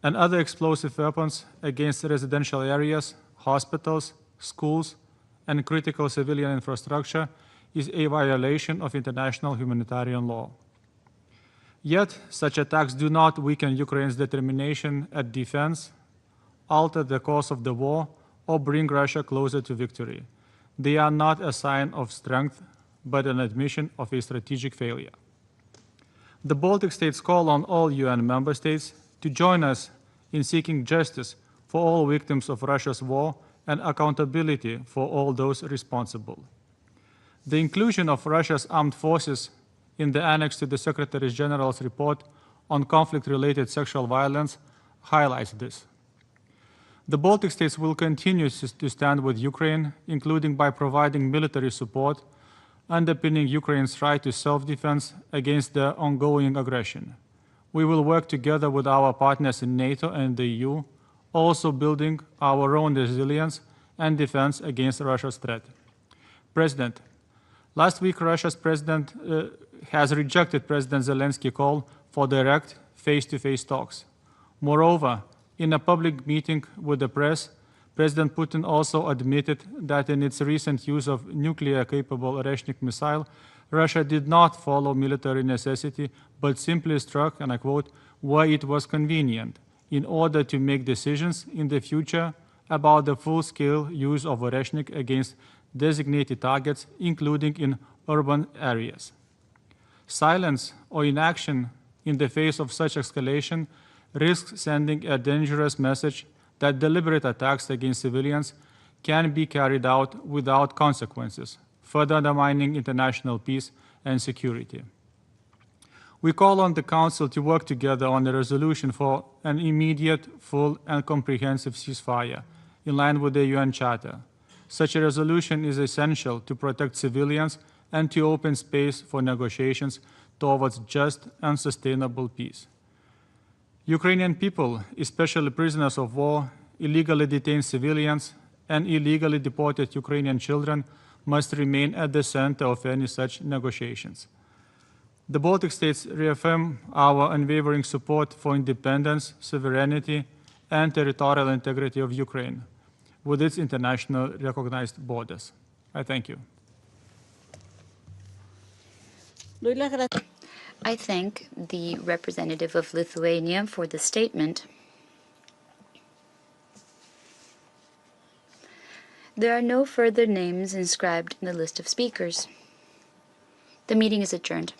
and other explosive weapons against residential areas, hospitals, schools, and critical civilian infrastructure is a violation of international humanitarian law. Yet, such attacks do not weaken Ukraine's determination at defense, alter the course of the war, or bring Russia closer to victory. They are not a sign of strength, but an admission of a strategic failure. The Baltic states call on all UN member states to join us in seeking justice for all victims of Russia's war and accountability for all those responsible. The inclusion of Russia's armed forces in the annex to the Secretary General's report on conflict-related sexual violence highlights this. The Baltic states will continue to stand with Ukraine, including by providing military support, underpinning Ukraine's right to self-defense against the ongoing aggression. We will work together with our partners in NATO and the EU, also building our own resilience and defense against Russia's threat. President, last week Russia's president has rejected President Zelensky's call for direct face-to-face talks. Moreover, in a public meeting with the press, President Putin also admitted that in its recent use of nuclear-capable Oreshnik missile, Russia did not follow military necessity, but simply struck, and I quote, where it was convenient, in order to make decisions in the future about the full-scale use of Oreshnik against designated targets, including in urban areas. Silence or inaction in the face of such escalation risks sending a dangerous message that deliberate attacks against civilians can be carried out without consequences, further undermining international peace and security. We call on the Council to work together on a resolution for an immediate, full, and comprehensive ceasefire, in line with the UN Charter. Such a resolution is essential to protect civilians and to open space for negotiations towards just and sustainable peace. Ukrainian people, especially prisoners of war, illegally detained civilians, and illegally deported Ukrainian children must remain at the center of any such negotiations. The Baltic states reaffirm our unwavering support for independence, sovereignty, and territorial integrity of Ukraine, with its international recognized borders. I thank you. I thank the representative of Lithuania for the statement. There are no further names inscribed in the list of speakers. The meeting is adjourned.